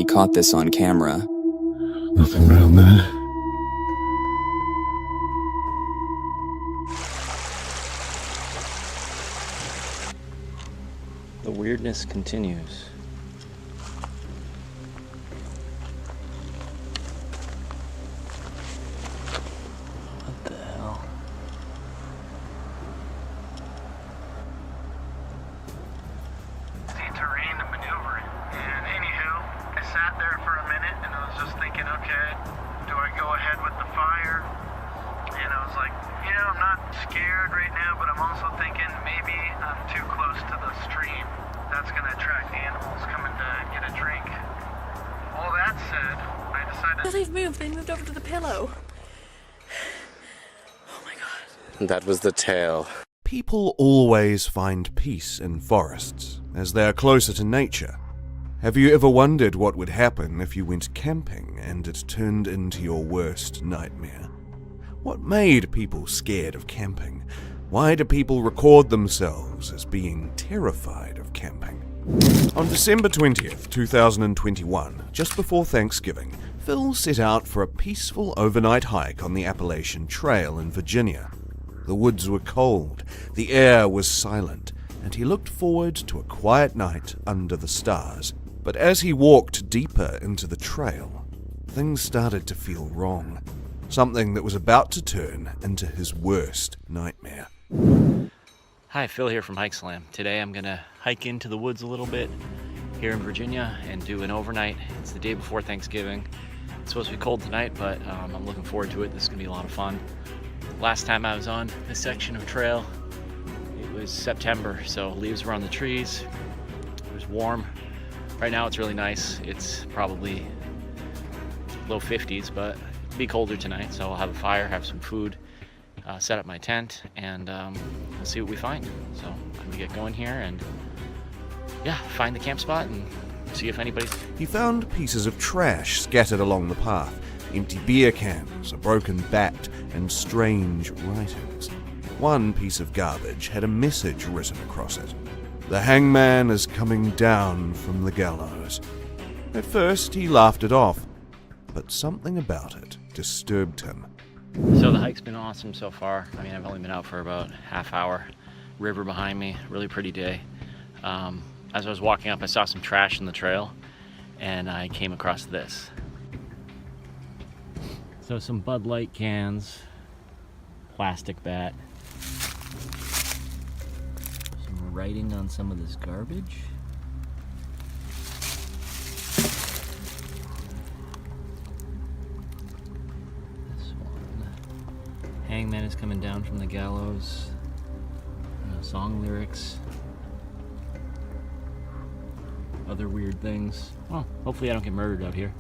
caught this on camera. Nothing around there. The weirdness continues. What the hell? See terrain to maneuver in. And anywho, I sat there for a minute and I was just thinking, okay, do I go ahead with the fire? And I was like, I'm not scared right now, but I'm also thinking maybe I'm too close to the stream. That's going to attract animals coming to get a drink. All that said, I decided... Oh, they've moved. They moved over to the pillow. Oh my god. That was the tail. People always find peace in forests, as they are closer to nature. Have you ever wondered what would happen if you went camping and it turned into your worst nightmare? What made people scared of camping? Why do people record themselves as being terrified of camping? On December 20th, 2021, just before Thanksgiving, Phil set out for a peaceful overnight hike on the Appalachian Trail in Virginia. The woods were cold, the air was silent, and he looked forward to a quiet night under the stars. But as he walked deeper into the trail, things started to feel wrong. Something that was about to turn into his worst nightmare. Hi, Phil here from Hike Slam. Today I'm gonna hike into the woods a little bit here in Virginia and do an overnight. It's the day before Thanksgiving. It's supposed to be cold tonight, but I'm looking forward to it. This is gonna be a lot of fun. Last time I was on this section of trail, it was September, so leaves were on the trees. It was warm. Right now it's really nice. It's probably low 50s, but it'll be colder tonight, so I'll have a fire, have some food, set up my tent, and we'll see what we find. So I'm gonna get going here and find the camp spot and see if anybody's... He found pieces of trash scattered along the path, empty beer cans, a broken bat, and strange writings. One piece of garbage had a message written across it. "The hangman is coming down from the gallows." At first he laughed it off, but something about it disturbed him. So the hike's been awesome so far. I mean, I've only been out for about half hour. River behind me, really pretty day. As I was walking up, I saw some trash in the trail, and I came across this. So some Bud Light cans, plastic bat, some writing on some of this garbage. This one. Hangman is coming down from the gallows. Song lyrics. Other weird things. Oh, hopefully I don't get murdered out here.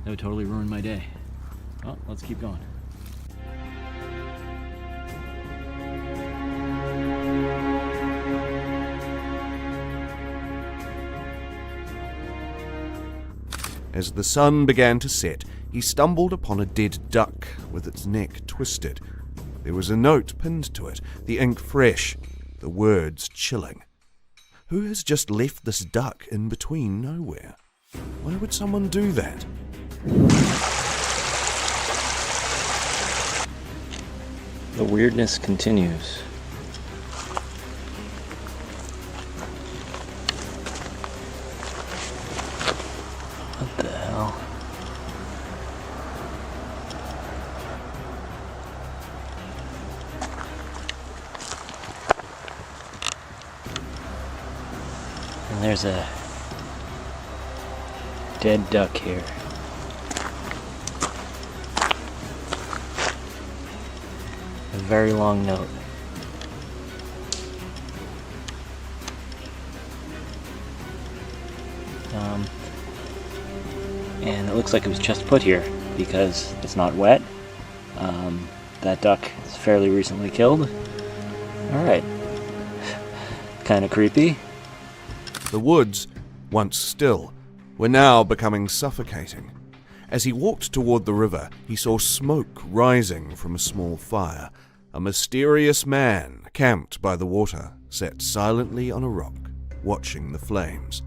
That would totally ruin my day. Well, let's keep going. As the sun began to set, he stumbled upon a dead duck with its neck twisted. There was a note pinned to it, the ink fresh, the words chilling. Who has just left this duck in between nowhere? Why would someone do that? The weirdness continues. What the hell? And there's a dead duck here. A very long note. And it looks like it was just put here because it's not wet. That duck is fairly recently killed. Alright. Kind of creepy. The woods, once still, were now becoming suffocating. As he walked toward the river, he saw smoke rising from a small fire. A mysterious man, camped by the water, sat silently on a rock, watching the flames.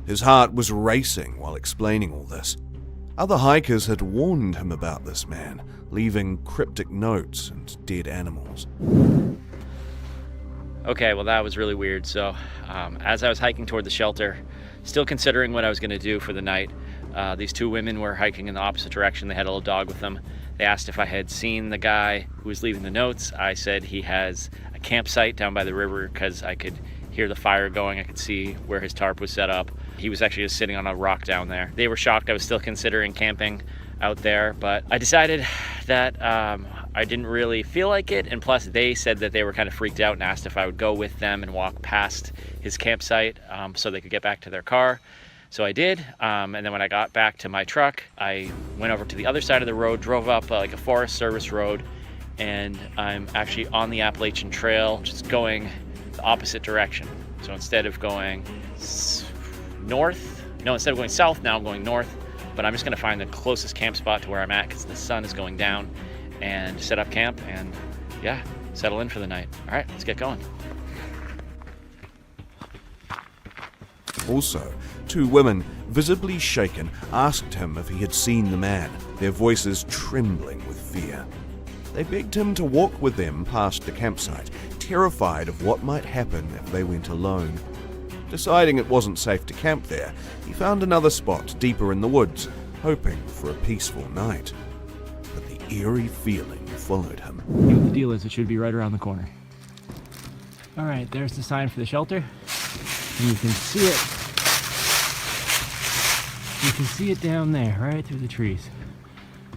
His heart was racing while explaining all this. Other hikers had warned him about this man, leaving cryptic notes and dead animals. Okay, well that was really weird. So as I was hiking toward the shelter, still considering what I was going to do for the night, these two women were hiking in the opposite direction. They had a little dog with them. They asked if I had seen the guy who was leaving the notes. I said he has a campsite down by the river because I could hear the fire going. I could see where his tarp was set up. He was actually just sitting on a rock down there. They were shocked I was still considering camping out there, but I decided that I didn't really feel like it, and plus they said that they were kind of freaked out and asked if I would go with them and walk past his campsite so they could get back to their car. So I did, and then when I got back to my truck, I went over to the other side of the road, drove up like a Forest Service road, and I'm actually on the Appalachian Trail, just going the opposite direction. So instead of going instead of going south, now I'm going north, but I'm just gonna find the closest camp spot to where I'm at because the sun is going down, and set up camp and yeah, settle in for the night. All right, let's get going. Also, two women, visibly shaken, asked him if he had seen the man, their voices trembling with fear. They begged him to walk with them past the campsite, terrified of what might happen if they went alone. Deciding it wasn't safe to camp there, he found another spot deeper in the woods, hoping for a peaceful night. But the eerie feeling followed him. You know what the deal is, it should be right around the corner. All right, there's the sign for the shelter. And you can see it. You can see it down there, right through the trees.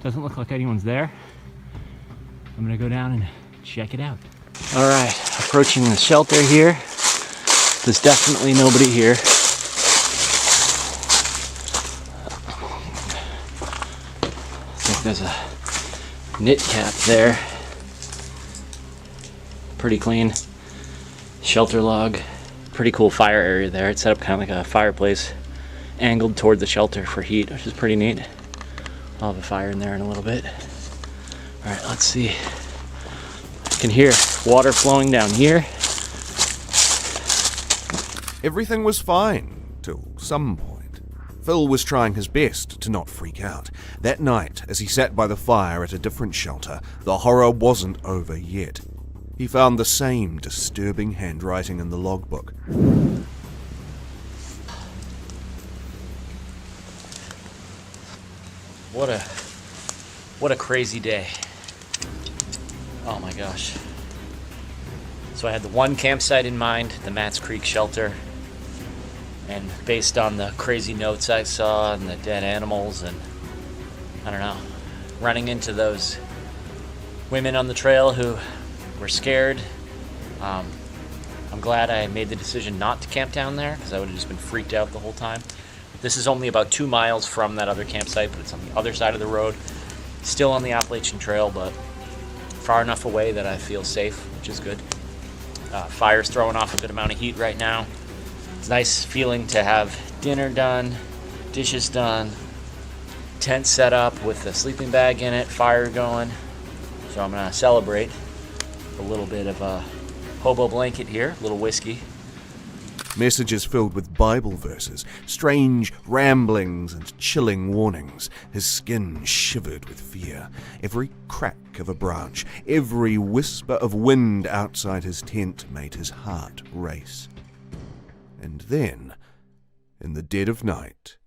Doesn't look like anyone's there. I'm gonna go down and check it out. All right, approaching the shelter here. There's definitely nobody here. I think there's a knit cap there. Pretty clean. Shelter log. Pretty cool fire area there. It's set up kind of like a fireplace angled toward the shelter for heat, which is pretty neat. I'll have a fire in there in a little bit. All right, let's see. I can hear water flowing down here. Everything was fine, till some point. Phil was trying his best to not freak out. That night, as he sat by the fire at a different shelter, the horror wasn't over yet. He found the same disturbing handwriting in the logbook. What a crazy day. Oh my gosh. So I had the one campsite in mind, the Mats Creek shelter, and based on the crazy notes I saw and the dead animals and I don't know, running into those women on the trail who were scared, I'm glad I made the decision not to camp down there because I would have just been freaked out the whole time. This is only about 2 miles from that other campsite, but it's on the other side of the road, still on the Appalachian Trail, but far enough away that I feel safe, which is good. Fire's throwing off a good amount of heat right now. It's a nice feeling to have dinner done, dishes done, tent set up with a sleeping bag in it, fire going. So I'm gonna celebrate a little bit of a hobo blanket here, a little whiskey. Messages filled with Bible verses, strange ramblings and chilling warnings. His skin shivered with fear. Every crack of a branch, every whisper of wind outside his tent made his heart race. And then, in the dead of night,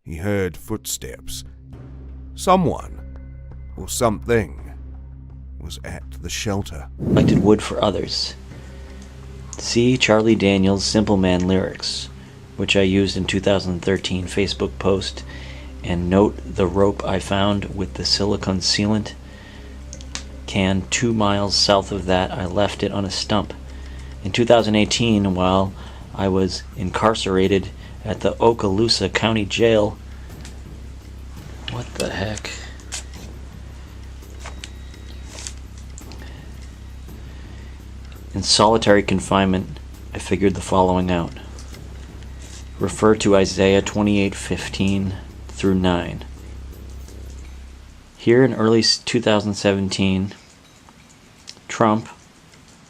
he heard footsteps. Someone, or something, was at the shelter. Collected wood for others. See Charlie Daniels' Simple Man lyrics, which I used in 2013 Facebook post, and note the rope I found with the silicone sealant can 2 miles south of that. I left it on a stump. In 2018, while I was incarcerated at the Okaloosa County Jail. What the heck? In solitary confinement, I figured the following out. Refer to Isaiah 28:15 through 9. Here in early 2017, Trump,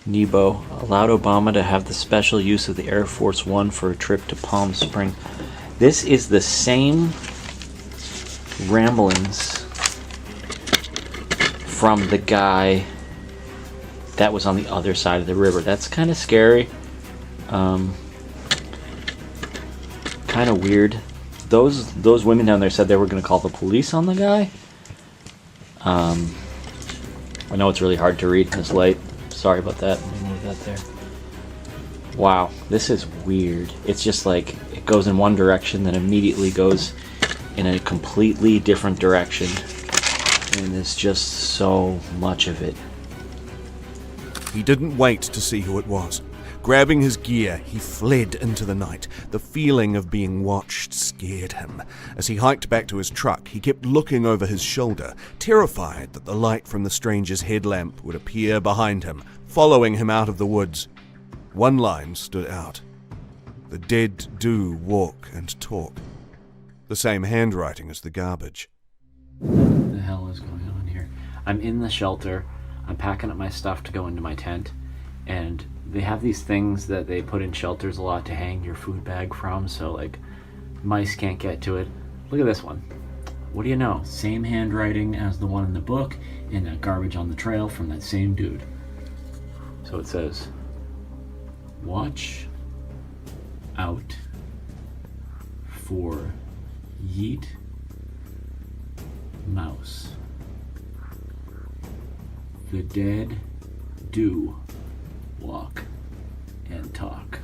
Nebo, allowed Obama to have the special use of the Air Force One for a trip to Palm Springs. This is the same ramblings from the guy that was on the other side of the river. That's kind of scary. Kind of weird. Those women down there said they were going to call the police on the guy. I know it's really hard to read in this light. Sorry about that. Let me move that there. Wow, this is weird. It's just like it goes in one direction, then immediately goes in a completely different direction. And there's just so much of it. He didn't wait to see who it was. Grabbing his gear, he fled into the night. The feeling of being watched scared him. As he hiked back to his truck, he kept looking over his shoulder, terrified that the light from the stranger's headlamp would appear behind him, following him out of the woods. One line stood out. The dead do walk and talk. The same handwriting as the garbage. What the hell is going on here? I'm in the shelter. I'm packing up my stuff to go into my tent, and they have these things that they put in shelters a lot to hang your food bag from, so like mice can't get to it. Look at this one. What do you know? Same handwriting as the one in the book, and that garbage on the trail from that same dude. So it says, watch out for yeet mouse. The dead do walk and talk.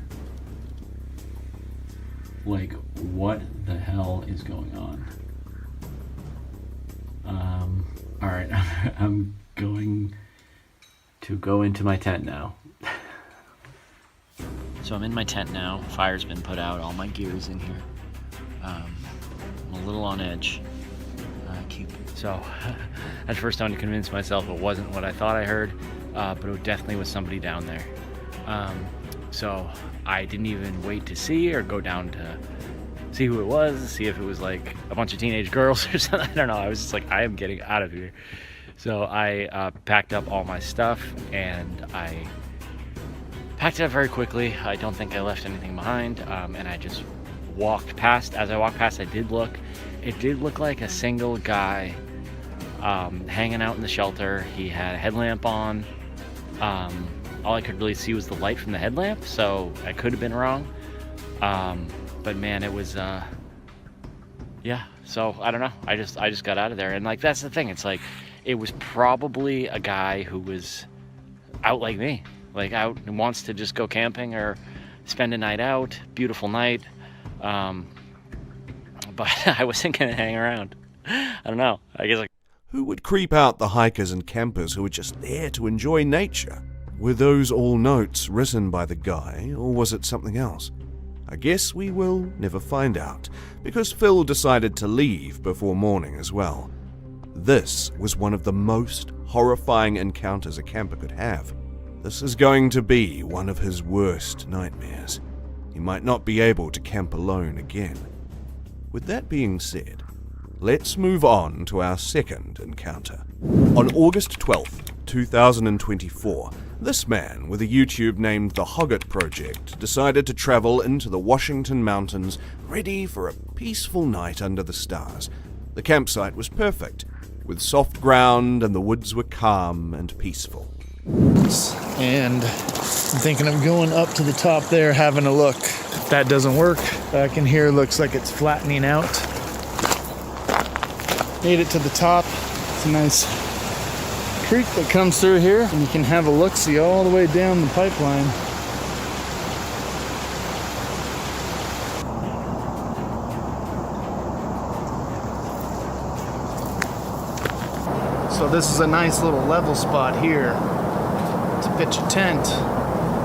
Like, what the hell is going on? Alright, I'm going to go into my tent now. So I'm in my tent now. Fire's been put out. All my gear's in here. I'm a little on edge. So at first I had to convince myself it wasn't what I thought I heard, but it definitely was somebody down there. So I didn't even wait to see or go down to see who it was, see if it was like a bunch of teenage girls or something. I don't know. I was just like, I am getting out of here. So I packed up all my stuff, and I packed it up very quickly. I don't think I left anything behind, and I just walked past. As I walked past, I did look. It did look like a single guy hanging out in the shelter. He had a headlamp on. All I could really see was the light from the headlamp, so I could have been wrong. But man, it was yeah. So I don't know. I just got out of there, and like that's the thing. It's like it was probably a guy who was out like me, like out and wants to just go camping or spend a night out. Beautiful night. But I wasn't gonna hang around. I don't know. I guess Who would creep out the hikers and campers who were just there to enjoy nature? Were those all notes written by the guy, or was it something else? I guess we will never find out, because Phil decided to leave before morning as well. This was one of the most horrifying encounters a camper could have. This is going to be one of his worst nightmares. He might not be able to camp alone again. With that being said, let's move on to our second encounter. On August 12th, 2024, this man with a YouTube named The Hoggett Project decided to travel into the Washington Mountains ready for a peaceful night under the stars. The campsite was perfect, with soft ground and the woods were calm and peaceful. And I'm thinking of going up to the top there, having a look. If that doesn't work, back in here looks like it's flattening out. Made it to the top. It's a nice creek that comes through here, and you can have a look-see all the way down the pipeline. So this is a nice little level spot here to pitch a tent,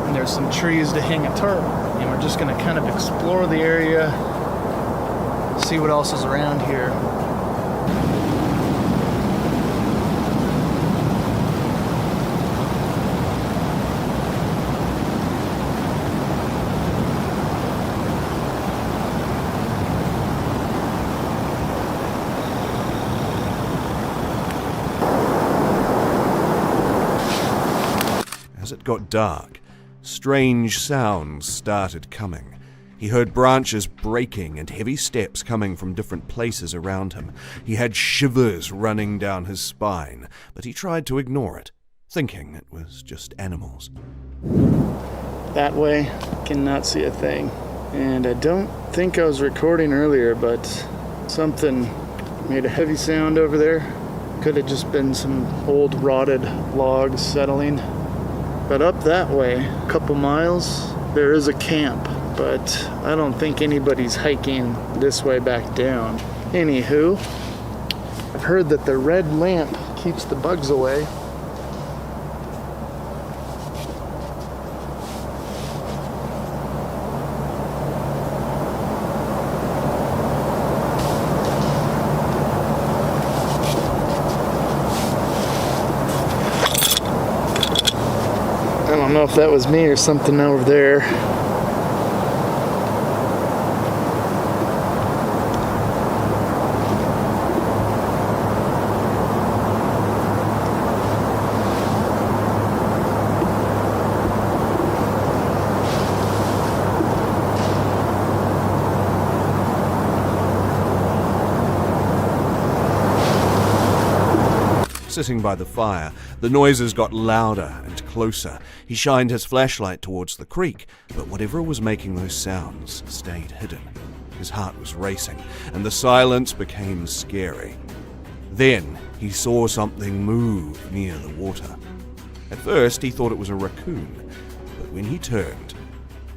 and there's some trees to hang a tarp, and we're just going to kind of explore the area, see what else is around here. As it got dark, strange sounds started coming. He heard branches breaking and heavy steps coming from different places around him. He had shivers running down his spine, but he tried to ignore it, thinking it was just animals. That way, cannot see a thing. And I don't think I was recording earlier, but something made a heavy sound over there. Could have just been some old rotted logs settling. But up that way, a couple miles, there is a camp, but I don't think anybody's hiking this way back down. Anywho, I've heard that the red lamp keeps the bugs away. I don't know if that was me or something over there. Sitting by the fire, the noises got louder and closer. He shined his flashlight towards the creek, but whatever was making those sounds stayed hidden. His heart was racing, and the silence became scary. Then he saw something move near the water. At first, he thought it was a raccoon, but when he turned,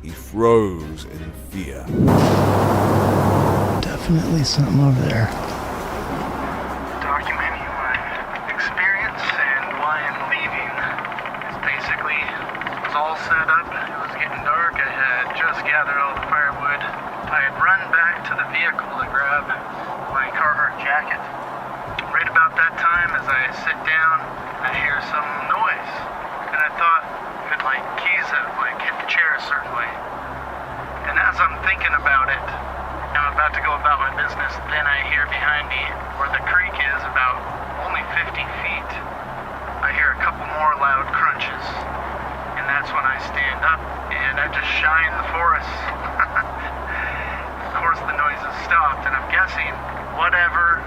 he froze in fear. Definitely something over there. Documenting my experience and why I'm leaving. It's basically, it was all set up. It was getting dark. I had just gathered all the firewood. I had run back to the vehicle to grab my Carhartt jacket. Right about that time, as I sit down, I hear some noise. And I thought that my keys have hit the chair a certain way. And as I'm thinking about it, I'm about to go about my business, then I hear behind me where the creek is, about only 50 feet. I hear a couple more loud crunches, and that's when I stand up and I just shine the forest. Of course the noises stopped, and I'm guessing whoever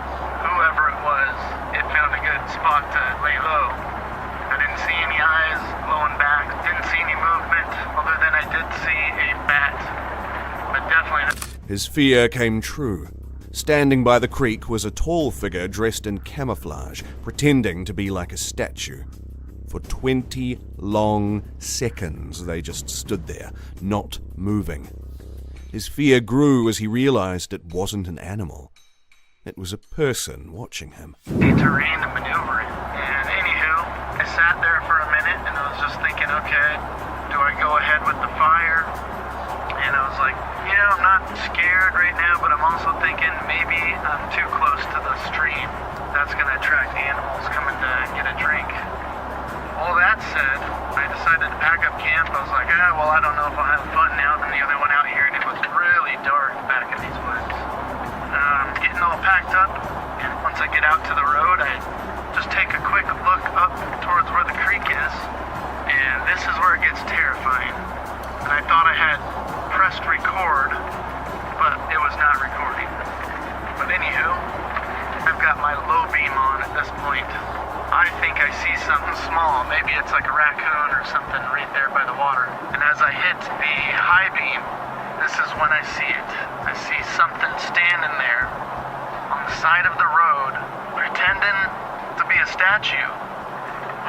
it was, it found a good spot to lay low. I didn't see any eyes glowing back, didn't see any movement, other than I did see a bat, but definitely. His fear came true. Standing by the creek was a tall figure dressed in camouflage, pretending to be like a statue. For 20 long seconds, they just stood there, not moving. His fear grew as he realized it wasn't an animal. It was a person watching him. Terrain to maneuver in. And anywho, I sat there for a minute and I was just thinking, okay, do I go ahead with the fire? And I was like, I'm not scared right now, but I'm also thinking maybe I'm too close to the stream. That's going to attract animals coming to get a drink. All that said, I decided to pack up camp. I was like, I don't know if I'll have fun now. Then the other one out here, and it was really dark back in these woods. Getting all packed up, and once I get out to the road, I just take a quick look up towards where the creek is, and this is where it gets terrifying. And I thought I had pressed record, but it was not recording. But anywho, I've got my low beam on at this point. I think I see something small. Maybe it's like a raccoon or something right there by the water. And as I hit the high beam, this is when I see it. I see something standing there on the side of the road, pretending to be a statue.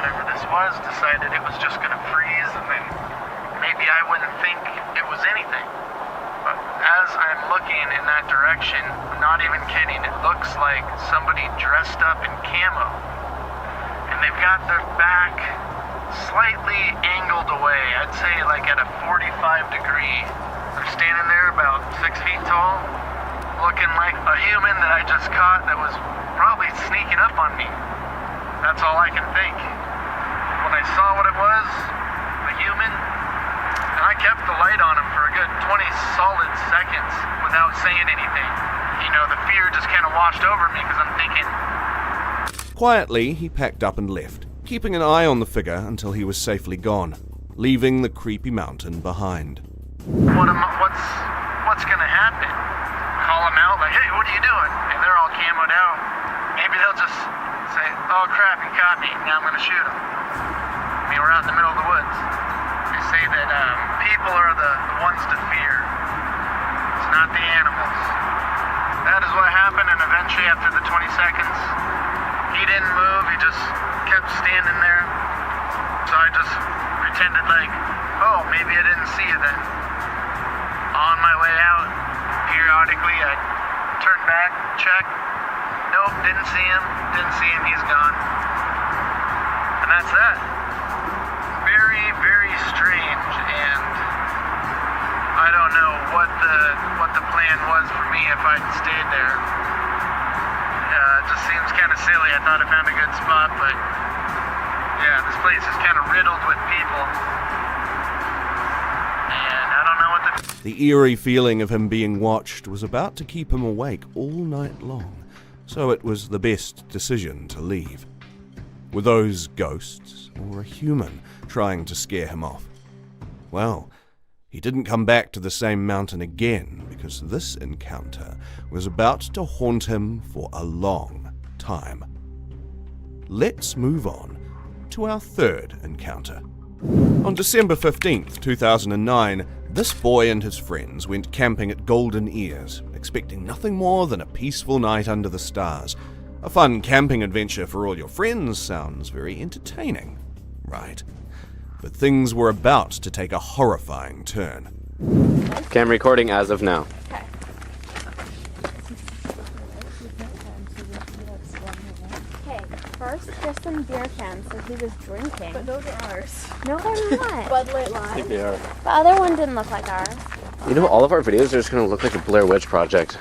Whatever this was, decided it was just gonna freeze, and then maybe I wouldn't think it was anything. But as I'm looking in that direction, I'm not even kidding, it looks like somebody dressed up in camo. And they've got their back slightly angled away, I'd say like at a 45 degree. They're standing there about 6 feet tall, looking like a human that I just caught that was probably sneaking up on me. That's all I can think. When I saw what it was, a human, and I kept the light on him for a good 20 solid seconds without saying anything. The fear just kind of washed over me because I'm thinking. Quietly, he packed up and left, keeping an eye on the figure until he was safely gone, leaving the creepy mountain behind. What's what's gonna happen. Call them out like, hey, what are you doing? And they're all camoed out. Maybe they'll just say, oh crap, he caught me, now I'm gonna shoot him. I mean, we're out in the middle of the woods. They say that people are the ones to fear. It's not the animals. That is what happened, and eventually after the 20 seconds, he didn't move, he just kept standing there. So I just pretended like, oh, maybe I didn't see you then. On my way out, periodically I'd turn back, check. Nope, didn't see him, he's gone. And that's that. Very, very strange, and I don't know what the plan was for me if I'd stayed there. It just seems kind of silly. I thought I found a good spot, but yeah, this place is kind of riddled with people. And I don't know what The eerie feeling of him being watched was about to keep him awake all night long, so it was the best decision to leave. Were those ghosts or a human trying to scare him off? Well, he didn't come back to the same mountain again because this encounter was about to haunt him for a long time. Let's move on to our third encounter. On December 15th, 2009, this boy and his friends went camping at Golden Ears, expecting nothing more than a peaceful night under the stars. A fun camping adventure for all your friends sounds very entertaining, right? But things were about to take a horrifying turn. Okay, I'm recording as of now. Okay. Okay, first there's some beer cans that he was drinking. But those are ours. No, they're not. Bud Light Lime. I think they are. The other one didn't look like ours. You know, all of our videos are just going to look like the Blair Witch Project.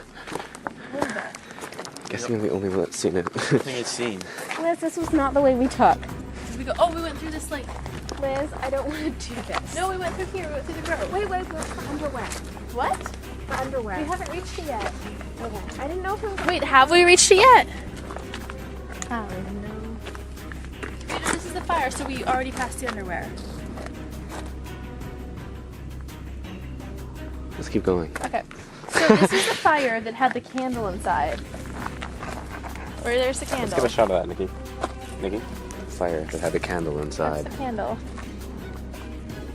Guessing I'm the only one that's seen it. I think it's seen. Liz, this was not the way we took. Did we go? Oh, we went through this like. Liz, I don't want to do this. No, we went through here. We went through the road. Wait, what's the underwear? What? The underwear. We haven't reached it yet. Okay. I didn't know if it was... Wait, have we reached it yet? I don't even know. This is the fire, so we already passed the underwear. Let's keep going. Okay. So this is the fire that had the candle inside. Where there's the candle. Let's give a shot of that, Nikki. Nikki? Fire that had a candle inside. That's the candle.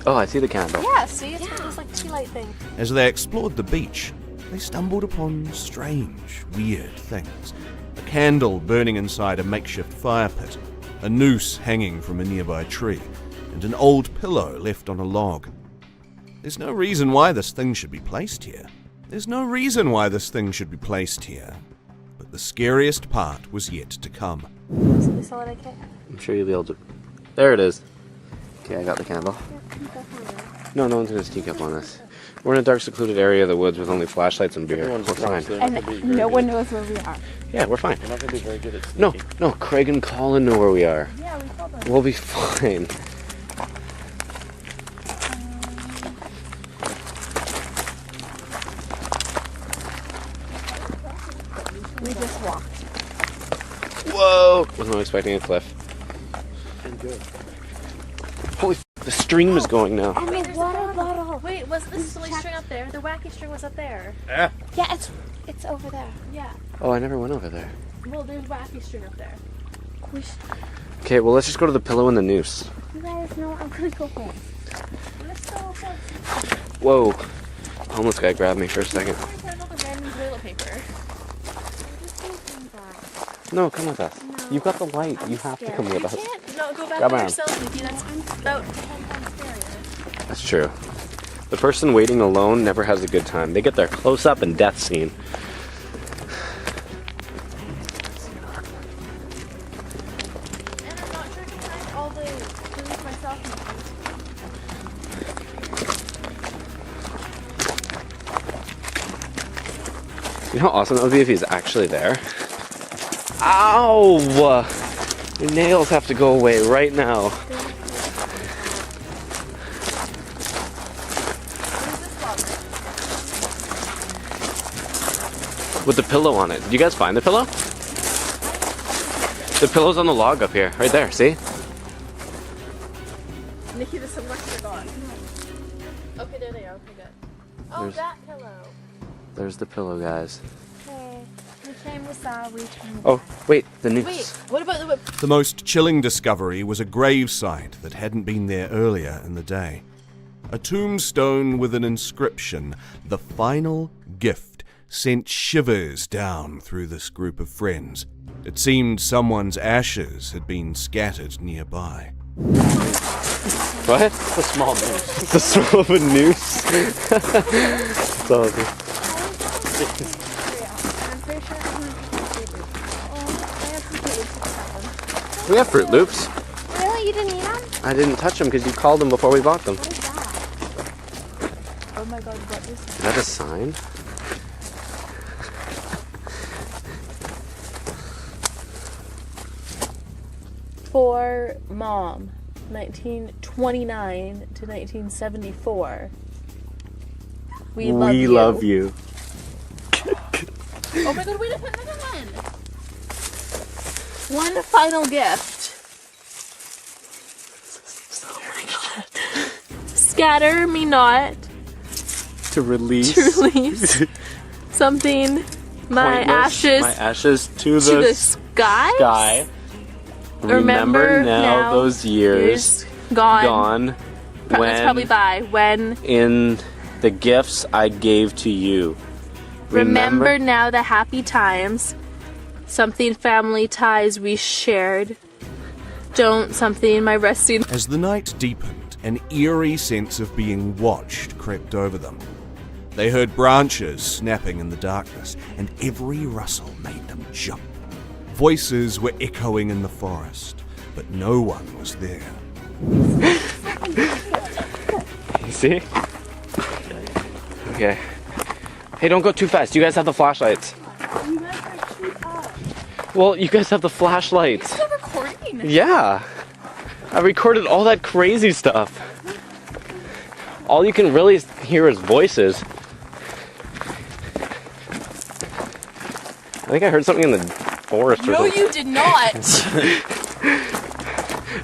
Oh, I see the candle. Yeah, see? It's one of those like tea light thing. As they explored the beach, they stumbled upon strange, weird things. A candle burning inside a makeshift fire pit, a noose hanging from a nearby tree, and an old pillow left on a log. There's no reason why this thing should be placed here. But the scariest part was yet to come. So we saw it okay. I'm sure you'll be able to. There it is. Okay, I got the candle. No one's gonna sneak up on us. We're in a dark, secluded area of the woods with only flashlights and beer. We're fine. And no one knows where we are. Yeah, we're fine. We're not going to be very good at No, Craig and Colin know where we are. Yeah, we told them. We'll be fine. We just walked. Whoa! Was not expecting a cliff. Holy f***, the stream is going now. And the water bottle. Wait, wasn't this silly string up there? The wacky string was up there. Yeah, it's over there. Yeah. Oh, I never went over there. Well, there's wacky string up there. Okay, well, let's just go to the pillow and the noose. You guys know I'm gonna go home. Let's go. Whoa. Homeless guy grabbed me for a second. We're gonna put another random toilet paper. No, come with us. You've got the light. You have to come with us. No, go back Grab by my arm. yourself, Nikki. That's about 10 times scarier. That's true. The person waiting alone never has a good time. They get their close-up and death scene. And I'm not sure I can find all the clues myself. You know how awesome that would be if he's actually there? Ow! Your nails have to go away right now. With the pillow on it. Did you guys find the pillow? The pillow's on the log up here. Right there, see? Nikki, the selector gone. Okay, there they are. Okay, good. Oh, There's- that pillow. There's the pillow, guys. Okay. We came, we saw, we turned. Oh, wait, the noose. Wait, what about the... The most chilling discovery was a gravesite that hadn't been there earlier in the day. A tombstone with an inscription, "The Final Gift," sent shivers down through this group of friends. It seemed someone's ashes had been scattered nearby. What? It's a small noose. It's the smell of a noose. So, I'm pretty sure I'm going to I have completely picked up. we have Fruit Loops. Really? You didn't eat them? I didn't touch them because you called them before we bought them. What is that? Oh my god, what is Is that a sign? For Mom, 1929 to 1974. We love you. you. Oh my god, wait a minute, one final gift. Oh my god. Scatter me not To release. to release something. My Pointless. ashes My ashes to to the the sky. sky. Remember now those years gone. gone That's when probably by when. in the gifts I gave to you. Remember now the happy times, something family ties we shared. Don't something my resting. As the night deepened, an eerie sense of being watched crept over them. They heard branches snapping in the darkness, and every rustle made them jump. Voices were echoing in the forest, but no one was there. You see? Okay. Hey, don't go too fast. You guys have the flashlights. You guys are too up. Well, you guys have the flashlights. Still recording. Yeah. I recorded all that crazy stuff. All you can really hear is voices. I think I heard something in the forest or No, something. you did not. It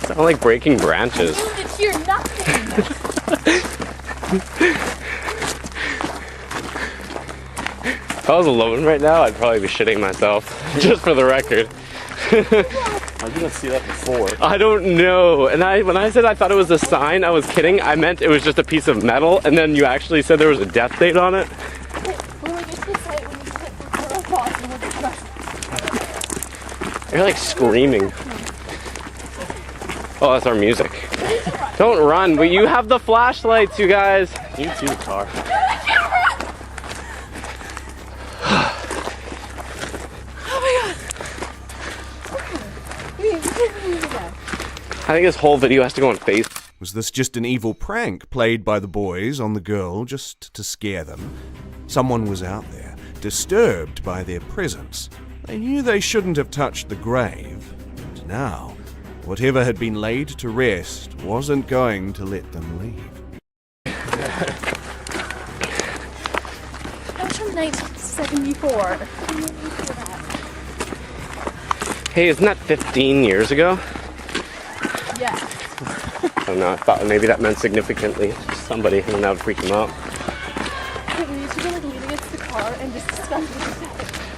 sounded like breaking branches. You did hear nothing. If I was alone right now, I'd probably be shitting myself. Just for the record. I didn't see that before. I don't know. And when I said I thought it was a sign, I was kidding. I meant it was just a piece of metal, and then you actually said there was a death date on it. When we get to the site, when we hit the portal box, and we'll get to You're like screaming. Oh, that's our music. Don't run, but you have the flashlights, you guys. You can see the car. I think this whole video has to go on Facebook. Was this just an evil prank played by the boys on the girl just to scare them? Someone was out there, disturbed by their presence. They knew they shouldn't have touched the grave, and now, whatever had been laid to rest wasn't going to let them leave. That's from 1974. Hey, isn't that 15 years ago? Yeah. I don't know, I thought maybe that meant significantly to somebody, and that would freak them out. Wait, we need to go like lead against the car and just discuss this.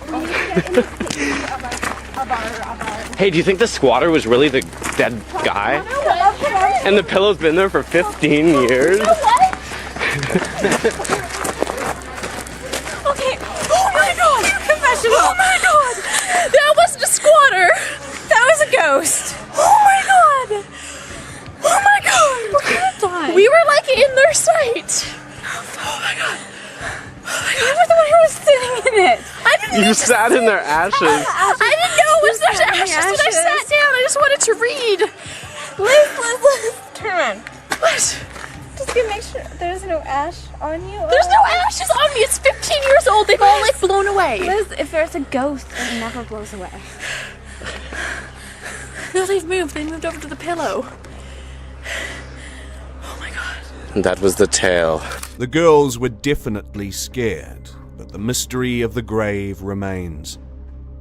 We need to get in the city of our. Hey, do you think the squatter was really the dead guy? And the pillow's been there for 15 years? Okay. Oh my god! Confessional. Oh my god! That wasn't a squatter. That was a ghost. Oh my god! Oh my god! We're gonna die. We were like in their sight. Oh my god! Oh my god! You were the one who was sitting in it. I didn't. You sat in their ashes. I didn't know it was their ashes when I sat down. I just wanted to read. Liz, turn around. What? Just gonna make sure there's no ash on you. There's no ashes on me. It's 15 years old. They've all like blown away. Liz, if there's a ghost, it never blows away. No, they've moved. They moved over to the pillow. Oh my god. That was the tale. The girls were definitely scared, but the mystery of the grave remains.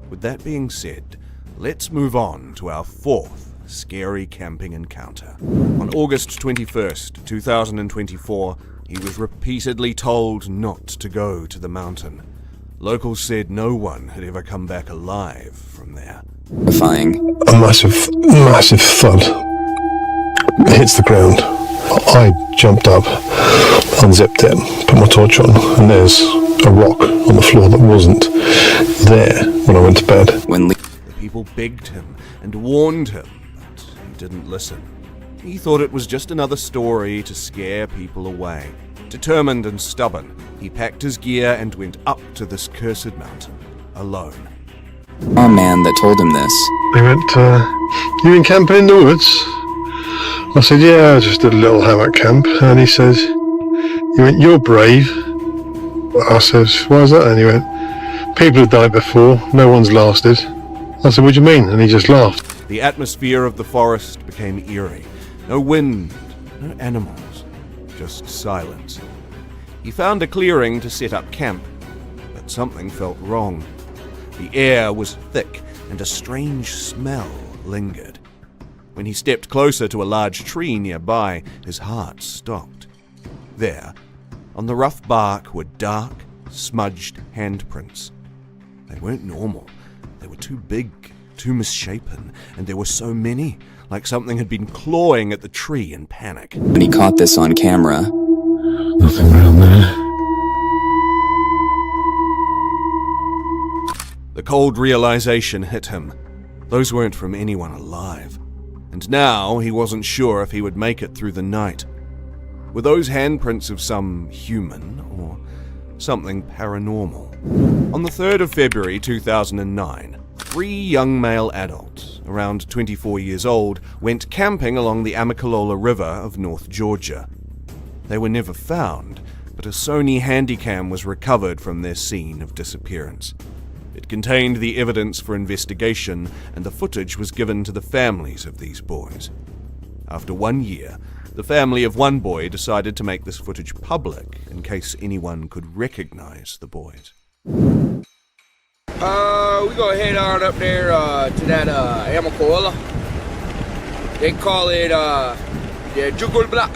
With that being said, let's move on to our fourth scary camping encounter. On August 21st, 2024, He was repeatedly told not to go to the mountain. Locals said no one had ever come back alive from there. A massive thud hits the ground. I jumped up, unzipped it, put my torch on, and there's a rock on the floor that wasn't there when I went to bed. The people begged him and warned him, but he didn't listen. He thought it was just another story to scare people away. Determined and stubborn, he packed his gear and went up to this cursed mountain, alone. A man that told him this. He went, you been camping in the woods? I said, yeah, I just did a little hammock camp. And he says, he went, you're brave. I said, why is that? And he went, people have died before, no one's lasted. I said, what do you mean? And he just laughed. The atmosphere of the forest became eerie. No wind, no animals, just silence. He found a clearing to set up camp, but something felt wrong. The air was thick and a strange smell lingered. When he stepped closer to a large tree nearby, his heart stopped. There, on the rough bark, were dark, smudged handprints. They weren't normal. They were too big, too misshapen, and there were so many, like something had been clawing at the tree in panic. When he caught this on camera, Nothing around there. The cold realization hit him. Those weren't from anyone alive. And now he wasn't sure if he would make it through the night. Were those handprints of some human or something paranormal? On the 3rd of February 2009, 3 young male adults, around 24 years old, went camping along the Amicalola River of North Georgia. They were never found, but a Sony Handycam was recovered from their scene of disappearance. It contained the evidence for investigation, and the footage was given to the families of these boys. After 1 year, the family of one boy decided to make this footage public in case anyone could recognize the boys. We go head on up there to that Amicalola. They call it the Jugulbla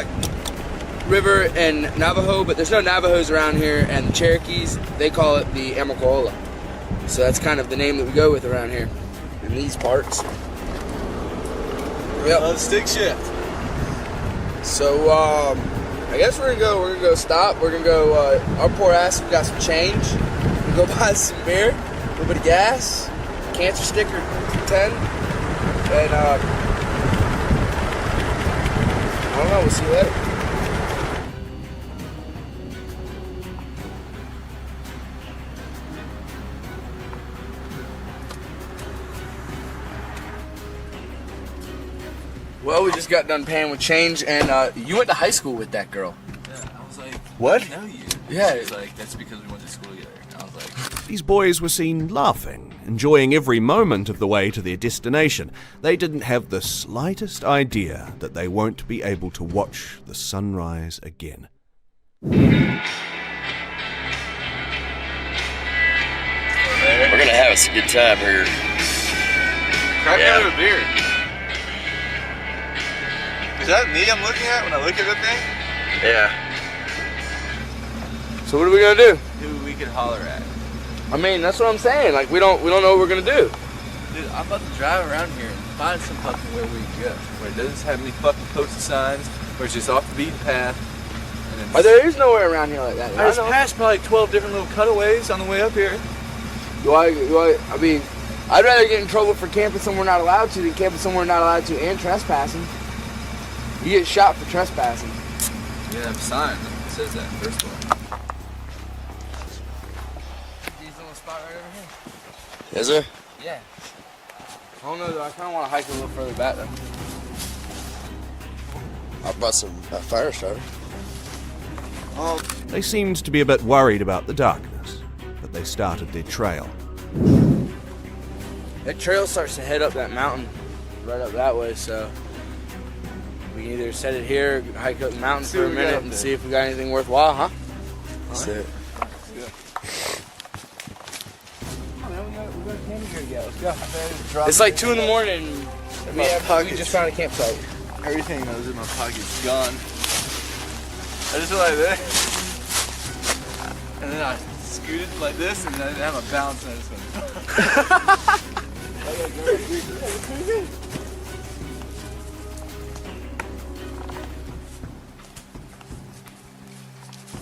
River in Navajo, but there's no Navajos around here, and the Cherokees, they call it the Amicalola. So that's kind of the name that we go with around here, in these parts. Yep. Love stick shift. So, I guess we're gonna go stop. We're gonna go, our poor ass, we got some change. We'll go buy some beer, a little bit of gas, cancer sticker 10, and, I don't know, we'll see you later. Well, we just got done paying with change, and you went to high school with that girl. Yeah, I was like, What? I know you. Yeah. It's like, that's because we went to school together. I was like, These boys were seen laughing, enjoying every moment of the way to their destination. They didn't have the slightest idea that they won't be able to watch the sunrise again. We're gonna have us a good time here. crack another beer. Is that me I'm looking at when I look at the thing? Yeah. So what are we gonna do? Who we could holler at? I mean, that's what I'm saying. Like, we don't know what we're gonna do. Dude, I'm about to drive around here and find some fucking where we can go. Where it doesn't have any fucking posted signs, where it's just off the beaten path. And Oh, there is nowhere around here like that. I just passed probably 12 different little cutaways on the way up here. I mean, I'd rather get in trouble for camping somewhere not allowed to than camping somewhere not allowed to and trespassing. You get shot for trespassing. You have a sign that says that first one. These little spot right over here. Is there? Yeah. I don't know though, I kinda wanna hike a little further back though. I brought some fire starter. They seemed to be a bit worried about the darkness, but they started their trail. That trail starts to head up that mountain, right up that way, so we can either set it here, hike up the mountain for a minute and see if we got anything worthwhile, huh? That's it. It's like 2 in the morning. We just found a campsite. Everything that was in my pocket's gone. I just went like this. And then I scooted like this, and then I didn't have a balance, and I just went.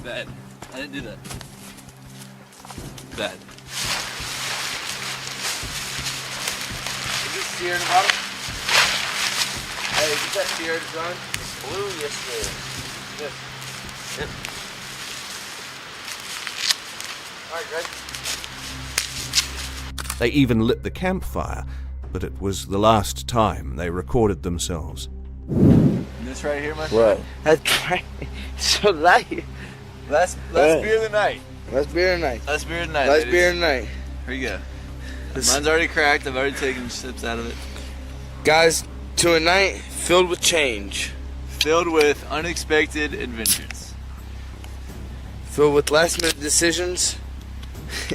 Bad. I didn't do that. Bad. Is this sear in the bottom? Hey, is that sear in the gun? It's blue? Yes, it is. Yes. Yep. Alright, Greg. They even lit the campfire, but it was the last time they recorded themselves. This right here, my friend? That's right. So light. Last beer of the night. Last beer of the night. Last beer of the night. Last beer of the night. Here you go. Mine's already cracked. I've already taken sips out of it. Guys, to a night filled with change. Filled with unexpected adventures. Filled with last minute decisions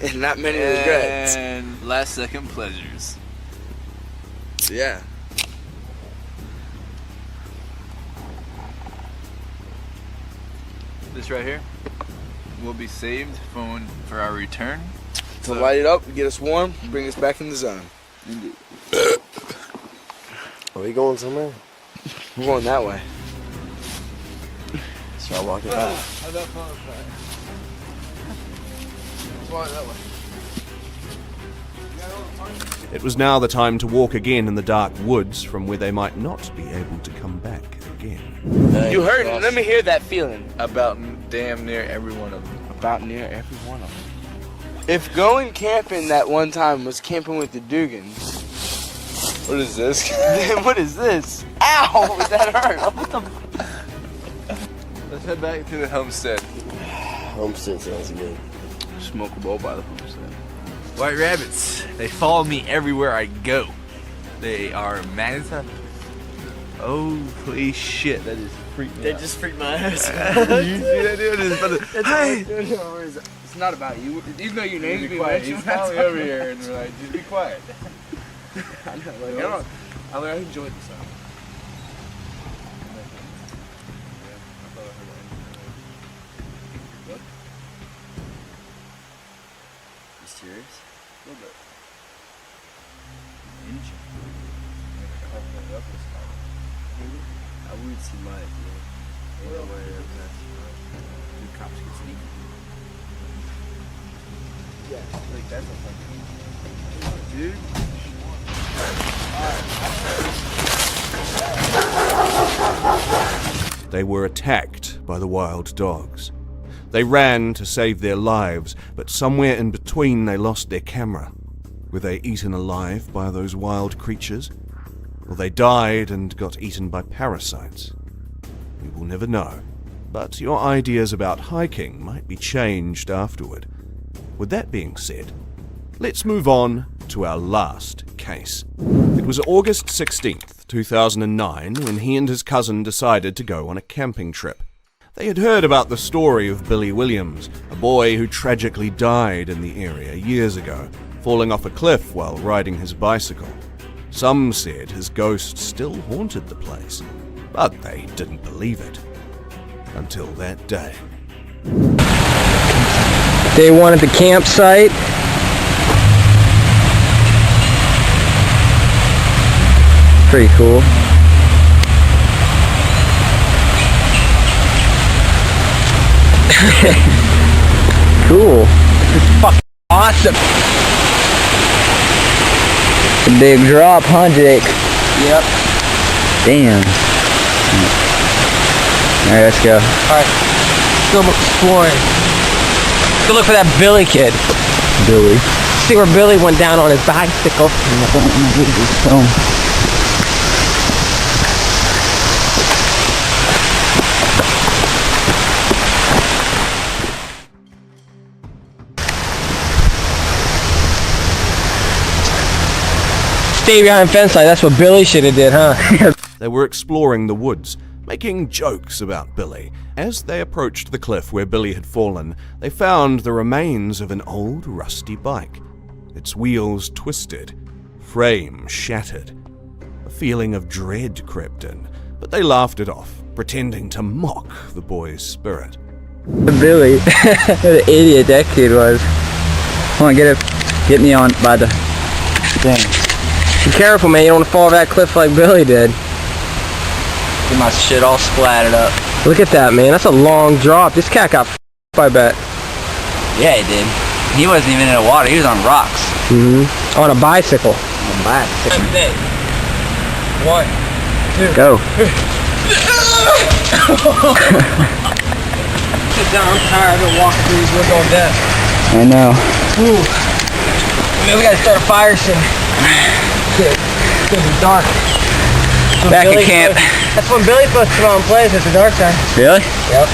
and not many regrets. And last second pleasures. Yeah. This right here will be saved for our return. To light it up, get us warm, bring us back in the zone. Indeed. Are we going somewhere? We're going that way. Start walking back. How'd that phone fire? Let's walk that way. It was now the time to walk again in the dark woods from where they might not be able to come back again. You heard it. Let me hear that feeling. About damn near every one of them. About near every one of them. If going camping that one time was camping with the Dugans. What is this? What is this? Ow! That hurt. What the? Let's head back to the homestead. Homestead sounds good. Smoke a bowl by the homestead. White rabbits. They follow me everywhere I go. They are manita. Holy shit, that just freaked me out. just freaked my ass. You see that dude? Hey! It's not about you. Even though your name's Be quiet. He's finally over here and we're like, just be quiet. I know, like, I enjoyed the song. You serious? A little bit. I would see light, yeah. Ain't no way the cops can sneak. Yeah, like that's a fucking dude. They were attacked by the wild dogs. They ran to save their lives, but somewhere in between they lost their camera. Were they eaten alive by those wild creatures? Or they died and got eaten by parasites? We will never know, but your ideas about hiking might be changed afterward. With that being said, let's move on to our last case. It was August 16th, 2009, when he and his cousin decided to go on a camping trip. They had heard about the story of Billy Williams, a boy who tragically died in the area years ago, falling off a cliff while riding his bicycle. Some said his ghost still haunted the place, but they didn't believe it. Until that day. Day one at the campsite. Pretty cool. Cool. It's fucking awesome. It's a big drop, huh, Jake? Yep. Damn. Alright, let's go. Alright. Let's go exploring. Let's go look for that Billy kid. Billy. See where Billy went down on his bicycle. Stay behind fence line, that's what Billy should have did, huh? They were exploring the woods, making jokes about Billy. As they approached the cliff where Billy had fallen, they found the remains of an old rusty bike. Its wheels twisted, frame shattered. A feeling of dread crept in, but they laughed it off. pretending to mock the boy's spirit. Billy, what an idiot that kid was. Come on, get me on by the thing. Be careful, man. You don't want to fall off that cliff like Billy did. Get my shit all splattered up. Look at that, man. That's a long drop. This cat got I bet. Yeah, he did. He wasn't even in the water. He was on rocks. On a bicycle. On a bicycle. 1, 2. Go. Sit down. I'm tired. I've been walking through these woods all day. I know. Ooh. Man, we gotta start a fire soon. It's gonna be dark. Back at camp. That's when Billy's supposed to come out and play us at the dark time. Really? Yep.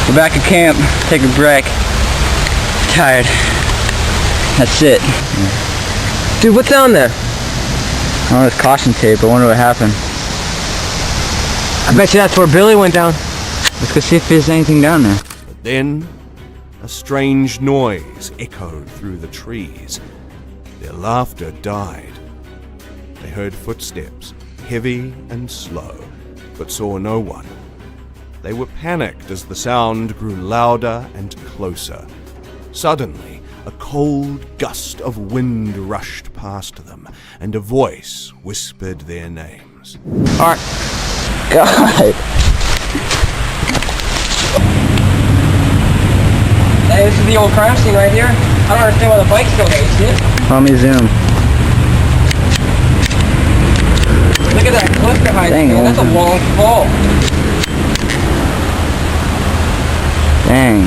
We're back at camp. Take a break. Tired. That's it. Dude, what's down there? Oh, it's caution tape. I wonder what happened. I bet you that's where Billy went down. Let's go see if there's anything down there. But then, a strange noise echoed through the trees. Their laughter died. They heard footsteps, heavy and slow, but saw no one. They were panicked as the sound grew louder and closer. Suddenly, a cold gust of wind rushed past them, and a voice whispered their names. Alright. God. Hey, this is the old crime scene right here. I don't understand why the bike's still there. You see it? Let me zoom. Look at that cliff behind you, man. That's a long fall. Dang.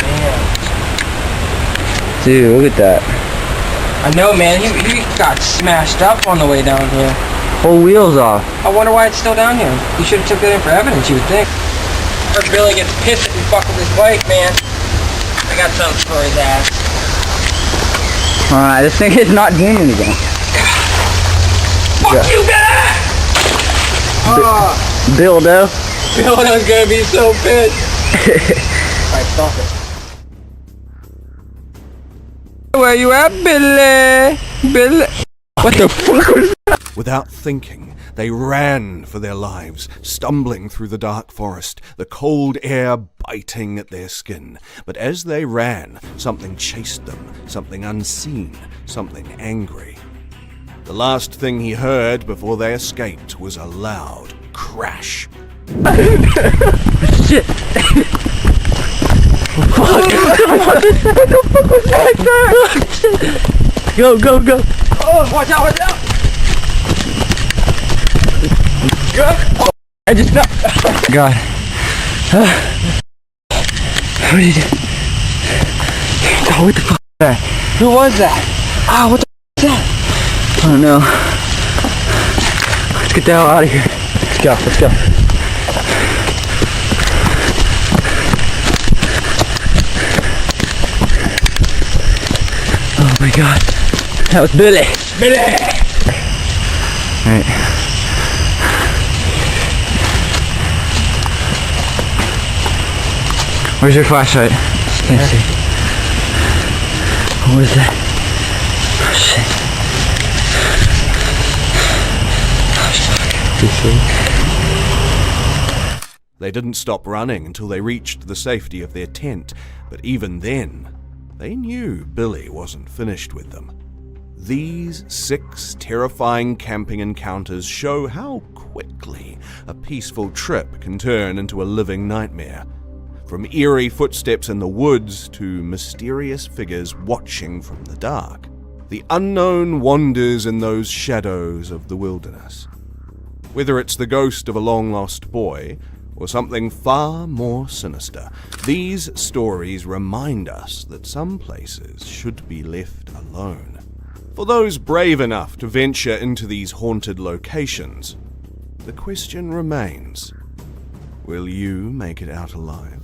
Man. Dude, look at that. I know, man. He got smashed up on the way down here. Whole wheels off. I wonder why it's still down here. You should have took that in for evidence, you would think. Or Billy gets pissed if we fuck with his bike, man. I got something for his ass. Alright, this thing is not doing it again. Fuck you, Billy! Bildo. Bildo's gonna be so pissed. Alright, stop it. Where you at, Billy? Billy? What the fuck was that? Without thinking, they ran for their lives, stumbling through the dark forest, the cold air biting at their skin. But as they ran, something chased them, something unseen, something angry. The last thing he heard before they escaped was a loud crash. Shit. Go, go, go. Oh, watch out, watch out! Oh, I just know. God. What did you do? Oh, what the fuck was that? Who was that? Ah, what the fuck is that? I don't know. Let's get the hell out of here. Let's go, let's go. Oh my god. That was Billy. Billy! Alright. Where's your flashlight? Can't see. What was that? Oh shit. They didn't stop running until they reached the safety of their tent, but even then, they knew Billy wasn't finished with them. These 6 terrifying camping encounters show how quickly a peaceful trip can turn into a living nightmare. From eerie footsteps in the woods to mysterious figures watching from the dark, the unknown wanders in those shadows of the wilderness. Whether it's the ghost of a long-lost boy, or something far more sinister, these stories remind us that some places should be left alone. For those brave enough to venture into these haunted locations, the question remains, will you make it out alive?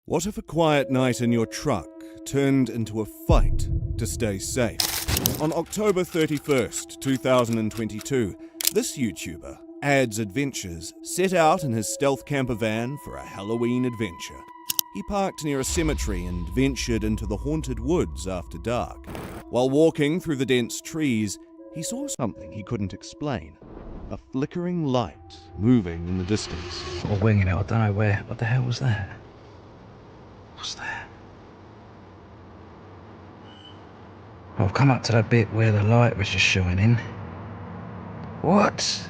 What if a quiet night in your truck turned into a fight to stay safe? On October 31st, 2022, this YouTuber, Ad's Adventures, set out in his stealth camper van for a Halloween adventure. He parked near a cemetery and ventured into the haunted woods after dark. While walking through the dense trees, he saw something he couldn't explain. a flickering light moving in the distance. Or winging it, I don't know where. What the hell was that? What's that? I've come up to that bit where the light was just shining. What?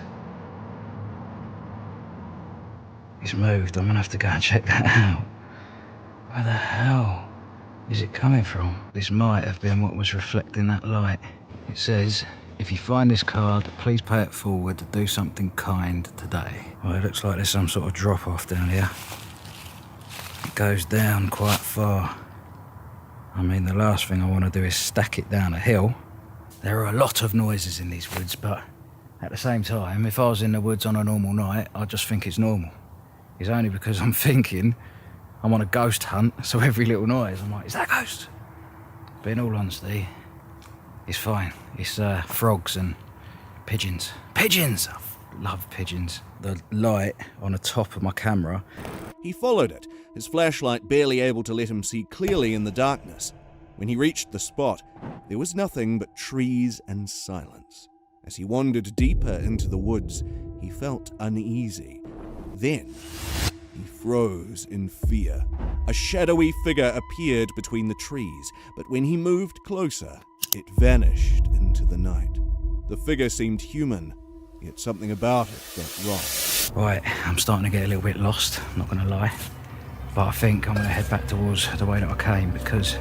It's moved. I'm gonna have to go and check that out. Where the hell is it coming from? This might have been what was reflecting that light. It says, if you find this card, please pay it forward to do something kind today. Well, it looks like there's some sort of drop off down here. It goes down quite far. I mean, the last thing I want to do is stack it down a hill. There are a lot of noises in these woods, but at the same time, if I was in the woods on a normal night, I'd just think it's normal. It's only because I'm thinking I'm on a ghost hunt, so every little noise, I'm like, is that a ghost? But in all honesty, it's fine. It's frogs and pigeons. Pigeons! I love pigeons. The light on the top of my camera. He followed it, his flashlight barely able to let him see clearly in the darkness. When he reached the spot, there was nothing but trees and silence. As he wandered deeper into the woods, he felt uneasy. Then, he froze in fear. A shadowy figure appeared between the trees, but when he moved closer, it vanished into the night. The figure seemed human, yet something about it felt wrong. Right, I'm starting to get a little bit lost, I'm not gonna lie. But I think I'm gonna head back towards the way that I came because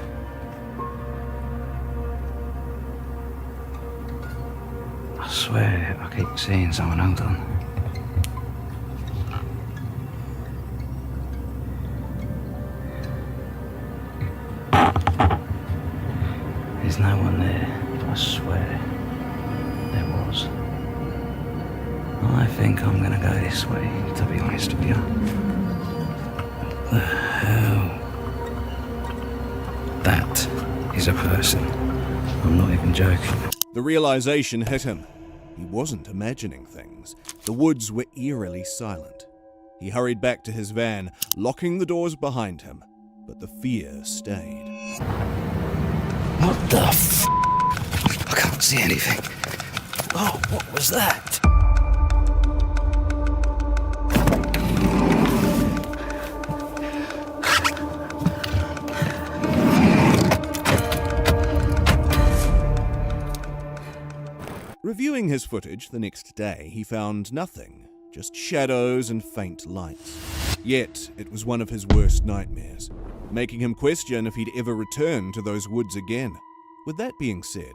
I swear I keep seeing someone. Hold on. There's no one there, I swear there was. I think I'm gonna go this way, to be honest with you. What the hell? That is a person. I'm not even joking. The realization hit him. He wasn't imagining things. The woods were eerily silent. He hurried back to his van, locking the doors behind him, but the fear stayed. What the f***? I can't see anything. Oh, what was that? Reviewing his footage the next day, he found nothing, just shadows and faint lights. Yet, it was one of his worst nightmares, making him question if he'd ever return to those woods again. With that being said,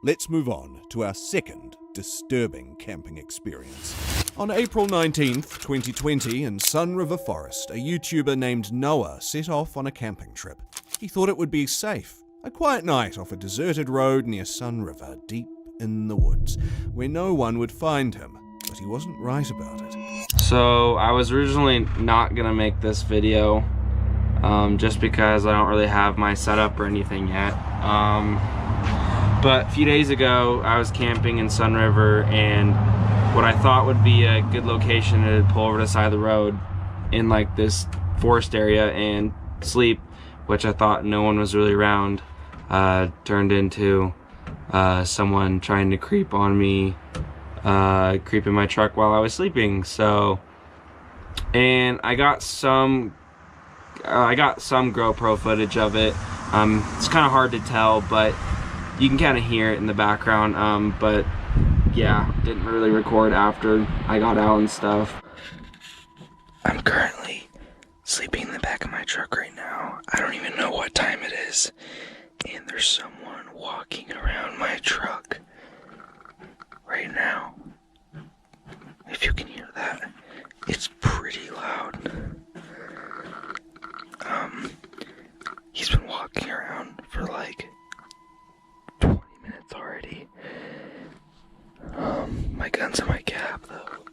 let's move on to our second disturbing camping experience. On April 19th, 2020, in Sun River Forest, a YouTuber named Noah set off on a camping trip. He thought it would be safe, a quiet night off a deserted road near Sun River, deep in the woods, where no one would find him, but he wasn't right about it. So I was originally not gonna make this video just because I don't really have my setup or anything yet. But a few days ago I was camping in Sun River, and what I thought would be a good location to pull over to the side of the road in like this forest area and sleep, which I thought no one was really around, turned into someone trying to creep on me, creep in my truck while I was sleeping. So, and I got some GoPro footage of it. It's kind of hard to tell, but you can kind of hear it in the background. But yeah, didn't really record after I got out and stuff. I'm currently sleeping in the back of my truck right now. I don't even know what time it is, and there's someone walking around my truck right now. If you can hear that, it's pretty loud. He's been walking around for like 20 minutes already. My gun's in my cab though.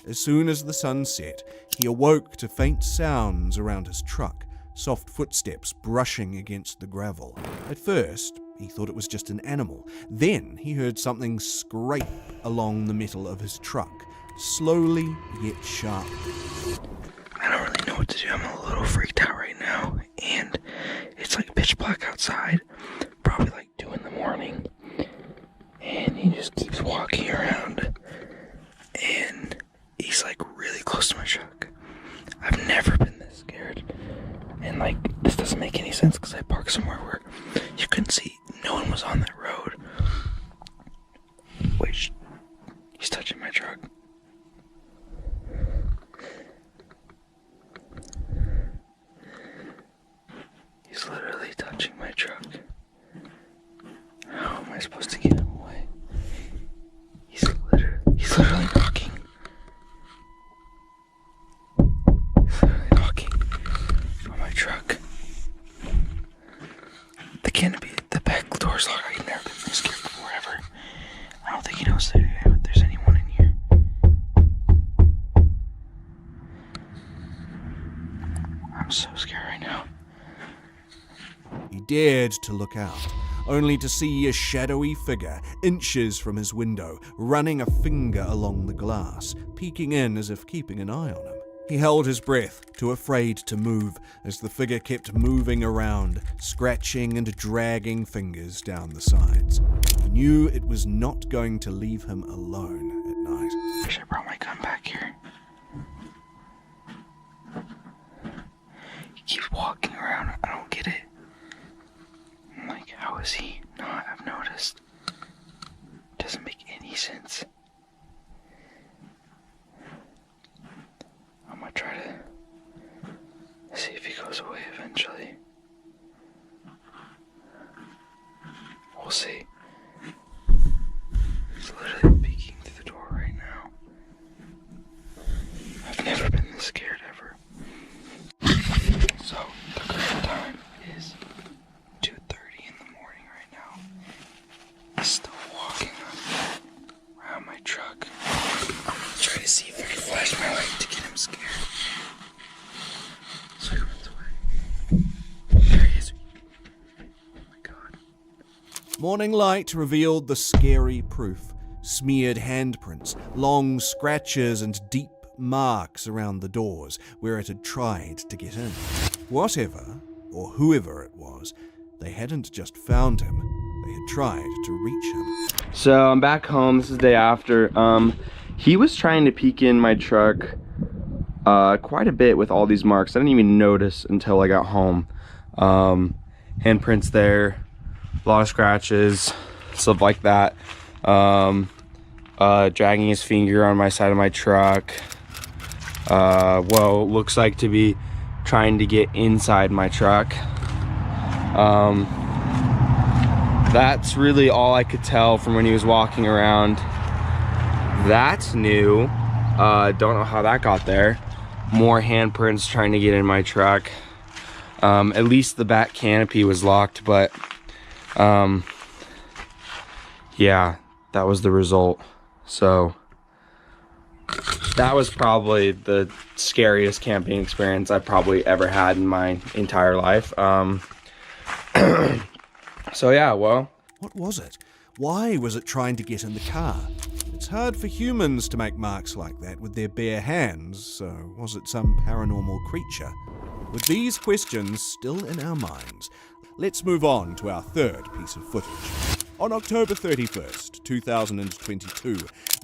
As soon as the sun set, he awoke to faint sounds around his truck, soft footsteps brushing against the gravel. At first, he thought it was just an animal. Then he heard something scrape along the metal of his truck, slowly yet sharply. I don't really know what to do. I'm a little freaked out right now, and it's like pitch black outside, probably like 2 in the morning, and he just keeps walking around. was on that road. Wait, he's touching my truck. He's literally touching my truck. How am I supposed to get him away? He's literally knocking. He's literally knocking on my truck. The canopy, the back door's locked. I've never been this scared before ever. I don't think he knows that there's anyone in here. I'm so scared right now. He dared to look out, only to see a shadowy figure inches from his window, running a finger along the glass, peeking in as if keeping an eye on him. He held his breath, too afraid to move, as the figure kept moving around, scratching and dragging fingers down the sides. He knew it was not going to leave him alone at night. I should have brought my gun back here. He keeps walking around. I don't get it. I'm like, how is he not? I've noticed. Doesn't make any sense. I'm gonna try to see if he goes away eventually. We'll see. He's literally peeking through the door right now. I've never been this scared ever. So, the current time is 2:30 in the morning right now. He's still walking around my truck. I'm gonna try to see if I can flash my light to get him scared. So he runs away. There he is. Oh my god. Morning light revealed the scary proof. Smeared handprints, long scratches and deep marks around the doors where it had tried to get in. Whatever, or whoever it was, they hadn't just found him, they had tried to reach him. So I'm back home. This is the day after. He was trying to peek in my truck quite a bit with all these marks. I didn't even notice until I got home. Handprints there, a lot of scratches, stuff like that. Dragging his finger on my side of my truck. Looks like to be trying to get inside my truck. That's really all I could tell from when he was walking around. That's new. Don't know how that got there. More handprints trying to get in my truck. At least the back canopy was locked, but yeah, that was the result. So that was probably the scariest camping experience I've probably ever had in my entire life. So yeah, well. What was it? Why was it trying to get in the car? It's hard for humans to make marks like that with their bare hands, so was it some paranormal creature? With these questions still in our minds, let's move on to our third piece of footage. On October 31st, 2022,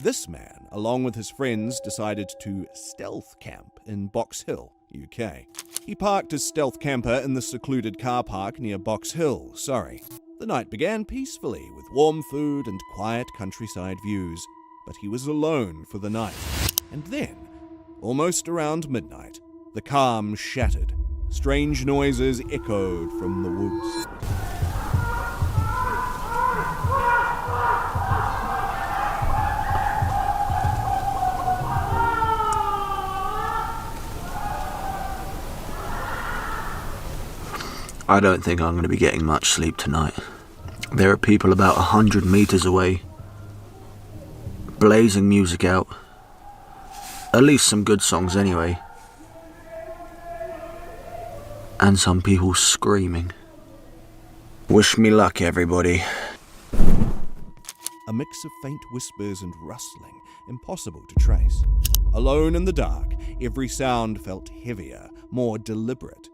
this man, along with his friends, decided to stealth camp in Box Hill, UK. He parked his stealth camper in the secluded car park near Box Hill, Surrey. The night began peacefully with warm food and quiet countryside views, but he was alone for the night. And then, almost around midnight, the calm shattered. Strange noises echoed from the woods. I don't think I'm going to be getting much sleep tonight. There are people about 100 meters away, blazing music out. At least some good songs anyway. And some people screaming. Wish me luck, everybody. A mix of faint whispers and rustling, impossible to trace. Alone in the dark, every sound felt heavier, more deliberate.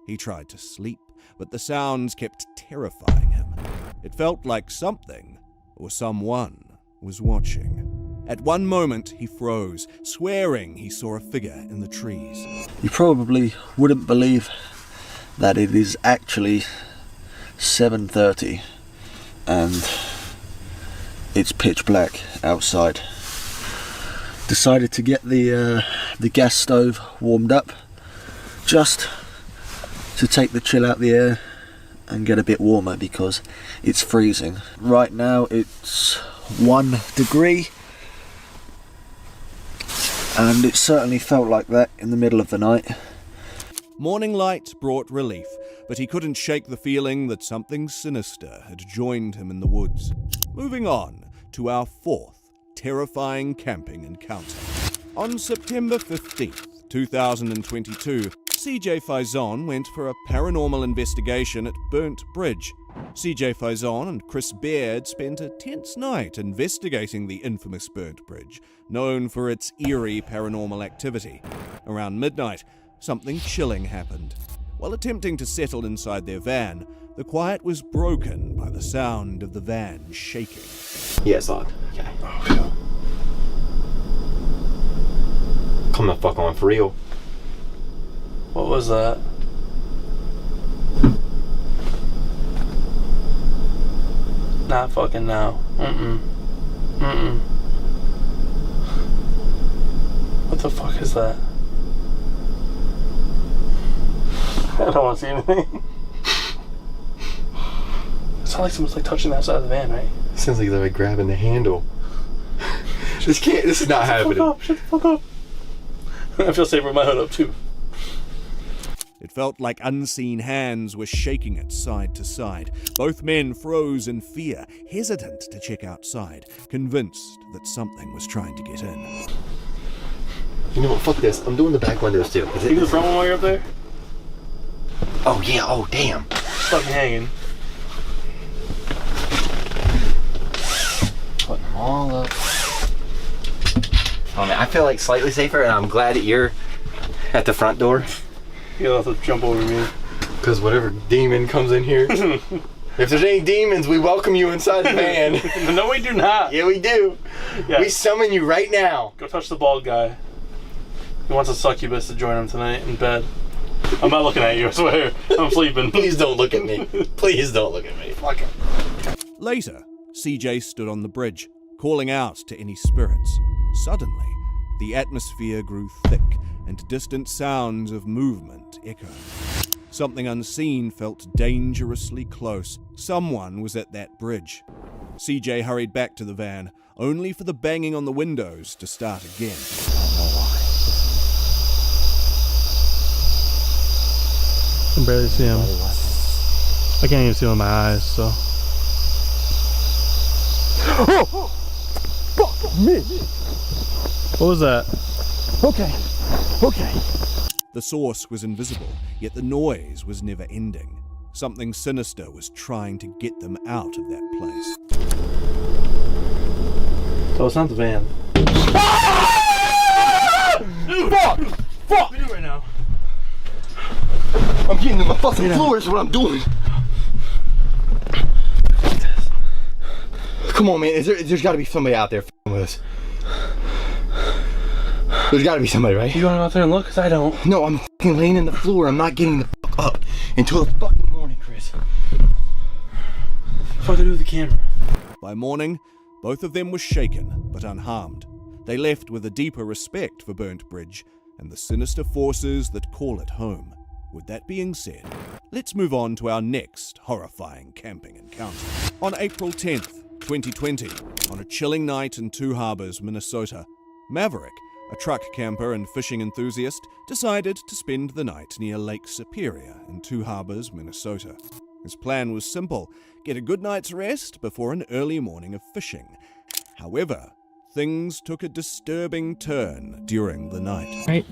He tried to sleep, but the sounds kept terrifying him. It felt like something, or someone, was watching. At one moment, he froze, swearing he saw a figure in the trees. You probably wouldn't believe that it is actually 7:30 and it's pitch black outside. Decided to get the gas stove warmed up just to take the chill out the air and get a bit warmer because it's freezing. Right now it's 1 degree, and it certainly felt like that in the middle of the night. Morning light brought relief, but he couldn't shake the feeling that something sinister had joined him in the woods. Moving on to our fourth terrifying camping encounter. On September 15th, 2022, CJ Faison went for a paranormal investigation at Burnt Bridge. CJ Faison and Chris Baird spent a tense night investigating the infamous Burnt Bridge, known for its eerie paranormal activity. Around midnight, something chilling happened. While attempting to settle inside their van, the quiet was broken by the sound of the van shaking. Yeah, it's on. Okay. Oh, yeah. Come the fuck on, for real. What was that? Not fucking now. What the fuck is that? I don't want to see anything. It sounds like someone's like touching the outside of the van, right? Sounds like they're like grabbing the handle. This is not happening. Shut the fuck up. I feel safer with my hood up too. It felt like unseen hands were shaking it side to side. Both men froze in fear, hesitant to check outside, convinced that something was trying to get in. You know what? Fuck this. I'm doing the back windows too. Can you do the front one while you're up there? Oh yeah. Oh damn. It's fucking hanging. Putting them all up. Oh man, I feel like slightly safer, and I'm glad that you're at the front door. You'll have to jump over me. Because whatever demon comes in here, if there's any demons, we welcome you inside the van. No, we do not. Yeah, we do. Yeah. We summon you right now. Go touch the bald guy. He wants a succubus to join him tonight in bed. I'm not looking at you, I swear. I'm sleeping. Please don't look at me. Please don't look at me. Fuck it. Later, CJ stood on the bridge, calling out to any spirits. Suddenly, the atmosphere grew thick, and distant sounds of movement echoed. Something unseen felt dangerously close. Someone was at that bridge. CJ hurried back to the van, only for the banging on the windows to start again. I can barely see him. I can't even see him with my eyes, so. Oh! Fuck me! What was that? Okay. The source was invisible, yet the noise was never ending. Something sinister was trying to get them out of that place. So it's not the van. Fuck! What are we doing right now? I'm getting to my fucking floor is what I'm doing. Come on, man. There's got to be somebody out there with us. There's got to be somebody, right? You going out there and look? Because I don't. No, I'm fucking laying in the floor. I'm not getting the fuck up until the fucking morning, Chris. What the fuck do I do with the camera? By morning, both of them were shaken but unharmed. They left with a deeper respect for Burnt Bridge and the sinister forces that call it home. With that being said, let's move on to our next horrifying camping encounter. On April 10th, 2020, on a chilling night in Two Harbors, Minnesota, Maverick, a truck camper and fishing enthusiast, decided to spend the night near Lake Superior in Two Harbors, Minnesota. His plan was simple: get a good night's rest before an early morning of fishing. However, things took a disturbing turn during the night. Right.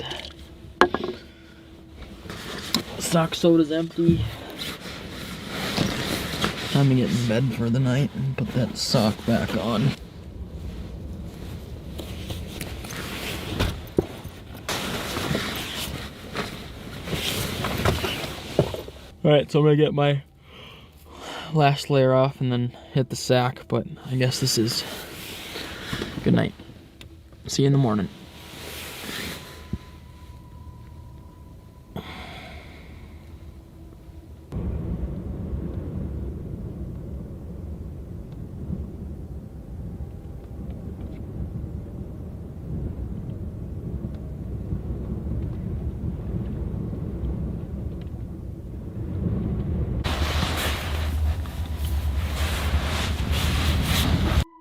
Sock soda's empty. Time to get in bed for the night and put that sock back on. Alright, so I'm gonna get my last layer off and then hit the sack, but I guess this is good night. See you in the morning.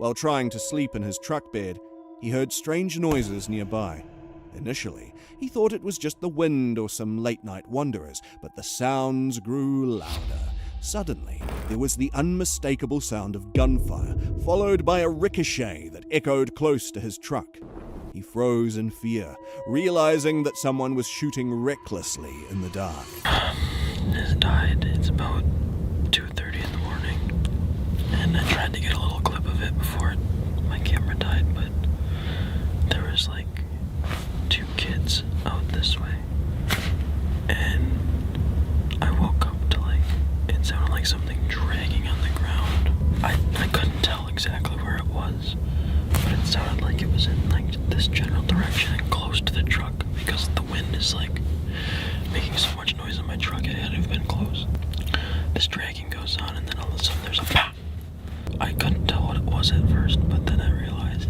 While trying to sleep in his truck bed, he heard strange noises nearby. Initially, he thought it was just the wind or some late-night wanderers, but the sounds grew louder. Suddenly, there was the unmistakable sound of gunfire, followed by a ricochet that echoed close to his truck. He froze in fear, realizing that someone was shooting recklessly in the dark. Has died. It's about 2:30 in the morning, and I tried to get a little clip of it before my camera died, but there was like 2 kids out this way, and I woke up to it sounded like something dragging on the ground. I couldn't tell exactly where it was, but it sounded like it was in this general direction and close to the truck, because the wind is making so much noise in my truck. It had to have been close. This dragging goes on, and then all of a sudden there's a pop. I couldn't tell what it was at first, but then I realized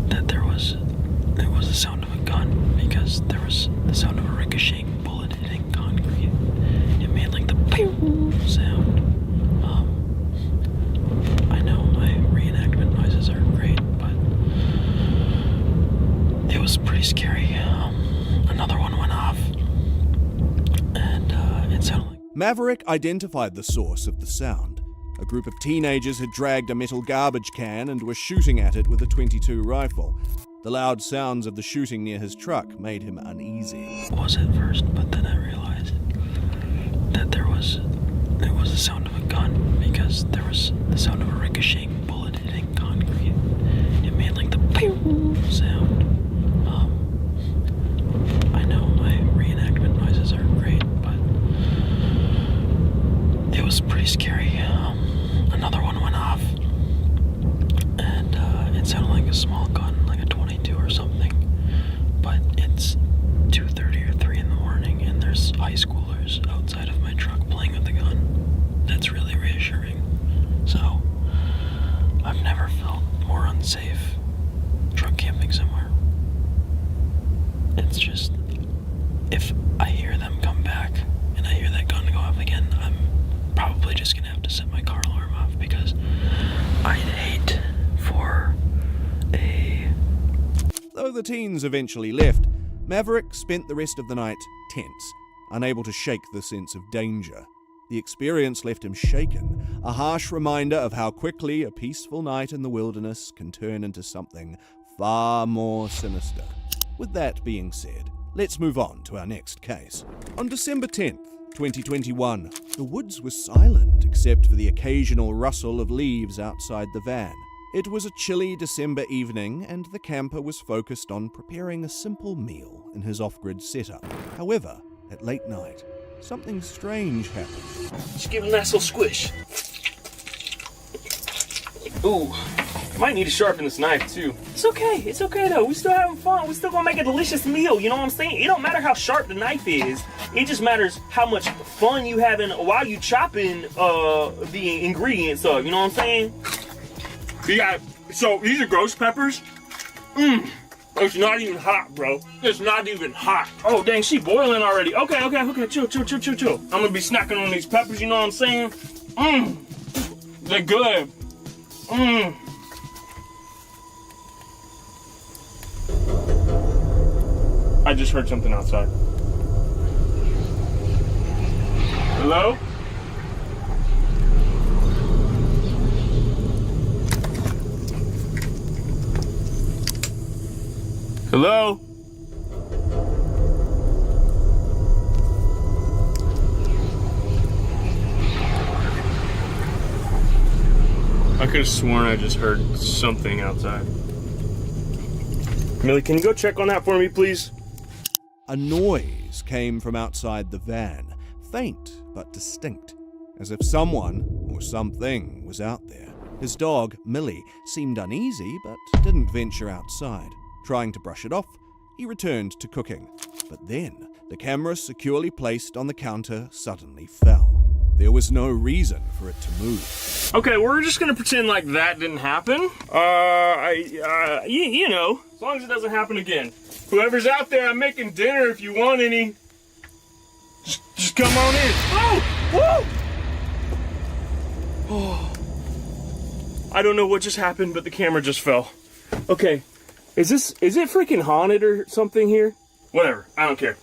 that it was the sound of a gun, because there was the sound of a ricocheting bullet hitting concrete. It made the pew sound. I know my reenactment noises are great, but it was pretty scary. Another one went off, and it sounded like... Maverick identified the source of the sound. A group of teenagers had dragged a metal garbage can and were shooting at it with a .22 rifle. The loud sounds of the shooting near his truck made him uneasy. It was at first, but then I realized that it was the sound of a gun, because there was the sound of a ricocheting bullet hitting concrete. It made the pew sound. I know my reenactment noises are great, but it was pretty scary. Another one went off, and it sounded like a small gun, like a .22 or something, but it's 2:30 or 3 in the morning, and there's high schoolers outside of my truck playing with the gun. That's really reassuring. So, I've never felt more unsafe truck camping somewhere. It's just, if I hear them come back, and I hear that gun go off again, I'm probably just gonna have to set my car alarm off, because I'd hate for a... Though the teens eventually left, Maverick spent the rest of the night tense, unable to shake the sense of danger. The experience left him shaken, a harsh reminder of how quickly a peaceful night in the wilderness can turn into something far more sinister. With that being said, let's move on to our next case. On December 10th, 2021, the woods were silent except for the occasional rustle of leaves outside the van. It was a chilly December evening, and the camper was focused on preparing a simple meal in his off-grid setup. However, at late night, something strange happened. Just give it a nice little squish. Ooh, might need to sharpen this knife too. It's okay though. We still having fun. We still gonna make a delicious meal, you know what I'm saying? It don't matter how sharp the knife is. It just matters how much fun you having while you chopping the ingredients up, you know what I'm saying? So these are ghost peppers? It's not even hot, bro. It's not even hot. Oh, dang, she boiling already. Okay, chill. I'm gonna be snacking on these peppers, you know what I'm saying? They're good. I just heard something outside. Hello? Hello? I could have sworn I just heard something outside. Millie, can you go check on that for me, please? A noise came from outside the van, faint but distinct, as if someone or something was out there. His dog, Millie, seemed uneasy but didn't venture outside. Trying to brush it off, he returned to cooking. But then, the camera securely placed on the counter suddenly fell. There was no reason for it to move. Okay, we're just gonna pretend like that didn't happen. You know, as long as it doesn't happen again. Whoever's out there, I'm making dinner if you want any. Just come on in. Oh! Woo! Oh! I don't know what just happened, but the camera just fell. Okay, is it freaking haunted or something here? Whatever, I don't care.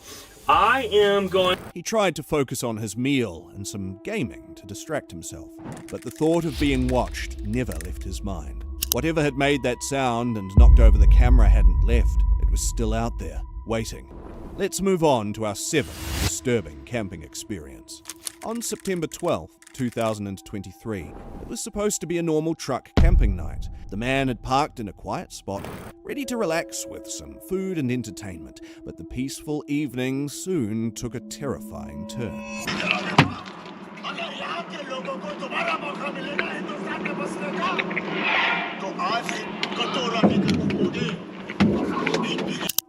I am going... He tried to focus on his meal and some gaming to distract himself, but the thought of being watched never left his mind. Whatever had made that sound and knocked over the camera hadn't left. It was still out there, waiting. Let's move on to our 7th disturbing camping experience. On September 12th, 2023, it was supposed to be a normal truck camping night. The man had parked in a quiet spot, ready to relax with some food and entertainment, but the peaceful evening soon took a terrifying turn.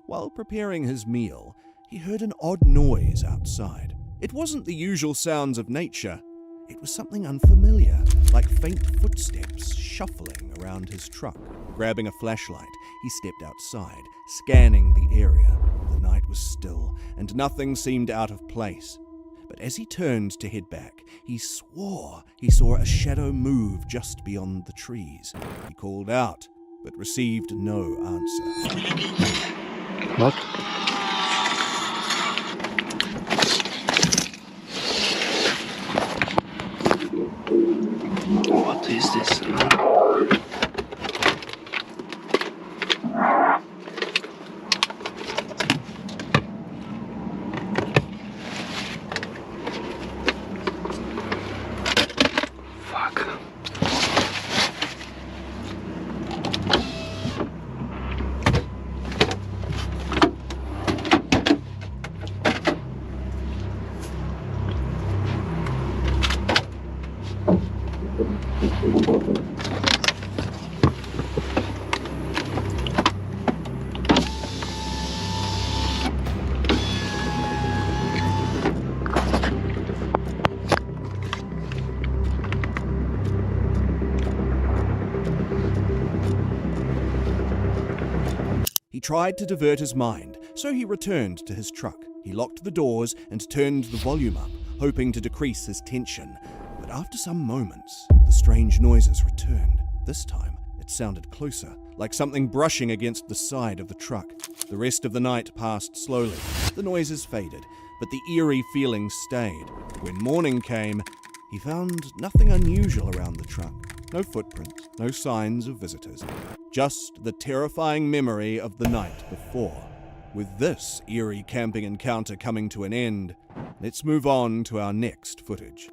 While preparing his meal, he heard an odd noise outside. It wasn't the usual sounds of nature. It was something unfamiliar, like faint footsteps shuffling around his truck. Grabbing a flashlight, he stepped outside, scanning the area. The night was still, and nothing seemed out of place. But as he turned to head back, he swore he saw a shadow move just beyond the trees. He called out, but received no answer. What? What is this? Fuck. He tried to divert his mind, so he returned to his truck. He locked the doors and turned the volume up, hoping to decrease his tension. But after some moments, the strange noises returned. This time, it sounded closer, like something brushing against the side of the truck. The rest of the night passed slowly. The noises faded, but the eerie feeling stayed. When morning came, he found nothing unusual around the truck. No footprints, no signs of visitors. Just the terrifying memory of the night before. With this eerie camping encounter coming to an end, let's move on to our next footage.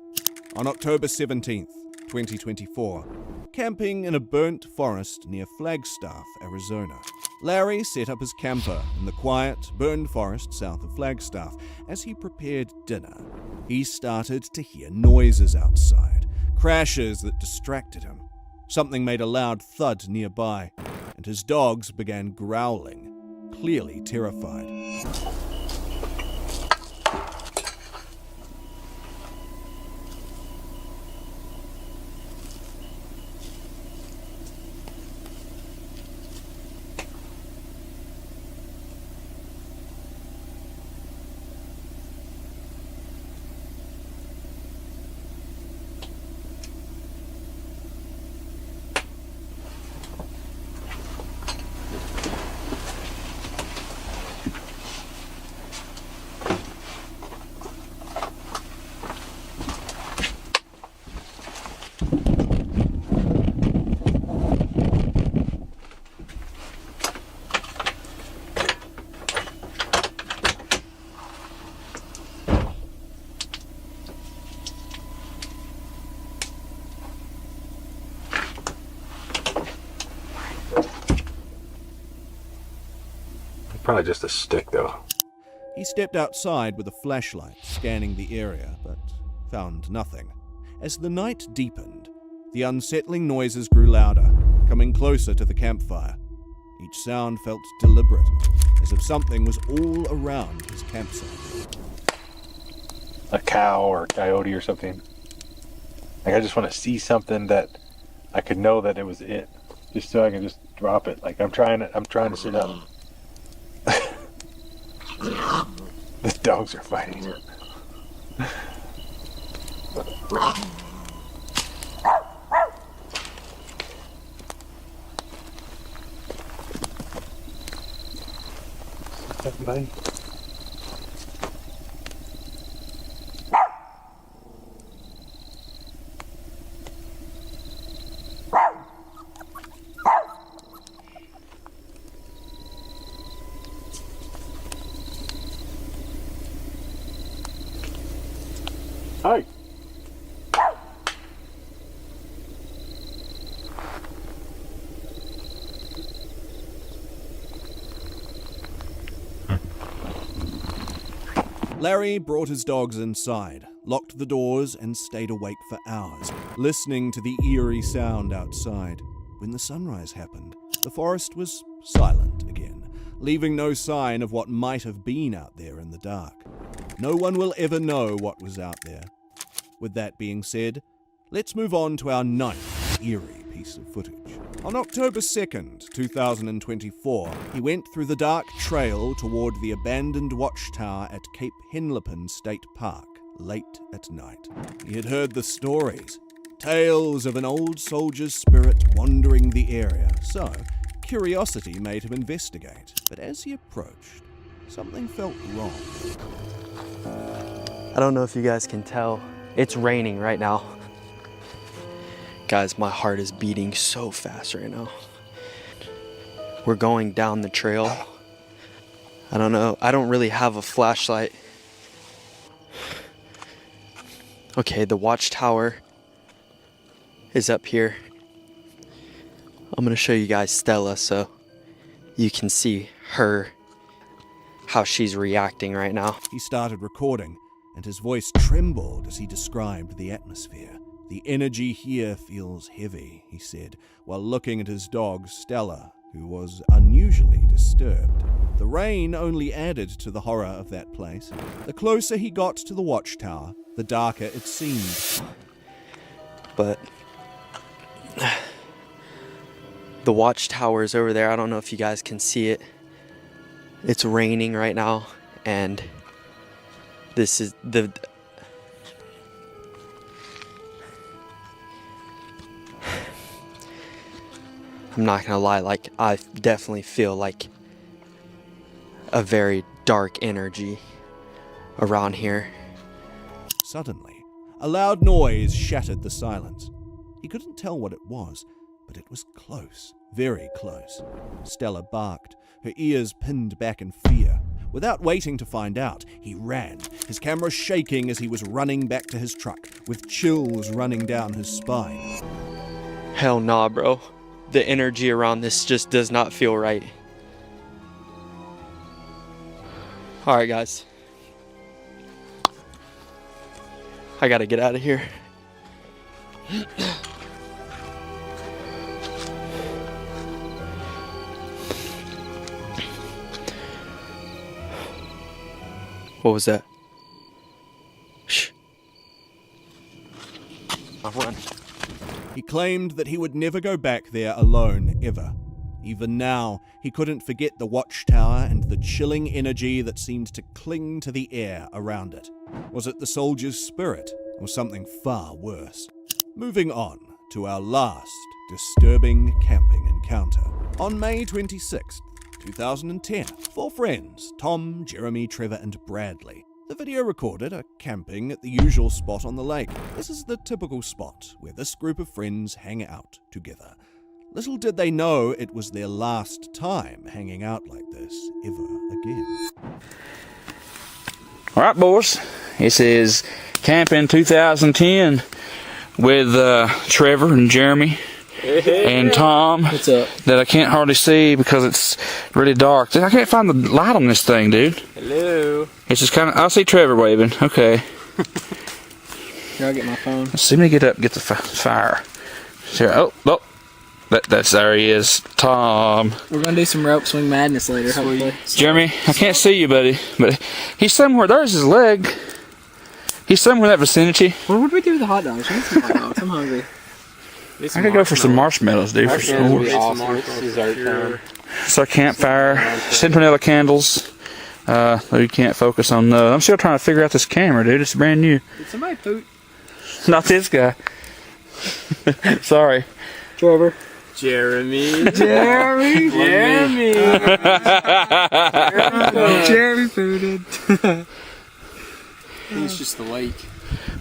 On October 17th, 2024, camping in a burnt forest near Flagstaff, Arizona. Larry set up his camper in the quiet, burned forest south of Flagstaff. As he prepared dinner, he started to hear noises outside, crashes that distracted him. Something made a loud thud nearby, and his dogs began growling, clearly terrified. Probably just a stick, though. He stepped outside with a flashlight, scanning the area, but found nothing. As the night deepened, the unsettling noises grew louder, coming closer to the campfire. Each sound felt deliberate, as if something was all around his campsite. A cow or a coyote or something. Like, I just want to see something that I could know that it was it, just so I can just drop it. Like, I'm trying to sit up. The dogs are fighting. Nothing, buddy. Hi. Larry brought his dogs inside, locked the doors, and stayed awake for hours, listening to the eerie sound outside. When the sunrise happened, the forest was silent again, leaving no sign of what might have been out there in the dark. No one will ever know what was out there. With that being said, let's move on to our ninth eerie piece of footage. On October 2nd, 2024, he went through the dark trail toward the abandoned watchtower at Cape Henlopen State Park late at night. He had heard the stories, tales of an old soldier's spirit wandering the area, so curiosity made him investigate. But as he approached, something felt wrong. I don't know if you guys can tell, it's raining right now. Guys, my heart is beating so fast right now. We're going down the trail. I don't know, I don't really have a flashlight. Okay, the watchtower is up here. I'm gonna show you guys Stella so you can see her, how she's reacting right now. He started recording, and his voice trembled as he described the atmosphere. The energy here feels heavy, he said, while looking at his dog, Stella, who was unusually disturbed. The rain only added to the horror of that place. The closer he got to the watchtower, the darker it seemed. But the watchtower is over there. I don't know if you guys can see it. It's raining right now, and this is the... I'm not gonna lie, like, I definitely feel like a very dark energy around here. Suddenly, a loud noise shattered the silence. He couldn't tell what it was, but it was close, very close. Stella barked, her ears pinned back in fear. Without waiting to find out, he ran, his camera shaking as he was running back to his truck, with chills running down his spine. Hell nah, bro. The energy around this just does not feel right. Alright, guys. I gotta get out of here. What was that? Shh. I'll run. He claimed that he would never go back there alone, ever. Even now, he couldn't forget the watchtower and the chilling energy that seemed to cling to the air around it. Was it the soldier's spirit, or something far worse? Moving on to our last disturbing camping encounter. On May 26th, 2010, 4 friends, Tom, Jeremy, Trevor, and Bradley. The video recorded are camping at the usual spot on the lake. This is the typical spot where this group of friends hang out together. Little did they know it was their last time hanging out like this ever again. Alright, boys, this is Camping 2010 with Trevor and Jeremy and Tom. What's up? That I can't hardly see because it's really dark. I can't find the light on this thing, dude. Hello. It's just kind of, I see Trevor waving. Okay. Here, I'll get my phone. Let's see me get up and get the fire. Here, oh. That's there he is, Tom. We're gonna do some rope swing madness later, hopefully. Jeremy, I can't see you, buddy, but he's somewhere. There's his leg. He's somewhere in that vicinity. What would we do with the hot dogs? We need some hot dogs. I'm hungry. I could go for some marshmallows, dude. For some It's our campfire. Centinela candles. You can't focus on those. I'm still trying to figure out this camera, dude. It's brand new. Did somebody poop? Not this guy. Sorry. Trevor. Jeremy. Jeremy. Jeremy. Jeremy booted. He's just awake.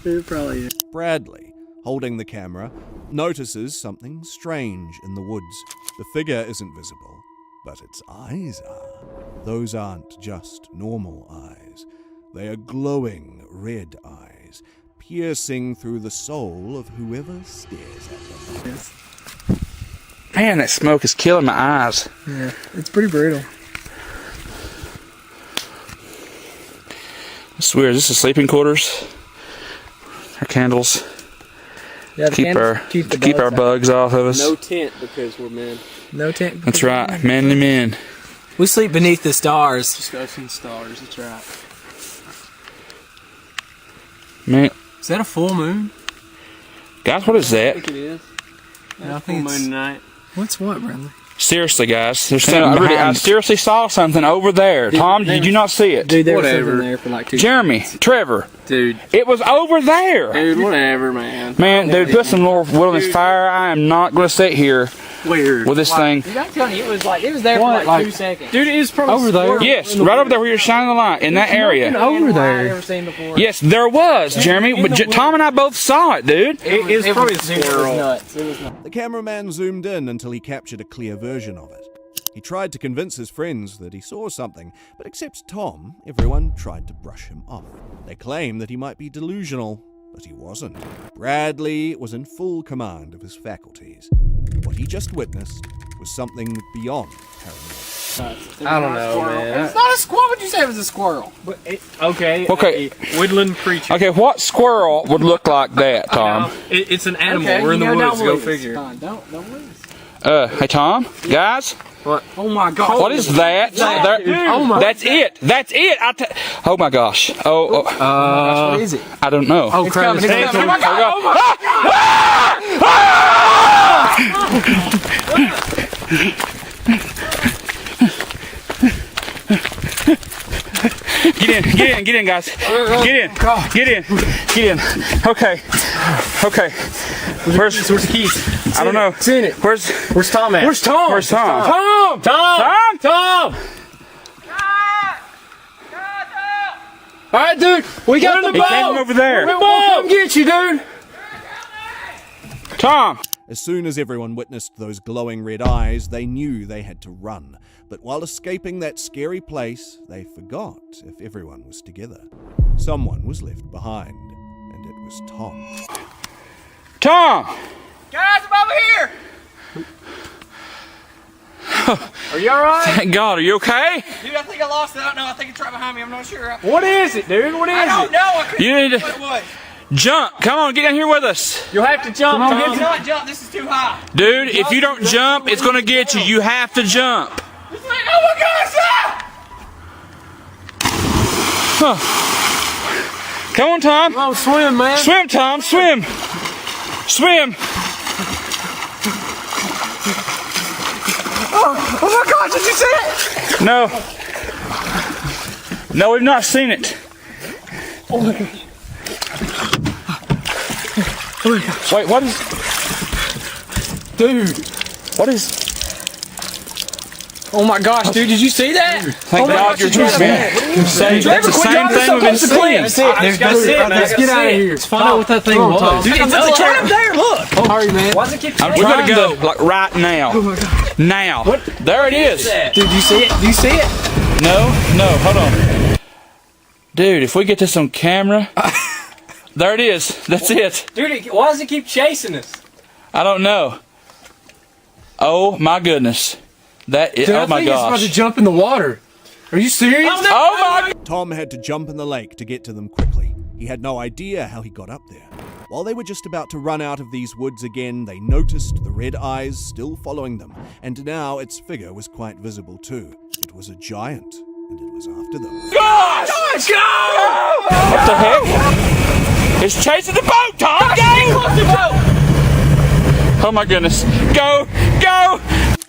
It probably is. Bradley, holding the camera, notices something strange in the woods. The figure isn't visible, but its eyes are. Those aren't just normal eyes. They are glowing red eyes, piercing through the soul of whoever stares at them. Man, that smoke is killing my eyes. Yeah, it's pretty brutal. It's weird. Is this the sleeping quarters? Our candles. Yeah, the keep candles our keep the keep bugs our out. bugs off of us. No tent because we're men. No tent. That's right, manly men. We sleep beneath the stars. Just us and stars. That's right. Man, Is that a full moon? guys, what is I that? think it is. Yeah, I Full think moon it's. night. What's what, Bradley? Seriously, guys, there's I know, something I really- behind. I seriously saw something over there. Dude, Tom, there did you not see it? Dude, there was Whatever. something there for like 2 Jeremy, Trevor, Dude. it was over there. Dude, whatever, man. Man, dude, put some more wood on this fire. I am not going to sit here Weird. with this thing. Dude, I'm telling you, it was there for like 2 seconds. Dude, it was probably Over there. squirrel. Yes, right over there where you're shining the light, in that area. Over there. I've never seen before. Yes, there was, Jeremy. But Tom and I both saw it, dude. It was probably a It was squirrel. nuts. It was nuts. The cameraman zoomed in until he captured a clear version of it. He tried to convince his friends that he saw something, but except Tom, everyone tried to brush him off. They claimed that he might be delusional, but he wasn't. Bradley was in full command of his faculties. What he just witnessed was something beyond paranoid. I don't know, man. It's not a squirrel. What'd you say it was a squirrel? But okay. Okay. A woodland creature. Okay, what squirrel would look like that, Tom? It's an animal. Okay, We're in the you know, woods. don't Go lose. figure. Fine, don't lose. Hey, Tom, guys. What? Oh my God. What is that? That- There- oh my- That's it. That's it. Oh my gosh. Oh. What is it? I don't know. Oh, it's coming. It's coming. Oh my God. Oh Get in, guys. Get in. Okay. Where's the keys? I don't know. Seen it. Where's Tom at? Where's Tom? Tom! All right, dude. We got the He came boat. over there. We'll come get you, dude. Tom. As soon as everyone witnessed those glowing red eyes, they knew they had to run. But while escaping that scary place, they forgot if everyone was together. Someone was left behind, and it was Tom. Tom. Guys, I'm over here. Are you all right? Thank God. Are you okay? Dude, I think I lost it. I don't know. I think it's right behind me. I'm not sure. What is it, dude? What is I don't it? know. I couldn't You need what it to was. jump. Come on, get down here with us. You'll have to jump, Come on, Tom. get not jump. This is too high. Dude, if you don't jump, it's going to get you. You have to jump. It's like, oh my gosh! Ah! Come on, Tom. Come on, swim, man. Swim, Tom. Swim. Oh my God! Did you see it? No. No, we've not seen it. Oh my God! Oh my gosh! Wait, what is... Dude! What is... Oh my gosh, dude! Did you see that? Thank God you're true, man. That's the same thing we've been seeing. That's it. Let's get out of here. Let's find out what that thing was. Dude, it's right up there. Look. Sorry, man. Why does it keep? We gotta go, like, right now. Oh my God. Now. What? There it is. Dude, you see it? Do you see it? No, hold on. Dude, if we get this on camera... There it is. That's it. Dude, why does it keep chasing us? I don't know. Oh, my goodness. That is... Dude, Oh, my I think it's about gosh. to jump in the water. Are you serious? Oh, my... Tom had to jump in the lake to get to them quickly. He had no idea how he got up there. While they were just about to run out of these woods again, they noticed the red eyes still following them, and now its figure was quite visible too. It was a giant, and it was after them. Gosh! Go! What the heck? It's chasing the boat, Tom! Go! Oh my goodness. Go!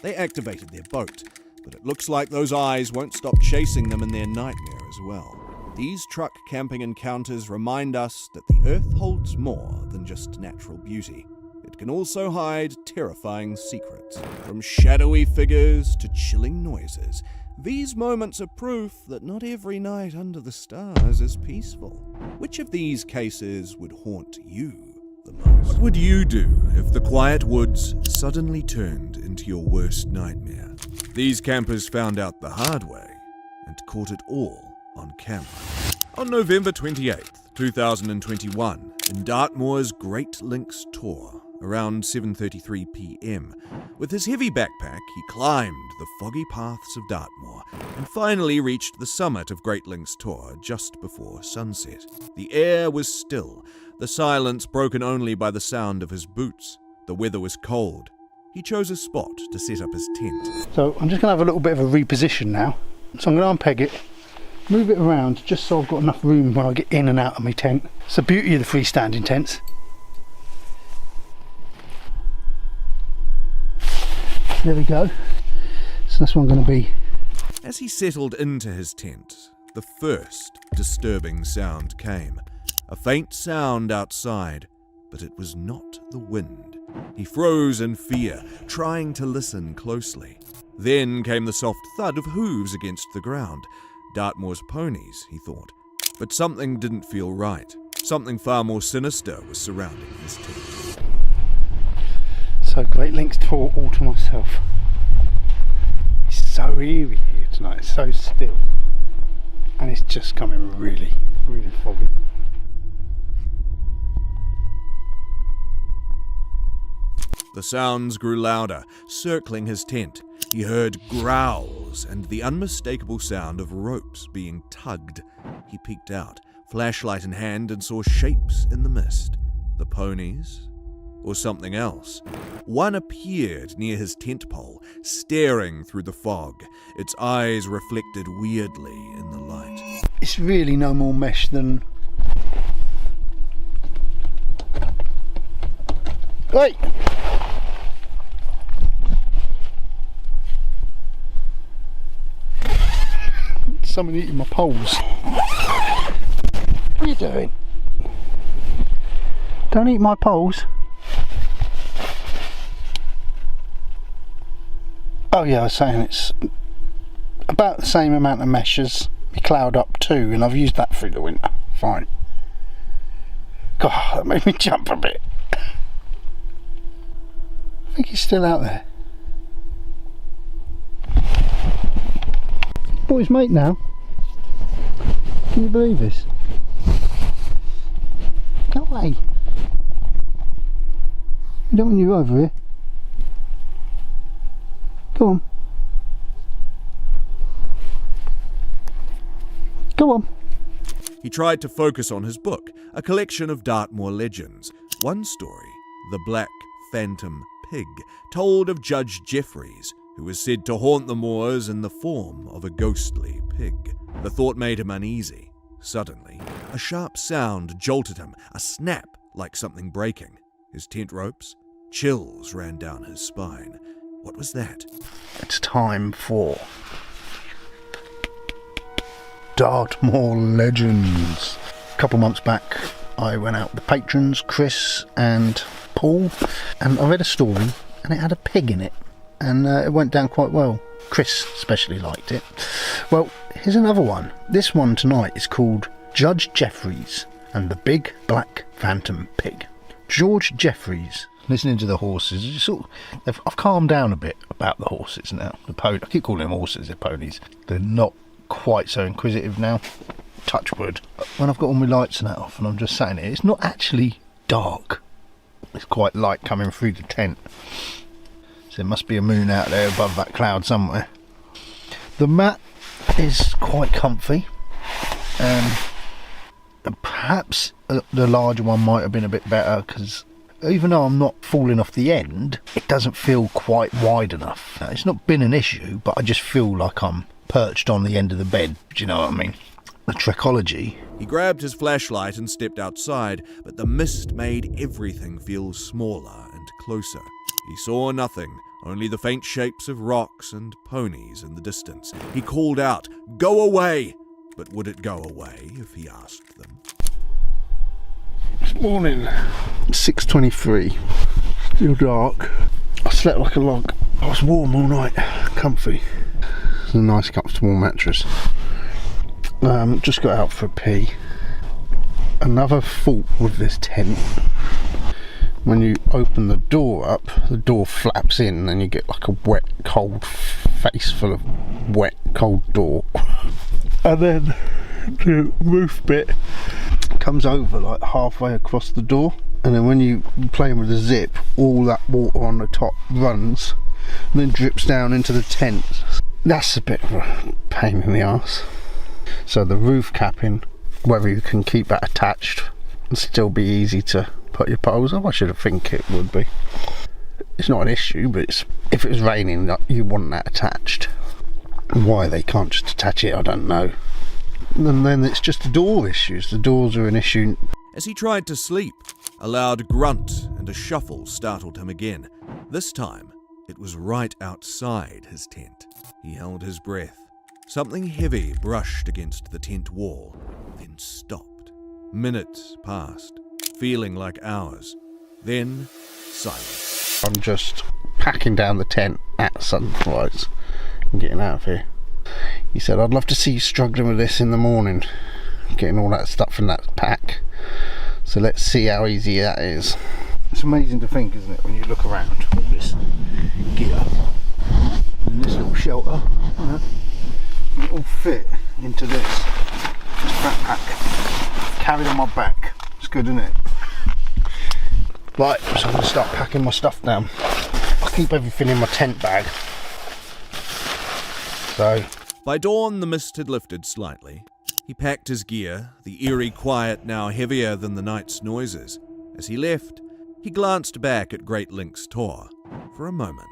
They activated their boat, but it looks like those eyes won't stop chasing them in their nightmare as well. These truck camping encounters remind us that the Earth holds more than just natural beauty. It can also hide terrifying secrets. From shadowy figures to chilling noises, these moments are proof that not every night under the stars is peaceful. Which of these cases would haunt you the most? What would you do if the quiet woods suddenly turned into your worst nightmare? These campers found out the hard way and caught it all on camera. On November 28th, 2021, in Dartmoor's Great Links Tour, around 7:33 p.m. With his heavy backpack, he climbed the foggy paths of Dartmoor and finally reached the summit of Great Links Tour just before sunset. The air was still, the silence broken only by the sound of his boots. The weather was cold. He chose a spot to set up his tent. So I'm just going to have a little bit of a reposition now. So I'm going to unpeg it, move it around just so I've got enough room when I get in and out of my tent. It's the beauty of the freestanding tents. There we go. So that's where I'm going to be. As he settled into his tent, the first disturbing sound came. A faint sound outside, but it was not the wind. He froze in fear, trying to listen closely. Then came the soft thud of hooves against the ground. Dartmoor's ponies, he thought. But something didn't feel right. Something far more sinister was surrounding his tent. So Great Links Tour all to myself. It's so eerie here tonight, it's so still. And it's just coming really, really foggy. The sounds grew louder, circling his tent. He heard growls and the unmistakable sound of ropes being tugged. He peeked out, flashlight in hand, and saw shapes in the mist. The ponies? Or something else. One appeared near his tent pole, staring through the fog, its eyes reflected weirdly in the light. It's really no more mesh than... Wait! Someone eating my poles. What are you doing? Don't eat my poles. Oh yeah, I was saying it's about the same amount of mesh as my Cloud Up 2, and I've used that through the winter. Fine. God, that made me jump a bit. I think he's still out there. Boy's mate now. Can you believe this? Go away. I don't want you over here. Go on. Go on. He tried to focus on his book, a collection of Dartmoor legends. One story, The Black Phantom Pig, told of Judge Jeffreys, who was said to haunt the moors in the form of a ghostly pig. The thought made him uneasy. Suddenly, a sharp sound jolted him, a snap like something breaking. His tent ropes? Chills ran down his spine. What was that? It's time for Dartmoor Legends. A couple months back, I went out with the patrons, Chris and Paul, and I read a story and it had a pig in it, and it went down quite well. Chris especially liked it. Well, here's another one. This one tonight is called Judge Jeffreys and the Big Black Phantom Pig. George Jeffreys, listening to the horses, I've calmed down a bit about the horses now. The pony, I keep calling them horses, they're ponies. They're not quite so inquisitive now. Touch wood. When I've got all my lights and that off and I'm just sat in it, it's not actually dark. It's quite light coming through the tent. So there must be a moon out there above that cloud somewhere. The mat is quite comfy. Perhaps the larger one might have been a bit better, because even though I'm not falling off the end, it doesn't feel quite wide enough. Now, it's not been an issue, but I just feel like I'm perched on the end of the bed. Do you know what I mean? The trekology. He grabbed his flashlight and stepped outside, but the mist made everything feel smaller and closer. He saw nothing, only the faint shapes of rocks and ponies in the distance. He called out, "Go away!" But would it go away if he asked them? It's morning, 6:23. Still dark. I slept like a log. I was warm all night, comfy. It's a nice comfortable mattress. Just got out for a pee. Another fault with this tent, when you open the door up, the door flaps in and you get like a wet, cold face full of wet, cold door. And then the roof bit comes over like halfway across the door, and then when you play with the zip, all that water on the top runs and then drips down into the tent. That's a bit of a pain in the arse. So the roof capping, whether you can keep that attached and still be easy to put your poles up, I should think it would be. It's not an issue, but if it was raining, you want that attached. Why they can't just attach it, I don't know. And then it's just the door issues. The doors are an issue. As he tried to sleep, a loud grunt and a shuffle startled him again. This time, it was right outside his tent. He held his breath. Something heavy brushed against the tent wall, then stopped. Minutes passed, feeling like hours. Then, silence. I'm just packing down the tent at sunrise and getting out of here. He said, I'd love to see you struggling with this in the morning, getting all that stuff in that pack. So let's see how easy that is. It's amazing to think, isn't it, when you look around all this gear and this little shelter, it all fit into this backpack carried on my back. It's good, isn't it? Right, so I'm going to start packing my stuff down. I keep everything in my tent bag. So by dawn, the mist had lifted slightly. He packed his gear, the eerie quiet now heavier than the night's noises. As he left, he glanced back at Great Link's Tor. For a moment,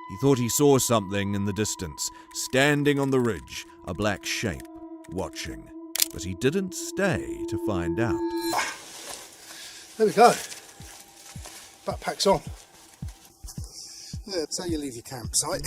he thought he saw something in the distance, standing on the ridge, a black shape, watching. But he didn't stay to find out. there we go. Backpack's on. Yeah, that's how you leave your campsite.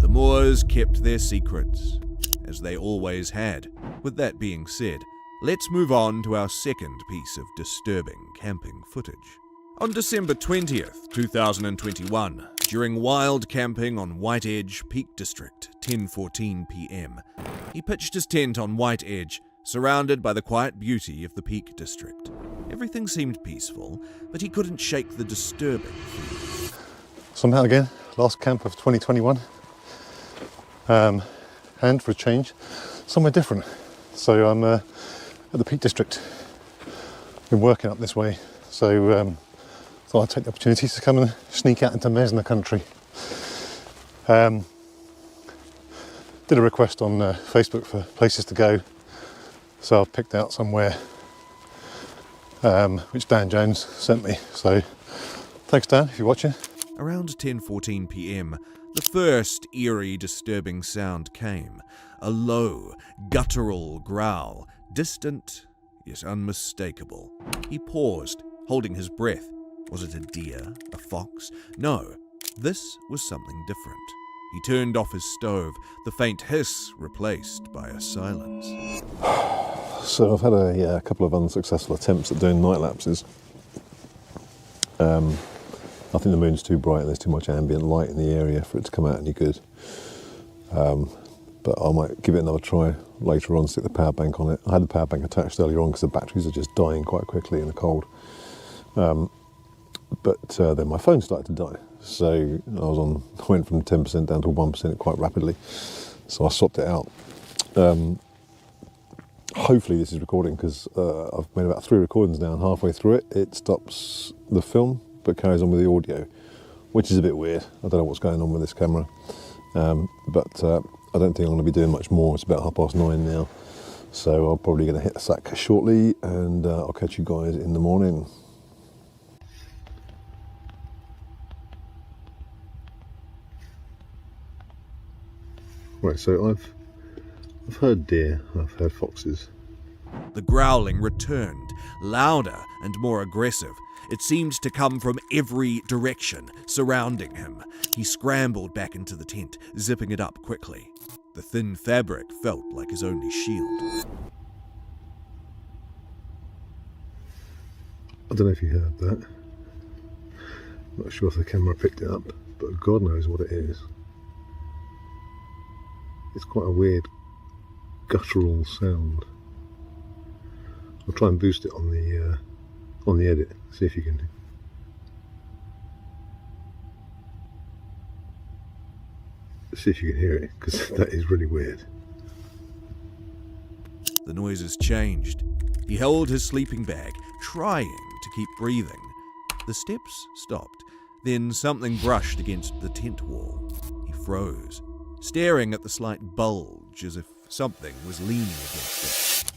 Moors kept their secrets, as they always had. With that being said, let's move on to our second piece of disturbing camping footage. On December 20th, 2021, during wild camping on White Edge Peak District, 10:14 p.m., he pitched his tent on White Edge, surrounded by the quiet beauty of the Peak District. Everything seemed peaceful, but he couldn't shake the disturbing feeling. So I'm out again, last camp of 2021. And for a change, somewhere different. So I'm at the Peak District. Been working up this way, so thought I'd take the opportunity to come and sneak out into Mesna country. Did a request on Facebook for places to go, so I've picked out somewhere which Dan Jones sent me. So thanks, Dan, if you're watching. Around 10:14 p.m, the first eerie, disturbing sound came. A low, guttural growl, distant yet unmistakable. He paused, holding his breath. Was it a deer? A fox? No, this was something different. He turned off his stove, the faint hiss replaced by a silence. So I've had a couple of unsuccessful attempts at doing night lapses. I think the moon's too bright and there's too much ambient light in the area for it to come out any good. But I might give it another try later on, stick the power bank on it. I had the power bank attached earlier on because the batteries are just dying quite quickly in the cold. But then my phone started to die. So I went from 10% down to 1% quite rapidly. So I swapped it out. Hopefully this is recording because I've made about 3 recordings now, and halfway through it stops the film but carries on with the audio, which is a bit weird. I don't know what's going on with this camera, but I don't think I'm going to be doing much more. It's about 9:30 now, so I'm probably going to hit the sack shortly, and I'll catch you guys in the morning. Right, so I've heard deer, I've heard foxes. The growling returned, louder and more aggressive. It seemed to come from every direction, surrounding him. He scrambled back into the tent, zipping it up quickly. The thin fabric felt like his only shield. I don't know if you heard that. I'm not sure if the camera picked it up, but God knows what it is. It's quite a weird guttural sound. I'll try and boost it on the edit, see if you can hear it, because that is really weird. The noises changed. He held his sleeping bag, trying to keep breathing. The steps stopped. Then something brushed against the tent wall. He froze, staring at the slight bulge as if something was leaning against it.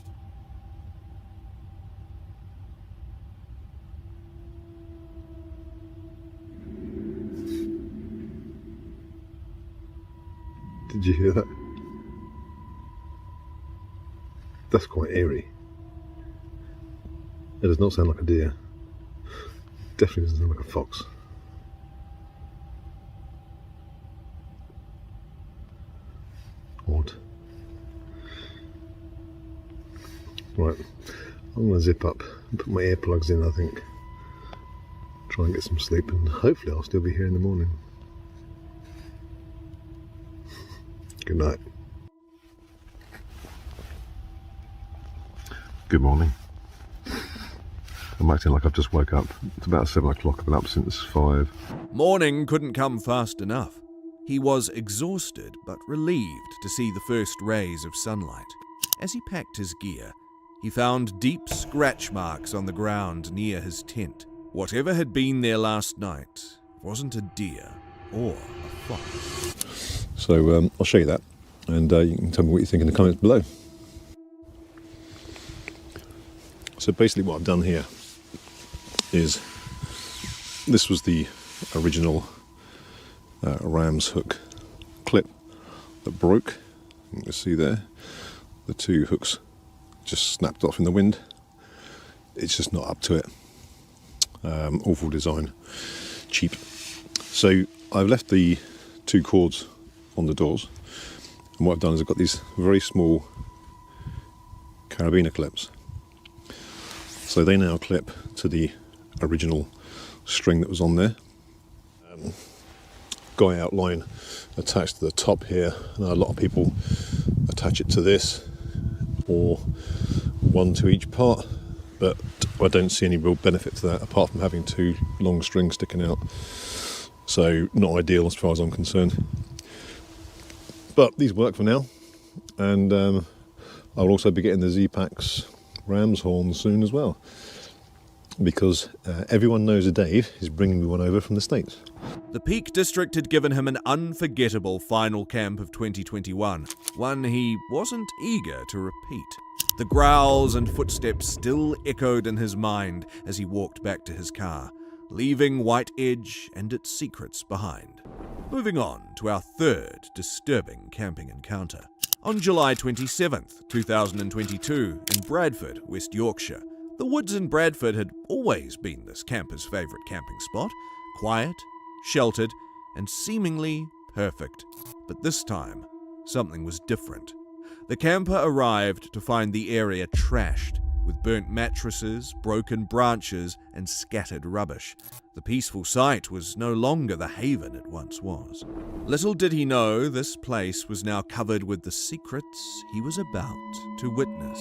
Did you hear that? That's quite eerie. It does not sound like a deer. Definitely doesn't sound like a fox. Odd. Right, I'm going to zip up and put my earplugs in, I think. Try and get some sleep, and hopefully I'll still be here in the morning. Good night. Good morning. I'm acting like I've just woke up. It's about 7 o'clock. I've been up since 5. Morning couldn't come fast enough. He was exhausted but relieved to see the first rays of sunlight. As he packed his gear, he found deep scratch marks on the ground near his tent. Whatever had been there last night wasn't a deer or a fox. So I'll show you that, and you can tell me what you think in the comments below. So basically what I've done here is, this was the original ram's hook clip that broke. You can see there, the 2 hooks just snapped off in the wind. It's just not up to it. Awful design, cheap. So I've left the 2 cords on the doors, and what I've done is I've got these very small carabiner clips. So they now clip to the original string that was on there. Guy outline attached to the top here. I know a lot of people attach it to this, or one to each part, but I don't see any real benefit to that apart from having 2 long strings sticking out. So not ideal as far as I'm concerned. But these work for now, and I'll also be getting the Z-Pax ram's horns soon as well, because everyone knows a Dave is bringing me one over from the States. The Peak District had given him an unforgettable final camp of 2021, one he wasn't eager to repeat. The growls and footsteps still echoed in his mind as he walked back to his car, leaving White Edge and its secrets behind. Moving on to our third disturbing camping encounter. On July 27th, 2022, in Bradford, West Yorkshire, the woods in Bradford had always been this camper's favourite camping spot. Quiet, sheltered, and seemingly perfect. But this time, something was different. The camper arrived to find the area trashed, with burnt mattresses, broken branches, and scattered rubbish. The peaceful site was no longer the haven it once was. Little did he know this place was now covered with the secrets he was about to witness.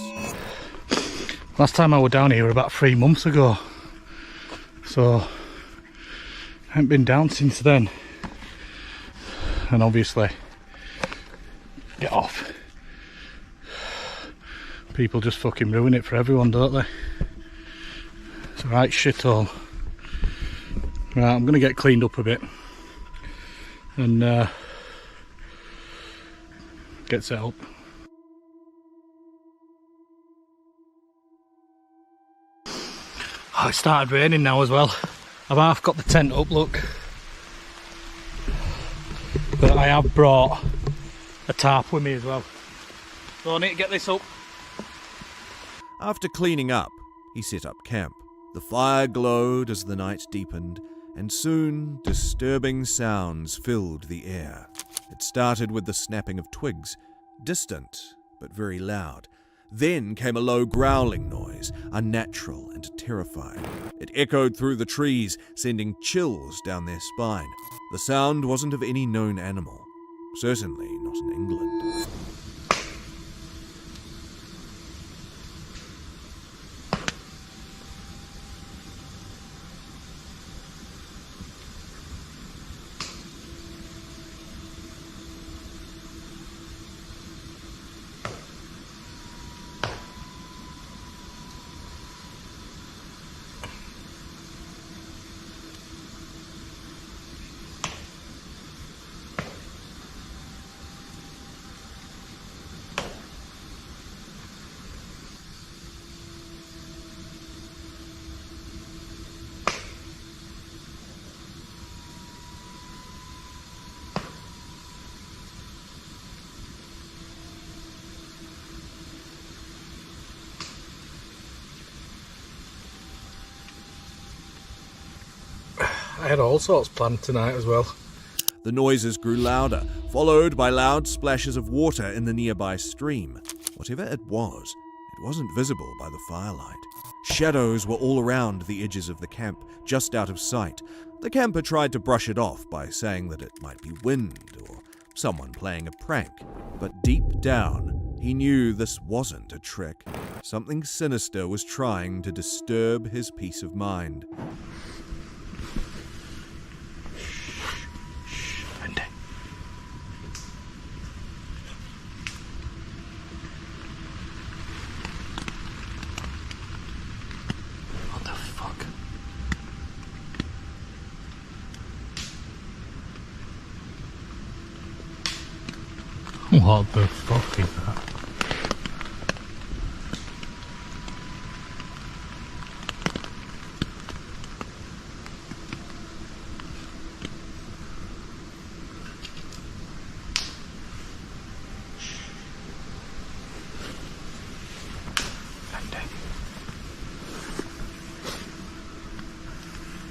Last time I was down here about 3 months ago, so I haven't been down since then. And obviously, get off. People just fucking ruin it for everyone, don't they? It's a right shithole. Right, I'm gonna get cleaned up a bit and get set up. Oh, it started raining now as well. I've half got the tent up, look. But I have brought a tarp with me as well. So I need to get this up. After cleaning up, he set up camp. The fire glowed as the night deepened, and soon disturbing sounds filled the air. It started with the snapping of twigs, distant but very loud. Then came a low growling noise, unnatural and terrifying. It echoed through the trees, sending chills down their spine. The sound wasn't of any known animal, certainly not in England. I had all sorts planned tonight as well. The noises grew louder, followed by loud splashes of water in the nearby stream. Whatever it wasn't visible by the firelight. Shadows were all around the edges of the camp, just out of sight. The camper tried to brush it off by saying that it might be wind or someone playing a prank. But deep down, he knew this wasn't a trick. Something sinister was trying to disturb his peace of mind. What the fuck is that?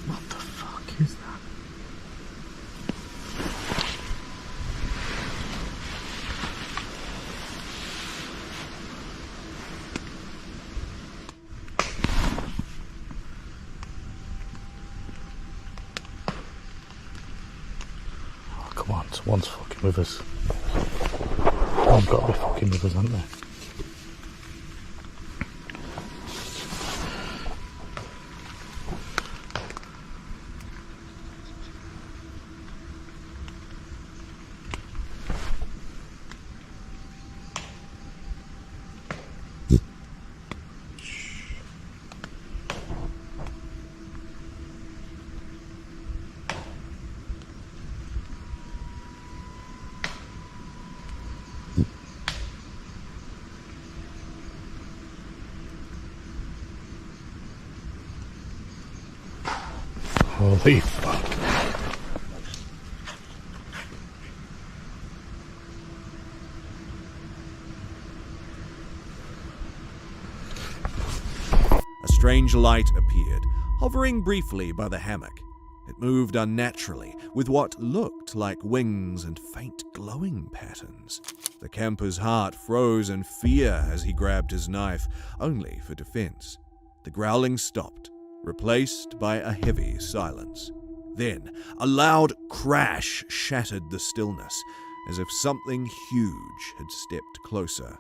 What the fuck is that? Come on, someone's fucking with us. Someone's got to be fucking with us, haven't they? Holy fuck. A strange light appeared, hovering briefly by the hammock. It moved unnaturally, with what looked like wings and faint glowing patterns. The camper's heart froze in fear as he grabbed his knife, only for defense. The growling stopped, replaced by a heavy silence. Then, a loud crash shattered the stillness, as if something huge had stepped closer.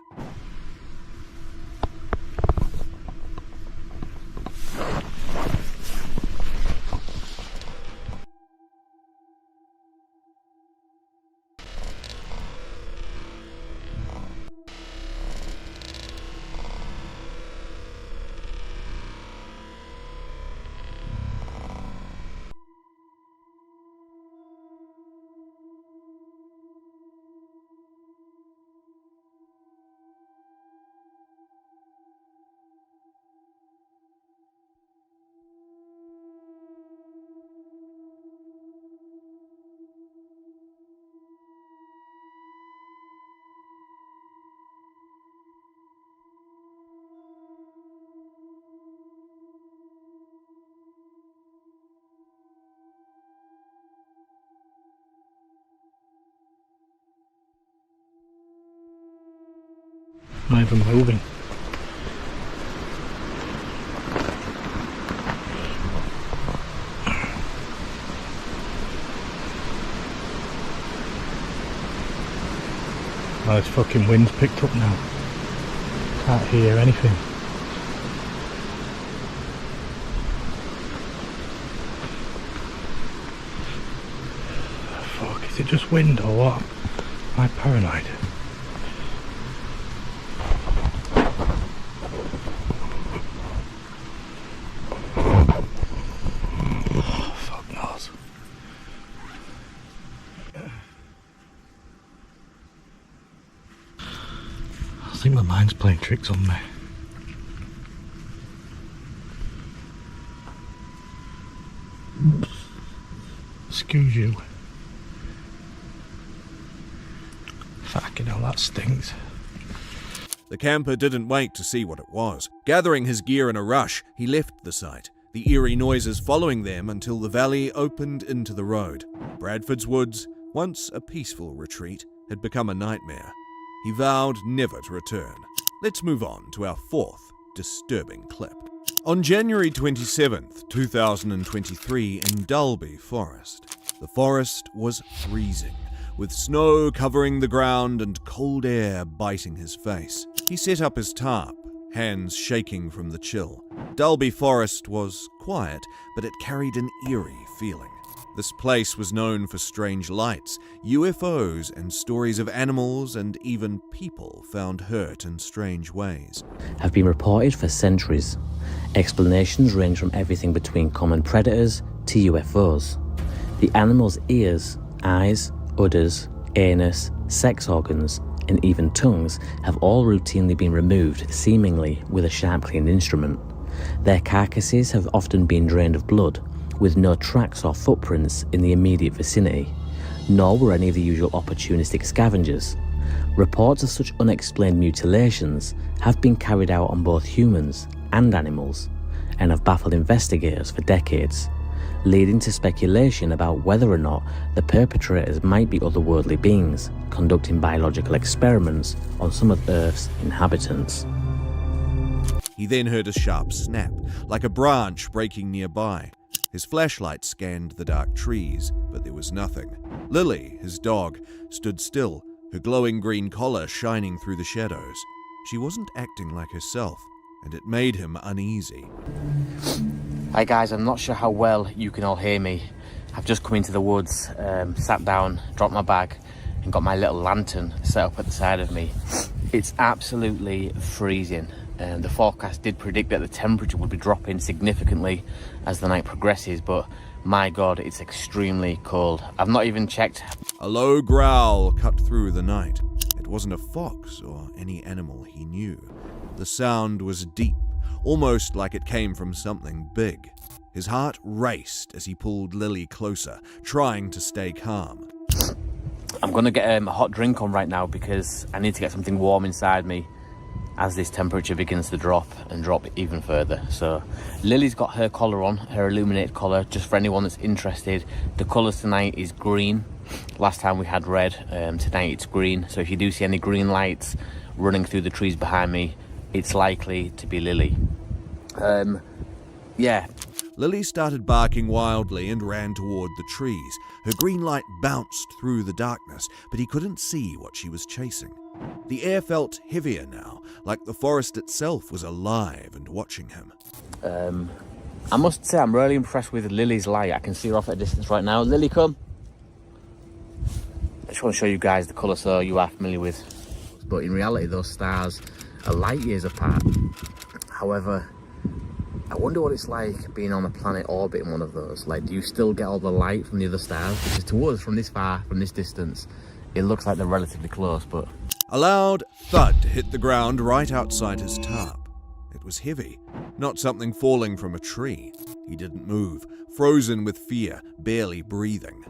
Not even moving. Oh, this fucking wind's picked up now. Can't hear anything. Fuck, is it just wind or what? Am I paranoid? Oh, fuck knows. I think my mind's playing tricks on me. Excuse you. Fucking hell, that stinks. The camper didn't wait to see what it was. Gathering his gear in a rush, he left the site, the eerie noises following them until the valley opened into the road. Bradford's Woods, once a peaceful retreat, had become a nightmare. He vowed never to return. Let's move on to our fourth disturbing clip. On January 27th, 2023, in Doby Forest, the forest was freezing, with snow covering the ground and cold air biting his face. He set up his tarp, hands shaking from the chill. Doby Forest was quiet, but it carried an eerie feeling. This place was known for strange lights, UFOs, and stories of animals and even people found hurt in strange ways. Have been reported for centuries. Explanations range from everything between common predators to UFOs. The animal's ears, eyes, udders, anus, sex organs, and even tongues have all routinely been removed, seemingly with a sharp-cleaned instrument. Their carcasses have often been drained of blood, with no tracks or footprints in the immediate vicinity, nor were any of the usual opportunistic scavengers. Reports of such unexplained mutilations have been carried out on both humans and animals, and have baffled investigators for decades, leading to speculation about whether or not the perpetrators might be otherworldly beings conducting biological experiments on some of Earth's inhabitants. He then heard a sharp snap, like a branch breaking nearby. His flashlight scanned the dark trees, but there was nothing. Lily, his dog, stood still, her glowing green collar shining through the shadows. She wasn't acting like herself, and it made him uneasy. Hi guys, I'm not sure how well you can all hear me. I've just come into the woods, sat down, dropped my bag, and got my little lantern set up at the side of me. It's absolutely freezing. The forecast did predict that the temperature would be dropping significantly as the night progresses, but my god, it's extremely cold. I've not even checked. A low growl cut through the night. It wasn't a fox or any animal he knew. The sound was deep, almost like it came from something big. His heart raced as he pulled Lily closer, trying to stay calm. I'm gonna get a hot drink on right now because I need to get something warm inside me as this temperature begins to drop even further. So Lily's got her collar on, her illuminated collar, just for anyone that's interested. The colours tonight is green. Last time we had red, tonight it's green. So if you do see any green lights running through the trees behind me, it's likely to be Lily. Yeah. Lily started barking wildly and ran toward the trees. Her green light bounced through the darkness, but he couldn't see what she was chasing. The air felt heavier now, like the forest itself was alive and watching him. I must say I'm really impressed with Lily's light. I can see her off at a distance right now. Lily, come. I just want to show you guys the colour so you are familiar with. But in reality, those stars are light years apart. However, I wonder what it's like being on a planet orbiting one of those. Like, do you still get all the light from the other stars? Because to us, from this far, from this distance, it looks like they're relatively close, but... A loud thud hit the ground right outside his tarp. It was heavy, not something falling from a tree. He didn't move, frozen with fear, barely breathing.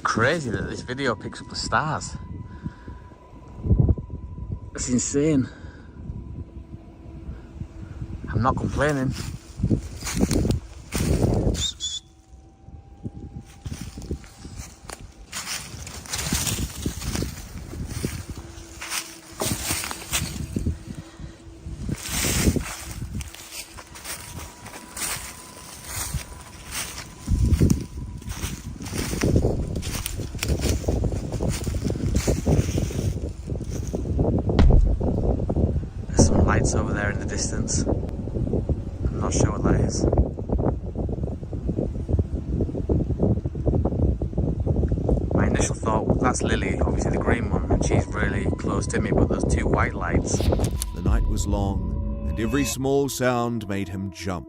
crazy that this video picks up the stars. That's insane. I'm not complaining. Over there in the distance. I'm not sure what that is. My initial thought, that's Lily, obviously the green one, and she's really close to me, but there's two white lights. The night was long, and every small sound made him jump.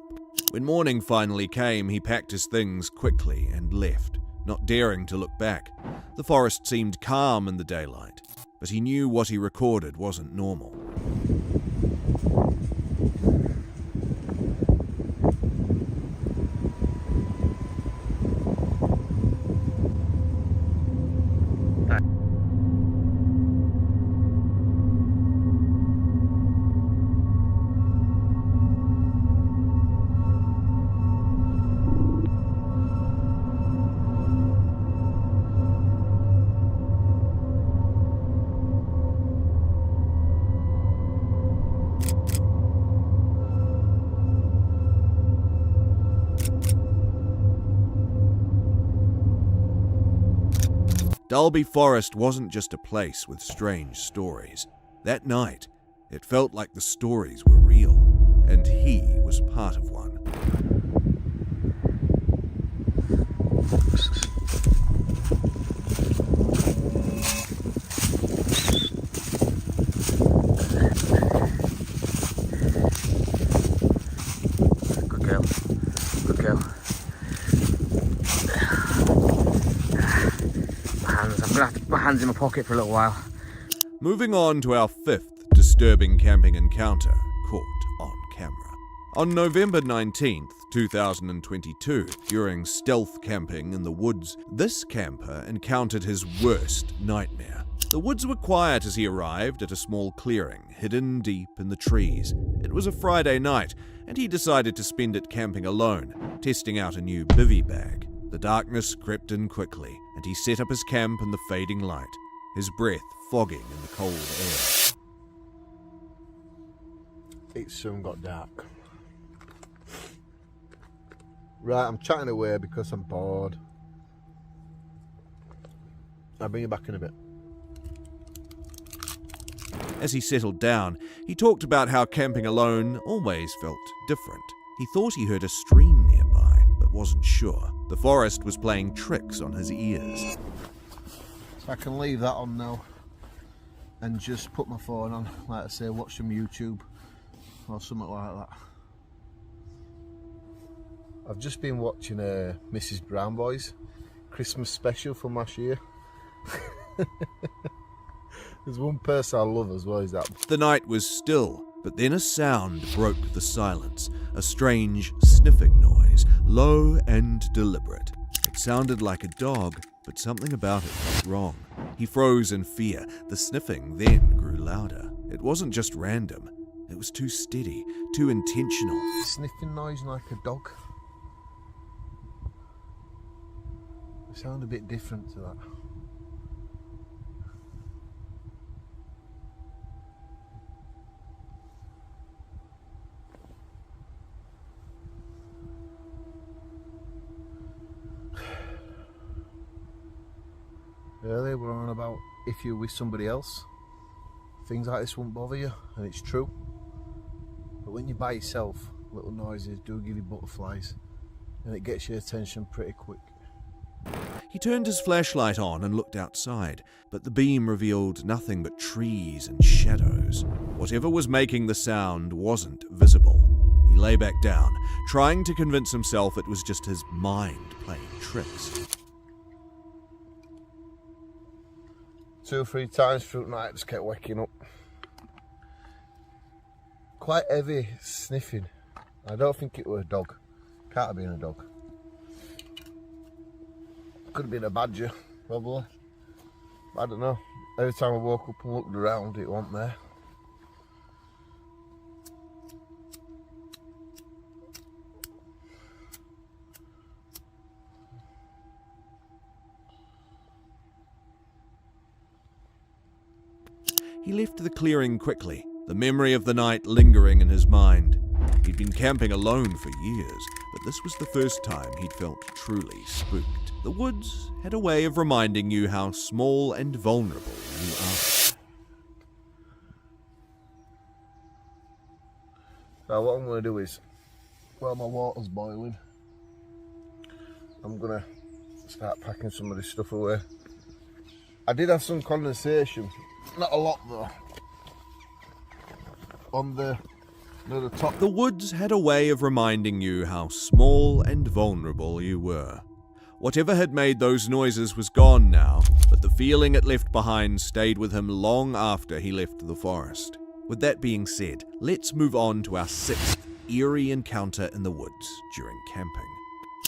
When morning finally came, he packed his things quickly and left, not daring to look back. The forest seemed calm in the daylight, but he knew what he recorded wasn't normal. Doby Forest wasn't just a place with strange stories. That night, it felt like the stories were real, and he was part of one. Good girl. Good girl. I'm gonna have to put my hands in my pocket for a little while. Moving on to our fifth disturbing camping encounter, caught on camera. On November 19th, 2022, during stealth camping in the woods, this camper encountered his worst nightmare. The woods were quiet as he arrived at a small clearing, hidden deep in the trees. It was a Friday night, and he decided to spend it camping alone, testing out a new bivvy bag. The darkness crept in quickly, and he set up his camp in the fading light, his breath fogging in the cold air. It soon got dark. Right, I'm chatting away because I'm bored. I'll bring you back in a bit. As he settled down, he talked about how camping alone always felt different. He thought he heard a stream nearby, but wasn't sure. The forest was playing tricks on his ears. So I can leave that on now and just put my phone on, like I say, watch some YouTube or something like that. I've just been watching Mrs. Brown Boy's Christmas special from last year. There's one person I love as well as that. The night was still, but then a sound broke the silence, a strange sniffing noise, low and deliberate. It sounded like a dog, but something about it felt wrong. He froze in fear. The sniffing then grew louder. It wasn't just random. It was too steady, too intentional. Sniffing noise like a dog. It sounded a bit different to that. Earlier we're on about if you're with somebody else, things like this won't bother you, and it's true. But when you're by yourself, little noises do give you butterflies, and it gets your attention pretty quick. He turned his flashlight on and looked outside, but the beam revealed nothing but trees and shadows. Whatever was making the sound wasn't visible. He lay back down, trying to convince himself it was just his mind playing tricks. 2 or 3 times through the night, just kept waking up. Quite heavy sniffing. I don't think it was a dog. Can't have been a dog. Could have been a badger. probably. I don't know. Every time I woke up and looked around, it wasn't there. He left the clearing quickly, the memory of the night lingering in his mind. He'd been camping alone for years, but this was the first time he'd felt truly spooked. The woods had a way of reminding you how small and vulnerable you are. Now what I'm going to do is, while my water's boiling, I'm going to start packing some of this stuff away. I did have some condensation, not a lot though, on the top. The woods had a way of reminding you how small and vulnerable you were. Whatever had made those noises was gone now, but the feeling it left behind stayed with him long after he left the forest. With that being said, let's move on to our 6th eerie encounter in the woods during camping.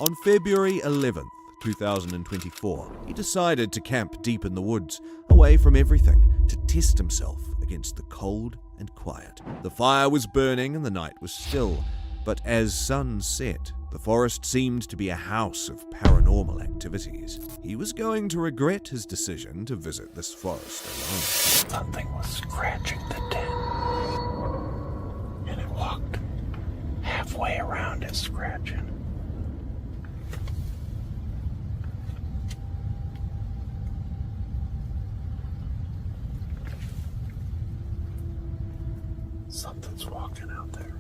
On February 11th, 2024, he decided to camp deep in the woods, away from everything, to test himself against the cold and quiet. The fire was burning and the night was still, but as sun set, the forest seemed to be a house of paranormal activities. He was going to regret his decision to visit this forest alone. Something was scratching the tent, and it walked halfway around it scratching. Something's walking out there.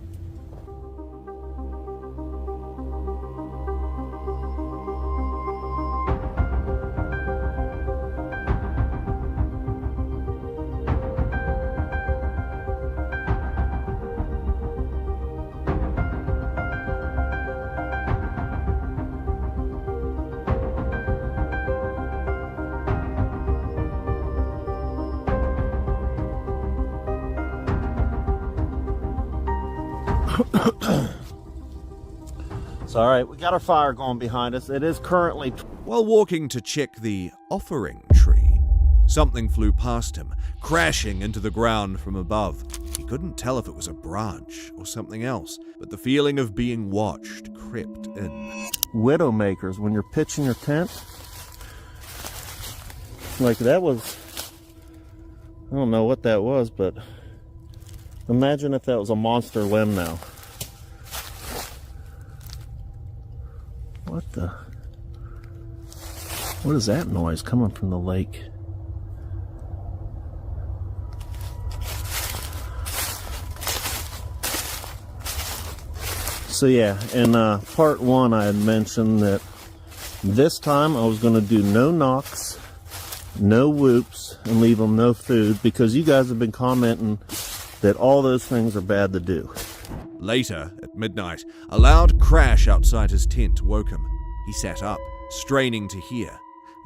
It's all right. We got our fire going behind us. It is currently... While walking to check the offering tree, something flew past him, crashing into the ground from above. He couldn't tell if it was a branch or something else, but the feeling of being watched crept in. Widowmakers, when you're pitching your tent, like that was... I don't know what that was, but imagine if that was a monster limb now. What the... What is that noise coming from the lake? So yeah, in part 1 I had mentioned that this time I was going to do no knocks, no whoops, and leave them no food, because you guys have been commenting that all those things are bad to do. Later, at midnight, a loud crash outside his tent woke him. He sat up, straining to hear.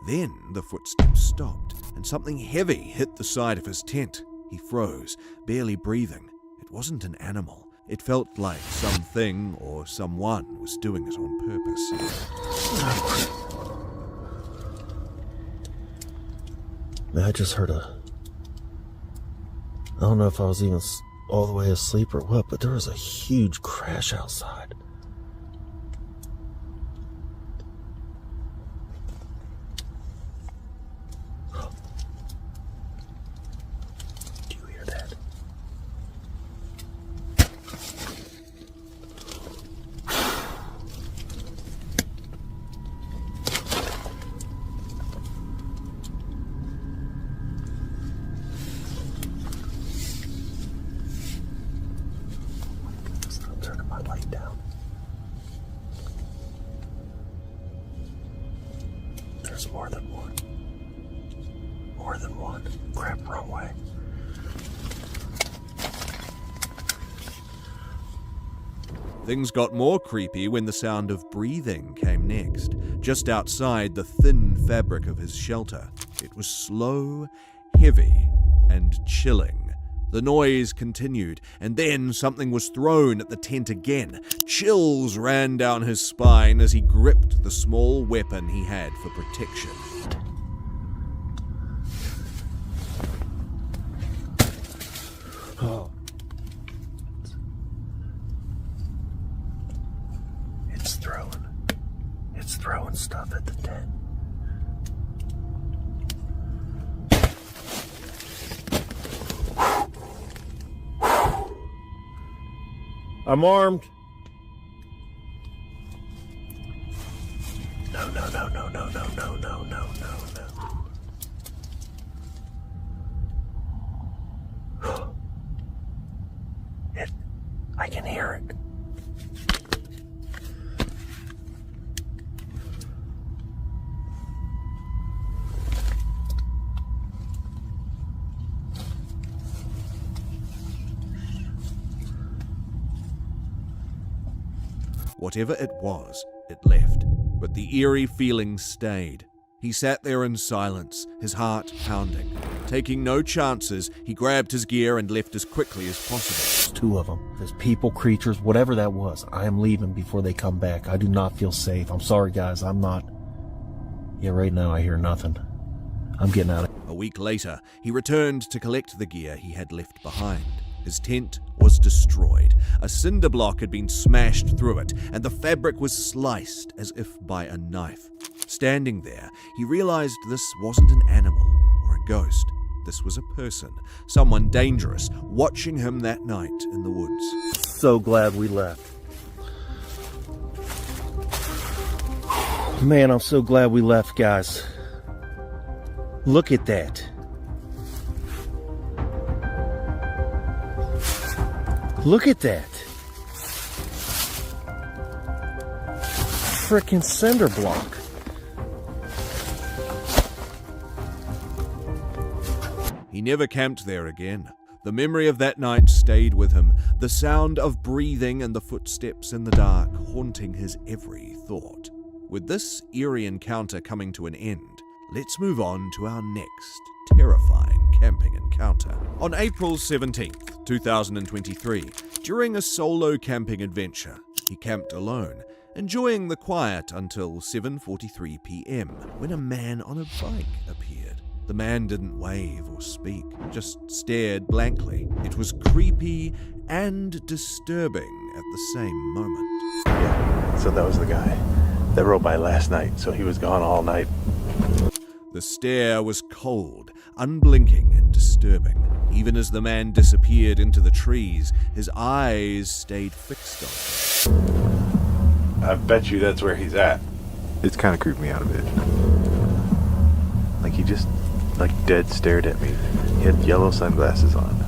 Then the footsteps stopped, and something heavy hit the side of his tent. He froze, barely breathing. It wasn't an animal. It felt like something or someone was doing it on purpose. I just heard a... I don't know if I was even all the way asleep or what, but there was a huge crash outside. Do you hear that? I'm turning my light down. There's more than one. More than one. Crap, wrong way. Things got more creepy when the sound of breathing came next, just outside the thin fabric of his shelter. It was slow, heavy, and chilling. The noise continued, and then something was thrown at the tent again. Chills ran down his spine as he gripped the small weapon he had for protection. I'm armed. No. I can hear it. Whatever it was, it left, but the eerie feeling stayed. He sat there in silence, his heart pounding. Taking no chances, he grabbed his gear and left as quickly as possible. There's two of them. There's people, creatures, whatever that was. I am leaving before they come back. I do not feel safe. I'm sorry, guys. I'm not. Yeah, right now I hear nothing. I'm getting out of here. A week later, he returned to collect the gear he had left behind. His tent was destroyed. A cinder block had been smashed through it, and the fabric was sliced as if by a knife. Standing there, he realized this wasn't an animal or a ghost. This was a person, someone dangerous, watching him that night in the woods. So glad we left. Man, I'm so glad we left, guys. Look at that. Look at that. Frickin' cinder block. He never camped there again. The memory of that night stayed with him, the sound of breathing and the footsteps in the dark haunting his every thought. With this eerie encounter coming to an end, let's move on to our next terrifying camping encounter. On April 17th, 2023, during a solo camping adventure, he camped alone, enjoying the quiet until 7:43 p.m. when a man on a bike appeared. The man didn't wave or speak, just stared blankly. It was creepy and disturbing at the same moment. Yeah, so that was the guy that rode by last night, so he was gone all night. The stare was cold, unblinking and disturbing. Even as the man disappeared into the trees, his eyes stayed fixed on him. I bet you that's where he's at. It's kind of creeped me out a bit. Like he just, dead stared at me. He had yellow sunglasses on.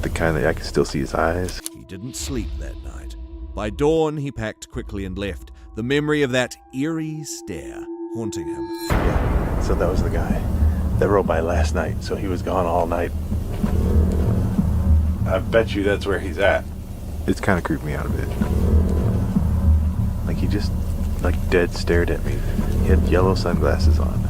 The kind that I could still see his eyes. He didn't sleep that night. By dawn, he packed quickly and left, the memory of that eerie stare haunting him. Yeah, so that was the guy that rode by last night, so he was gone all night. I bet you that's where he's at. It's kind of creeped me out a bit. Like he just, dead stared at me. He had yellow sunglasses on.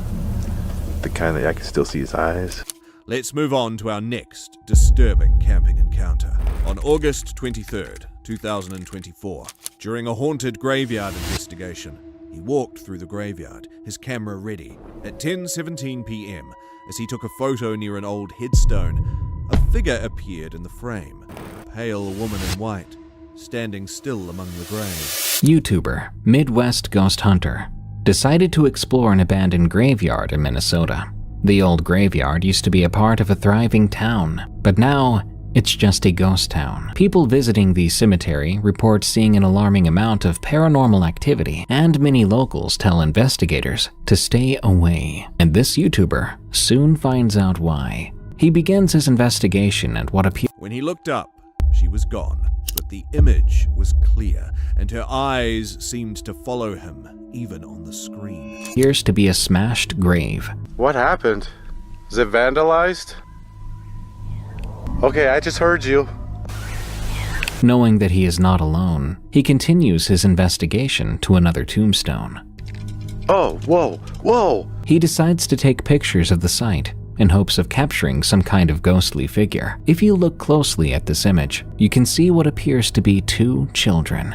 The kind that I could still see his eyes. Let's move on to our next disturbing camping encounter. On August 23rd, 2024, during a haunted graveyard investigation, he walked through the graveyard, his camera ready. At 10:17 p.m., as he took a photo near an old headstone, a figure appeared in the frame, a pale woman in white, standing still among the graves. YouTuber, Midwest Ghost Hunter, decided to explore an abandoned graveyard in Minnesota. The old graveyard used to be a part of a thriving town, but now it's just a ghost town. People visiting the cemetery report seeing an alarming amount of paranormal activity, and many locals tell investigators to stay away. And this YouTuber soon finds out why. He begins his investigation at what appears. When he looked up, she was gone, but the image was clear, and her eyes seemed to follow him, even on the screen. Appears to be a smashed grave. What happened? Is it vandalized? Okay, I just heard you. Knowing that he is not alone, he continues his investigation to another tombstone. Oh, whoa, whoa! He decides to take pictures of the site in hopes of capturing some kind of ghostly figure. If you look closely at this image, you can see what appears to be two children.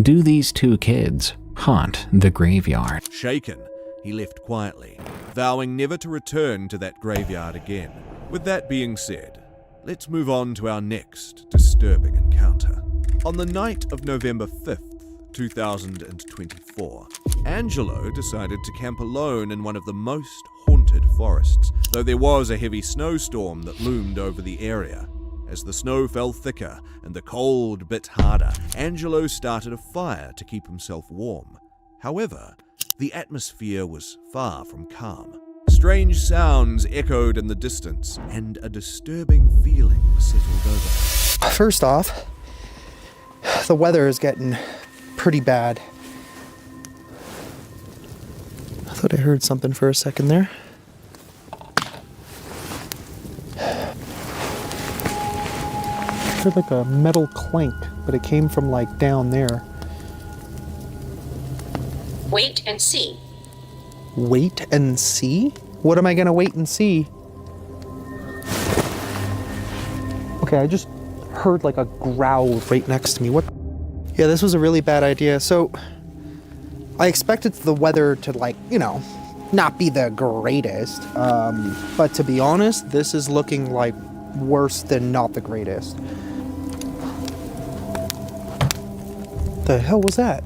Do these two kids haunt the graveyard? Shaken, he left quietly, vowing never to return to that graveyard again. With that being said, let's move on to our next disturbing encounter. On the night of November 5th, 2024, Angelo decided to camp alone in one of the most haunted forests, though there was a heavy snowstorm that loomed over the area. As the snow fell thicker and the cold bit harder, Angelo started a fire to keep himself warm. However, the atmosphere was far from calm. Strange sounds echoed in the distance, and a disturbing feeling settled over. First off, the weather is getting pretty bad. I thought I heard something for a second there. I heard like a metal clink, but it came from like down there. Wait and see. Wait and see? What am I gonna wait and see? Okay, I just heard like a growl right next to me. What? Yeah, this was a really bad idea. So, I expected the weather to like, you know, not be the greatest. But to be honest, this is looking like worse than not the greatest. The hell was that?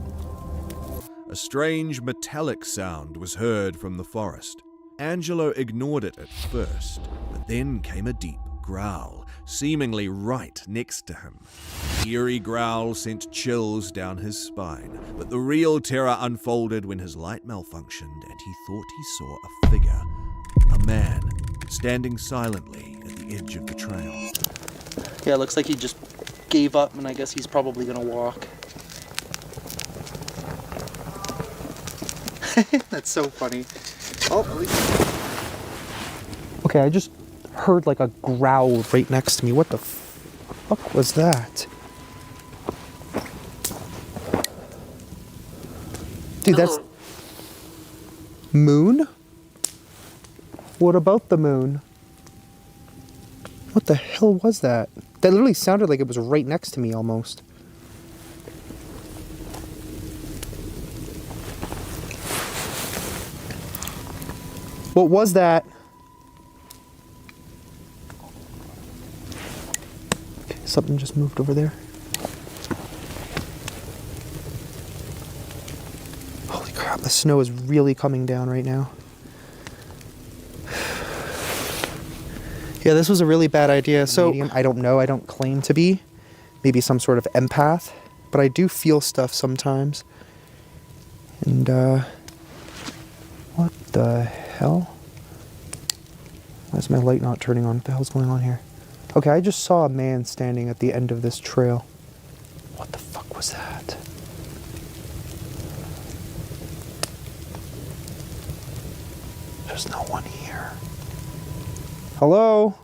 A strange metallic sound was heard from the forest. Angelo ignored it at first, but then came a deep growl, seemingly right next to him. The eerie growl sent chills down his spine, but the real terror unfolded when his light malfunctioned and he thought he saw a figure, a man, standing silently at the edge of the trail. Yeah, it looks like he just gave up, and I guess he's probably gonna walk. That's so funny. Oh, at least... Okay, I just heard like a growl right next to me. What the fuck was that? Dude, that's... Moon? What about the moon? What the hell was that? That literally sounded like it was right next to me almost. What was that? Okay, something just moved over there. Holy crap, the snow is really coming down right now. Yeah, this was a really bad idea. So, I don't know, I don't claim to be. Maybe some sort of empath. But I do feel stuff sometimes. And, what the hell? Why is my light not turning on? What the hell's going on here? Okay, I just saw a man standing at the end of this trail. What the fuck was that? There's no one here. Hello?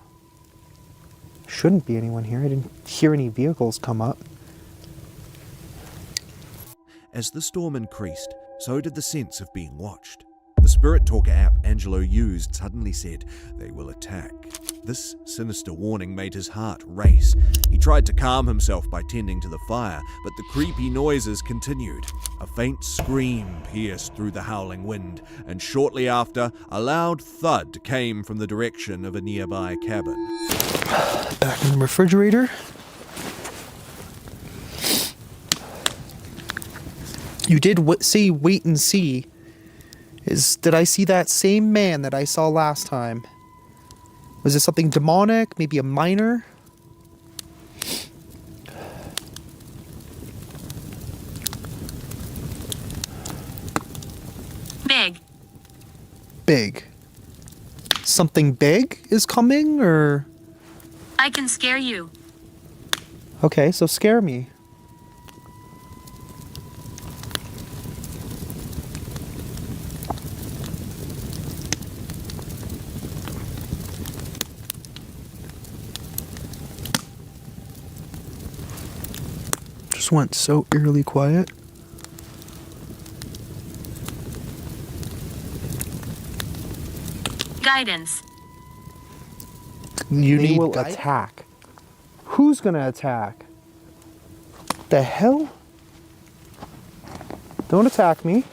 Shouldn't be anyone here. I didn't hear any vehicles come up. As the storm increased, so did the sense of being watched. The Spirit Talker app Angelo used suddenly said, "They will attack." This sinister warning made his heart race. He tried to calm himself by tending to the fire, but the creepy noises continued. A faint scream pierced through the howling wind, and shortly after, a loud thud came from the direction of a nearby cabin. Back in the refrigerator. You did say wait and see. Did I see that same man that I saw last time? Was it something demonic? Maybe a miner? Big. Big. Something big is coming, or? I can scare you. Okay, so scare me. Just went so eerily quiet. Guidance. You need to attack. Who's gonna attack? The hell? Don't attack me.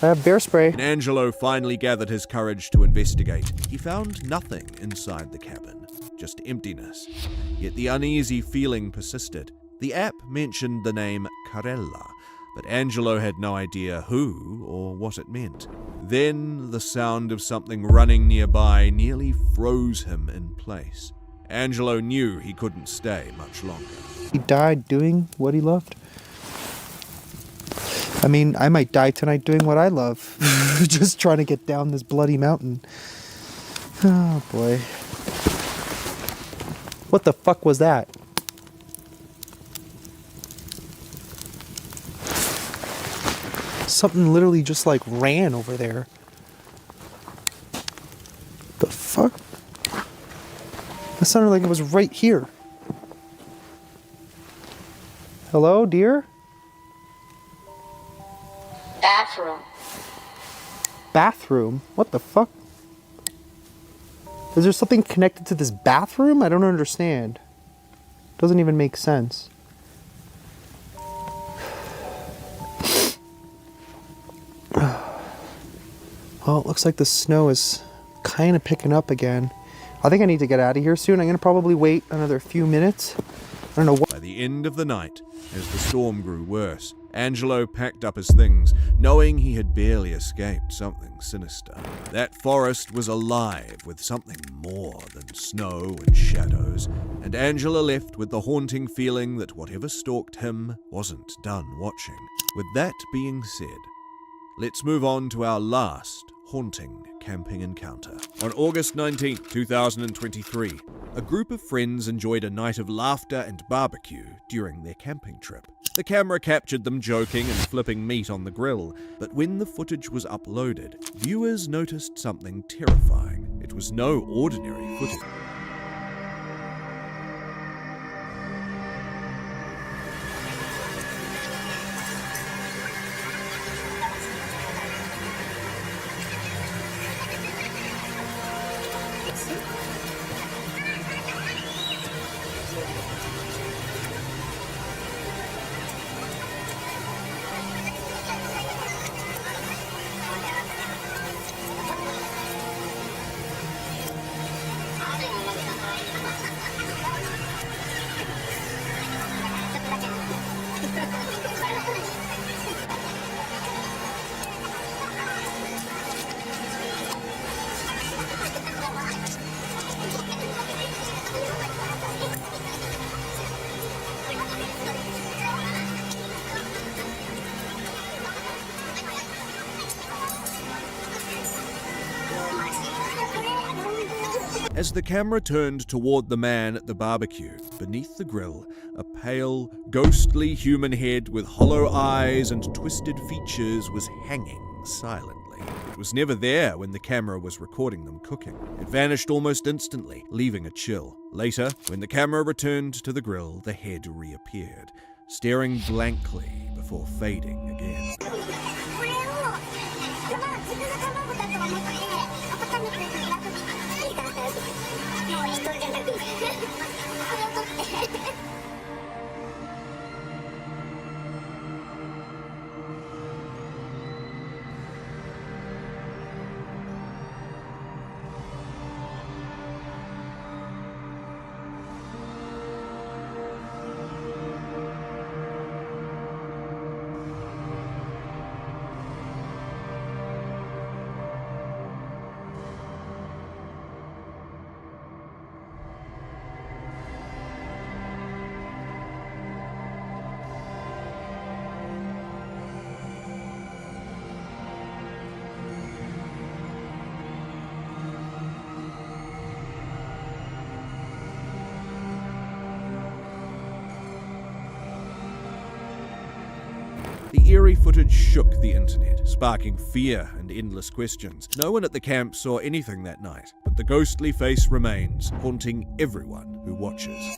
I have bear spray. When Angelo finally gathered his courage to investigate, he found nothing inside the cabin, just emptiness. Yet the uneasy feeling persisted. The app mentioned the name Carella, but Angelo had no idea who or what it meant. Then the sound of something running nearby nearly froze him in place. Angelo knew he couldn't stay much longer. He died doing what he loved. I mean, I might die tonight doing what I love. Just trying to get down this bloody mountain. Oh boy. What the fuck was that? Something literally just like ran over there. The fuck? That sounded like it was right here. Hello, dear? Bathroom. Bathroom? What the fuck? Is there something connected to this bathroom? I don't understand. Doesn't even make sense. Well, it looks like the snow is kind of picking up again. I think I need to get out of here soon. I'm going to probably wait another few minutes. I don't know what. By the end of the night, as the storm grew worse, Angelo packed up his things, knowing he had barely escaped something sinister. That forest was alive with something more than snow and shadows, and Angelo left with the haunting feeling that whatever stalked him wasn't done watching. With that being said, let's move on to our last haunting camping encounter. On August 19, 2023, a group of friends enjoyed a night of laughter and barbecue during their camping trip. The camera captured them joking and flipping meat on the grill, but when the footage was uploaded, viewers noticed something terrifying. It was no ordinary footage. As the camera turned toward the man at the barbecue, beneath the grill, a pale, ghostly human head with hollow eyes and twisted features was hanging silently. It was never there when the camera was recording them cooking. It vanished almost instantly, leaving a chill. Later, when the camera returned to the grill, the head reappeared, staring blankly before fading again. The eerie footage shook the internet, sparking fear and endless questions. No one at the camp saw anything that night, but the ghostly face remains, haunting everyone who watches.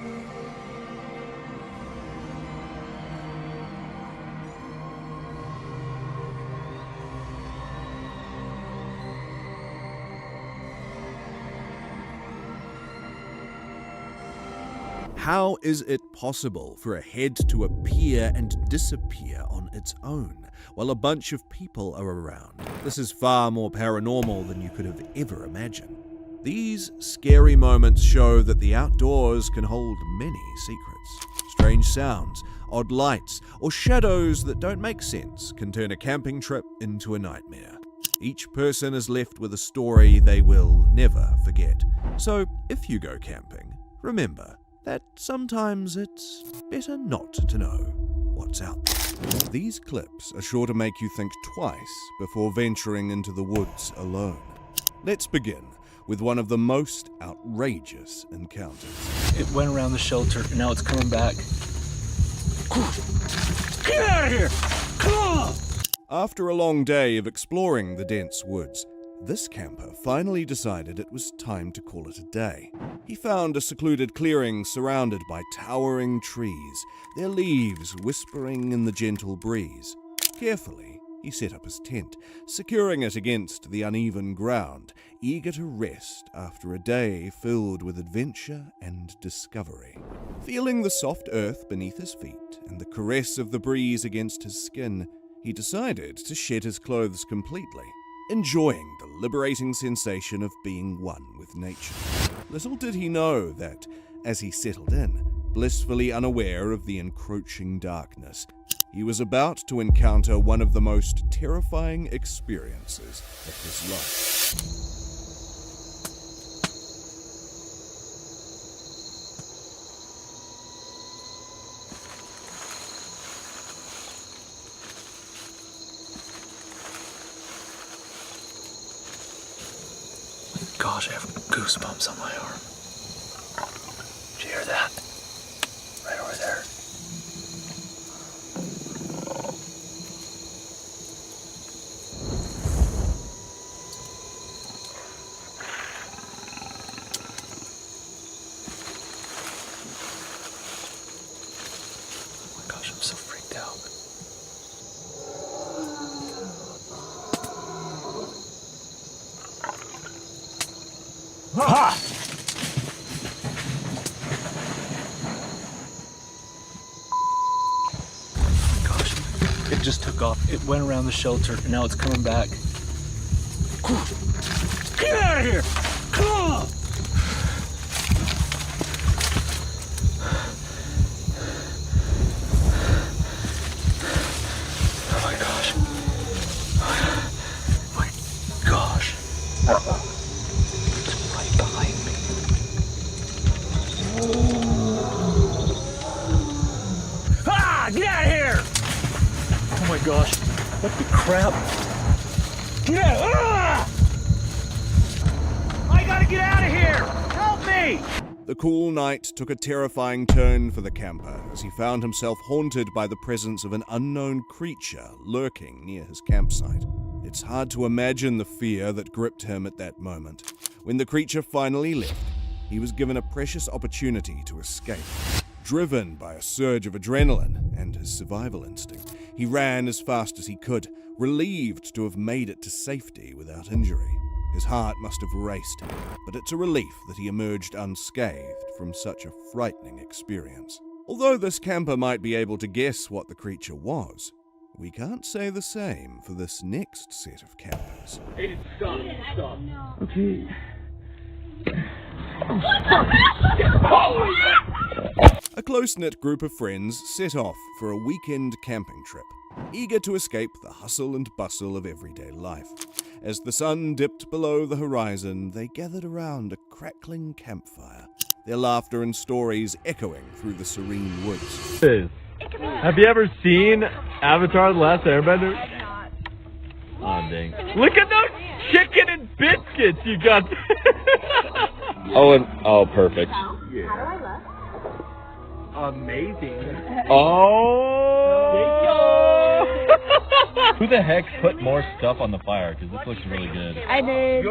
How is it possible for a head to appear and disappear on its own while a bunch of people are around? This is far more paranormal than you could have ever imagined. These scary moments show that the outdoors can hold many secrets. Strange sounds, odd lights, or shadows that don't make sense can turn a camping trip into a nightmare. Each person is left with a story they will never forget. So, if you go camping, remember that sometimes it's better not to know what's out there. These clips are sure to make you think twice before venturing into the woods alone. Let's begin with one of the most outrageous encounters. It went around the shelter, and now it's coming back. Get out of here! Come on! After a long day of exploring the dense woods, this camper finally decided it was time to call it a day. He found a secluded clearing surrounded by towering trees, their leaves whispering in the gentle breeze. Carefully, he set up his tent, securing it against the uneven ground, eager to rest after a day filled with adventure and discovery. Feeling the soft earth beneath his feet and the caress of the breeze against his skin, he decided to shed his clothes completely, enjoying the liberating sensation of being one with nature. Little did he know that, as he settled in, blissfully unaware of the encroaching darkness, he was about to encounter one of the most terrifying experiences of his life. Gosh, I have goosebumps on my arm. Did you hear that? Right over there. Oh my gosh, I'm so freaked out. Ha! Gosh, it just took off. It went around the shelter, and now it's coming back. Get out of here! Come on! Oh my gosh. Oh my gosh. Get out of here! Oh my gosh, what the crap? Get out! Ah! I gotta get out of here! Help me! The cool night took a terrifying turn for the camper as he found himself haunted by the presence of an unknown creature lurking near his campsite. It's hard to imagine the fear that gripped him at that moment. When the creature finally left, he was given a precious opportunity to escape. Driven by a surge of adrenaline and his survival instinct, he ran as fast as he could, relieved to have made it to safety without injury. His heart must have raced, but it's a relief that he emerged unscathed from such a frightening experience. Although this camper might be able to guess what the creature was, we can't say the same for this next set of campers. Hey, stop. Stop. Okay. A close-knit group of friends set off for a weekend camping trip, eager to escape the hustle and bustle of everyday life. As the sun dipped below the horizon, they gathered around a crackling campfire, their laughter and stories echoing through the serene woods. Have you ever seen Avatar: The Last Airbender? Oh, dang. Look at those chicken and biscuits you got. Oh, perfect. Amazing. Oh! Who the heck put more stuff on the fire? Because this looks really good. I did.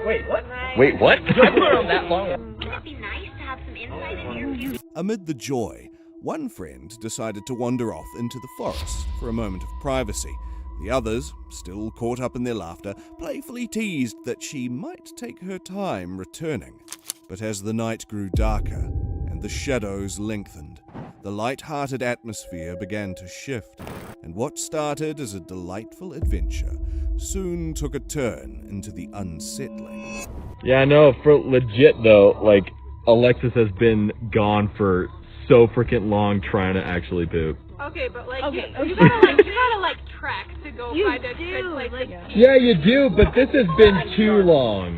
Wait, what? Wait, what? That long. Wouldn't it be nice to have some insight into your view? Amid the joy, one friend decided to wander off into the forest for a moment of privacy. The others, still caught up in their laughter, playfully teased that she might take her time returning. But as the night grew darker and the shadows lengthened, the light-hearted atmosphere began to shift, and what started as a delightful adventure soon took a turn into the unsettling. Yeah, no, for legit though, like, Alexis has been gone for so freaking long trying to actually poop. Okay, but like, you gotta like trek to go find a good place. Yeah, you do, but this has been too long.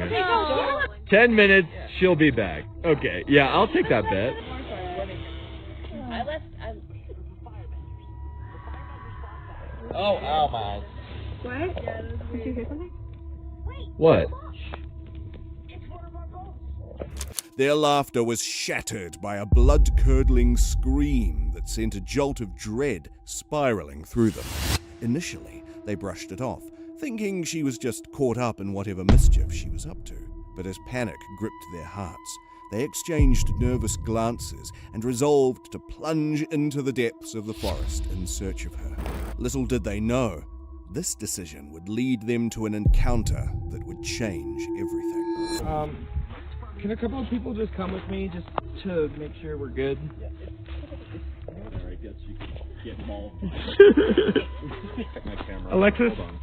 10 minutes, she'll be back. Okay, yeah, I'll take that bet. Oh, ow, my. What? Did you hear something? What? Their laughter was shattered by a blood-curdling scream that sent a jolt of dread spiraling through them. Initially, they brushed it off, thinking she was just caught up in whatever mischief she was up to. But as panic gripped their hearts, they exchanged nervous glances and resolved to plunge into the depths of the forest in search of her. Little did they know, this decision would lead them to an encounter that would change everything. Can a couple of people just come with me just to make sure we're good? I guess you can get involved. My camera. Alexis? Hold on.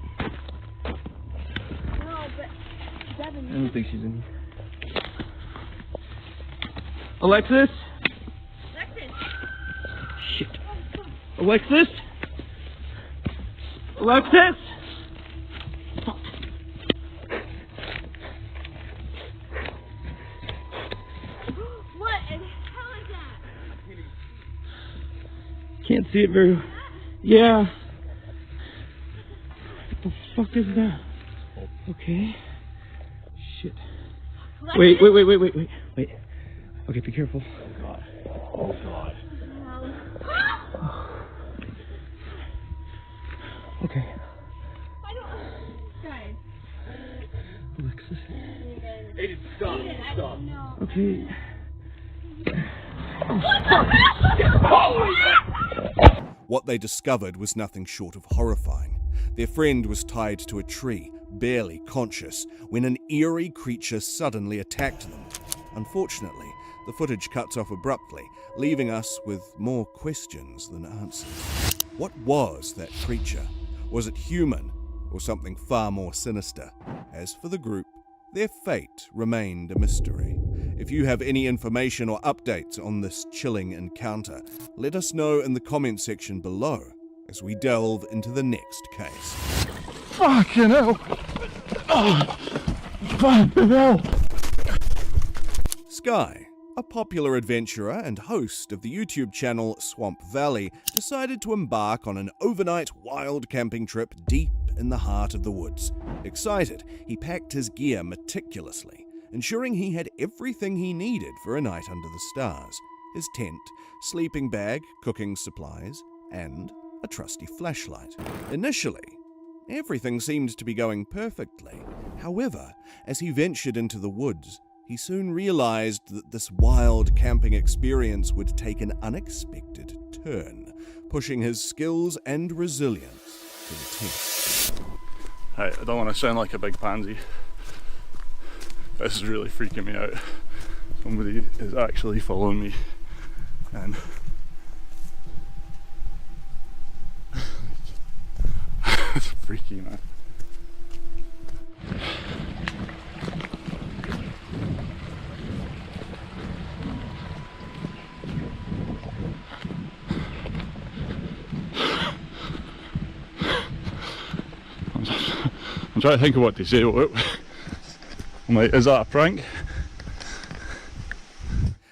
No, but Devin. I don't think she's in here. Alexis? Shit. Alexis? Alexis? What in hell is that? Can't see it very. Yeah. What the fuck is that? Okay. Shit. Wait. Okay, be careful. Oh god. Oh god. Okay. I don't. Guys. Alexis. Aiden, stop. Stop. Okay. What they discovered was nothing short of horrifying. Their friend was tied to a tree, barely conscious, when an eerie creature suddenly attacked them. Unfortunately, the footage cuts off abruptly, leaving us with more questions than answers. What was that creature? Was it human, or something far more sinister? As for the group, their fate remained a mystery. If you have any information or updates on this chilling encounter, let us know in the comment section below as we delve into the next case. Fucking hell! Oh, fucking hell! Sky, a popular adventurer and host of the YouTube channel Swamp Valley, decided to embark on an overnight wild camping trip deep in the heart of the woods. Excited, he packed his gear meticulously, ensuring he had everything he needed for a night under the stars: his tent, sleeping bag, cooking supplies, and a trusty flashlight. Initially, everything seemed to be going perfectly. However, as he ventured into the woods, he soon realized that this wild camping experience would take an unexpected turn, pushing his skills and resilience to the test. I don't want to sound like a big pansy. This is really freaking me out. Somebody is actually following me, and it's freaky, man. I'm trying to think of what to say. I'm like, is that a prank?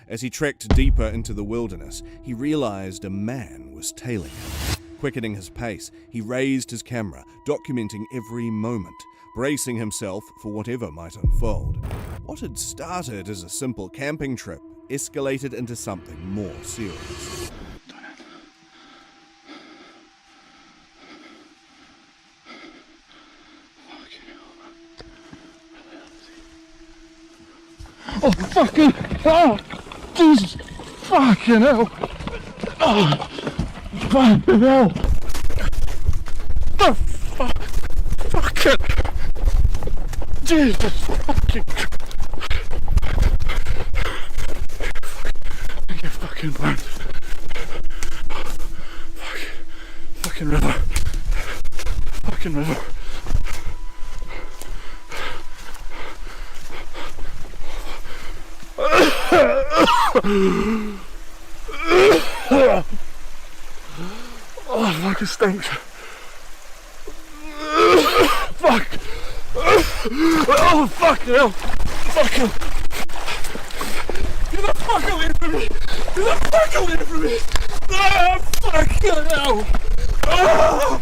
As he trekked deeper into the wilderness, he realized a man was tailing him. Quickening his pace, he raised his camera, documenting every moment, bracing himself for whatever might unfold. What had started as a simple camping trip escalated into something more serious. Oh, fucking hell! Jesus! Fucking hell! Oh, fucking hell! The fuck? Fucking... Jesus fucking... Get fucking burned. Fucking river. Fucking river. Oh, fuck, it stinks. Fuck. Oh, fuck hell. Fuck hell. Get the fuck away from me. Get the fuck away from me. Ah, fuck hell. Ah.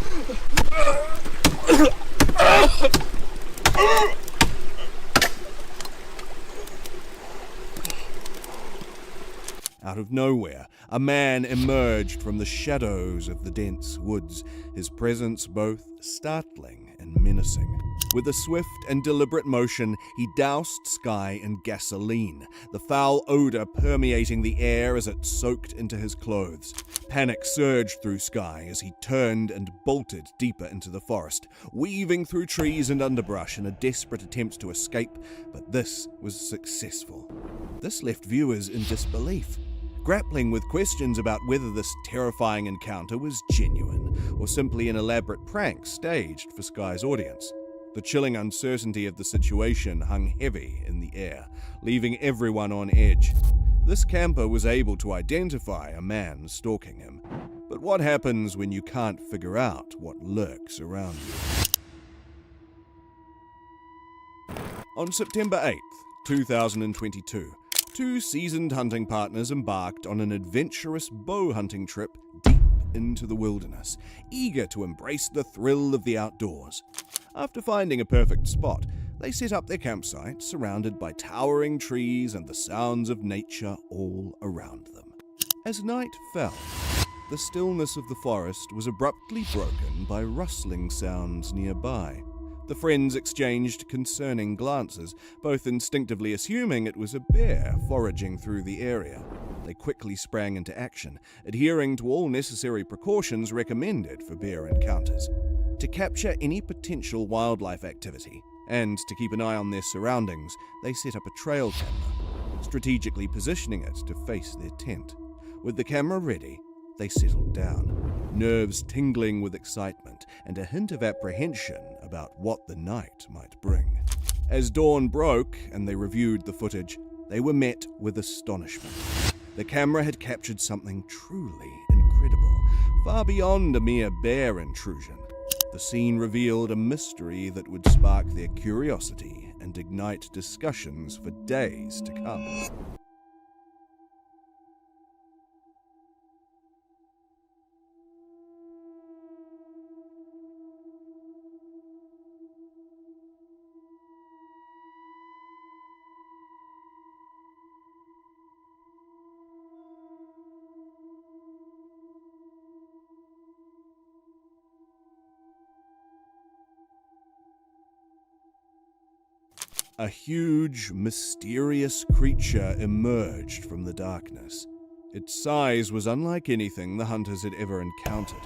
Out of nowhere, a man emerged from the shadows of the dense woods, his presence both startling and menacing. With a swift and deliberate motion, he doused Sky in gasoline, the foul odor permeating the air as it soaked into his clothes. Panic surged through Sky as he turned and bolted deeper into the forest, weaving through trees and underbrush in a desperate attempt to escape, but this was successful. This left viewers in disbelief, grappling with questions about whether this terrifying encounter was genuine or simply an elaborate prank staged for Sky's audience. The chilling uncertainty of the situation hung heavy in the air, leaving everyone on edge. This camper was able to identify a man stalking him. But what happens when you can't figure out what lurks around you? On September 8th, 2022, two seasoned hunting partners embarked on an adventurous bow hunting trip deep into the wilderness, eager to embrace the thrill of the outdoors. After finding a perfect spot, they set up their campsite surrounded by towering trees and the sounds of nature all around them. As night fell, the stillness of the forest was abruptly broken by rustling sounds nearby. The friends exchanged concerning glances, both instinctively assuming it was a bear foraging through the area. They quickly sprang into action, adhering to all necessary precautions recommended for bear encounters. To capture any potential wildlife activity, and to keep an eye on their surroundings, they set up a trail camera, strategically positioning it to face their tent. With the camera ready, they settled down, nerves tingling with excitement and a hint of apprehension about what the night might bring. As dawn broke and they reviewed the footage, they were met with astonishment. The camera had captured something truly incredible, far beyond a mere bear intrusion. The scene revealed a mystery that would spark their curiosity and ignite discussions for days to come. A huge, mysterious creature emerged from the darkness. Its size was unlike anything the hunters had ever encountered.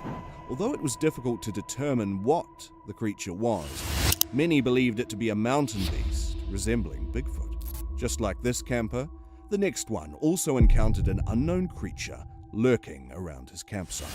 Although it was difficult to determine what the creature was, many believed it to be a mountain beast resembling Bigfoot. Just like this camper, the next one also encountered an unknown creature lurking around his campsite.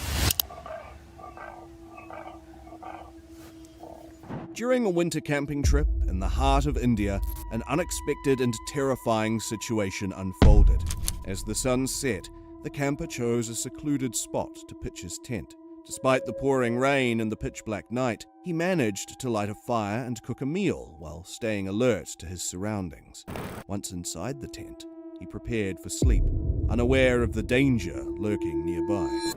During a winter camping trip in the heart of India, an unexpected and terrifying situation unfolded. As the sun set, the camper chose a secluded spot to pitch his tent. Despite the pouring rain and the pitch-black night, he managed to light a fire and cook a meal while staying alert to his surroundings. Once inside the tent, he prepared for sleep, unaware of the danger lurking nearby.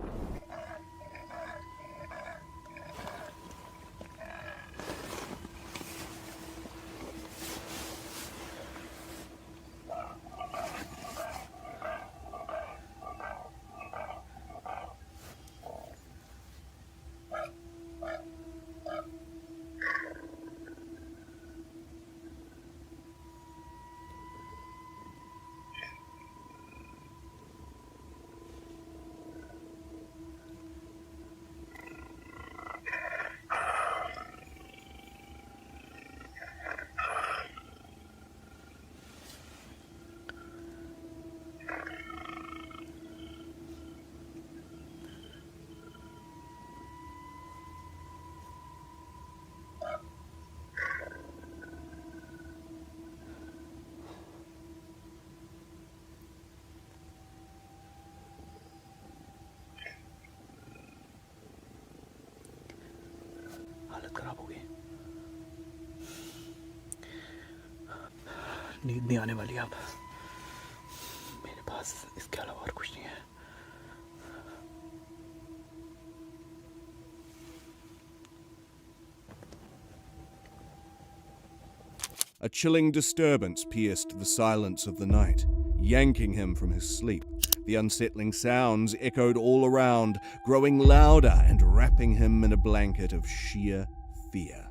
खराब हो गई। नींद नहीं आने वाली अब। मेरे पास इसके अलावा और कुछ नहीं है। A chilling disturbance pierced the silence of the night, yanking him from his sleep. The unsettling sounds echoed all around, growing louder and wrapping him in a blanket of sheer fear.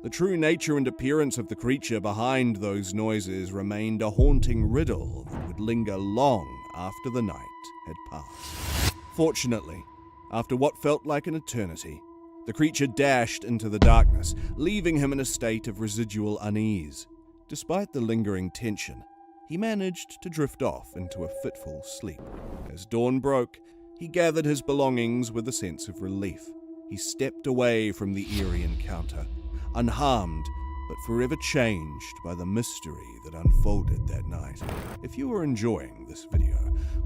The true nature and appearance of the creature behind those noises remained a haunting riddle that would linger long after the night had passed. Fortunately, after what felt like an eternity, the creature dashed into the darkness, leaving him in a state of residual unease. Despite the lingering tension, he managed to drift off into a fitful sleep. As dawn broke, he gathered his belongings with a sense of relief. He stepped away from the eerie encounter, unharmed but forever changed by the mystery that unfolded that night. If you are enjoying this video,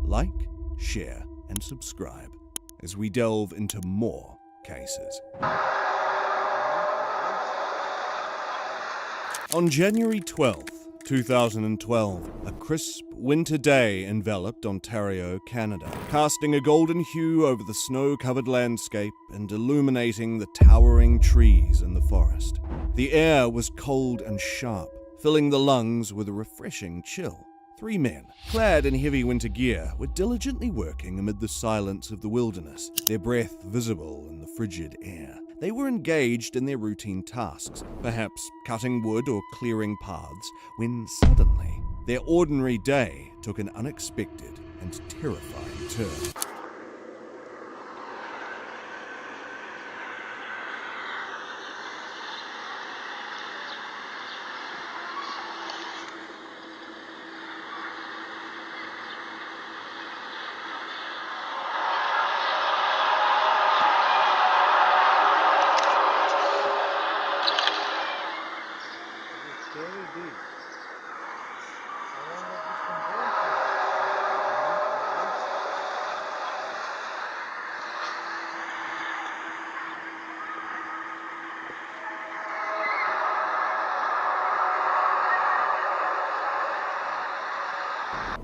like, share, and subscribe as we delve into more cases. On January 12th, 2012, a crisp winter day enveloped Ontario, Canada, casting a golden hue over the snow-covered landscape and illuminating the towering trees in the forest. The air was cold and sharp, filling the lungs with a refreshing chill. 3 men, clad in heavy winter gear, were diligently working amid the silence of the wilderness, their breath visible in the frigid air. They were engaged in their routine tasks, perhaps cutting wood or clearing paths, when suddenly their ordinary day took an unexpected and terrifying turn.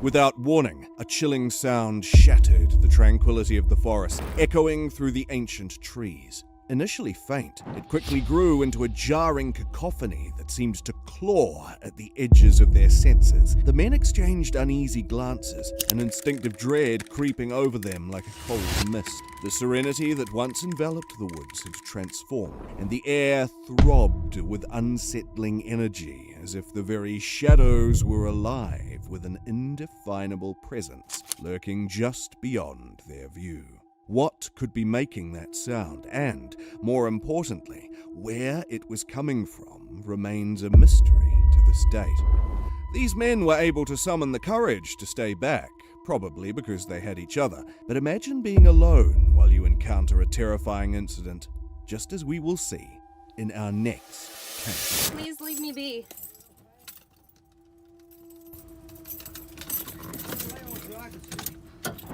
Without warning, a chilling sound shattered the tranquility of the forest, echoing through the ancient trees. Initially faint, it quickly grew into a jarring cacophony that seemed to claw at the edges of their senses. The men exchanged uneasy glances, an instinctive dread creeping over them like a cold mist. The serenity that once enveloped the woods had transformed, and the air throbbed with unsettling energy, as if the very shadows were alive with an indefinable presence lurking just beyond their view. What could be making that sound, and, more importantly, where it was coming from, remains a mystery to this date. These men were able to summon the courage to stay back, probably because they had each other, but imagine being alone while you encounter a terrifying incident, just as we will see in our next case. Please leave me be.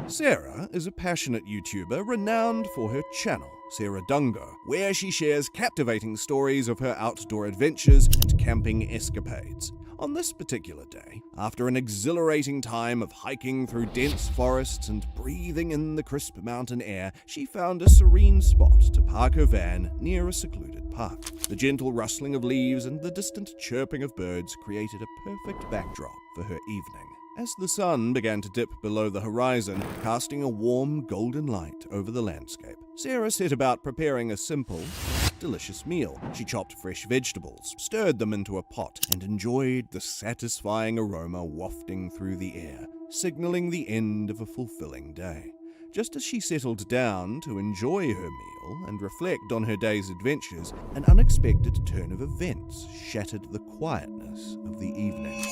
Sarah is a passionate YouTuber renowned for her channel, Sarah Dungo, where she shares captivating stories of her outdoor adventures and camping escapades. On this particular day, after an exhilarating time of hiking through dense forests and breathing in the crisp mountain air, she found a serene spot to park her van near a secluded park. The gentle rustling of leaves and the distant chirping of birds created a perfect backdrop for her evening. As the sun began to dip below the horizon, casting a warm golden light over the landscape, Sarah set about preparing a simple, delicious meal. She chopped fresh vegetables, stirred them into a pot, and enjoyed the satisfying aroma wafting through the air, signaling the end of a fulfilling day. Just as she settled down to enjoy her meal and reflect on her day's adventures, an unexpected turn of events shattered the quietness of the evening.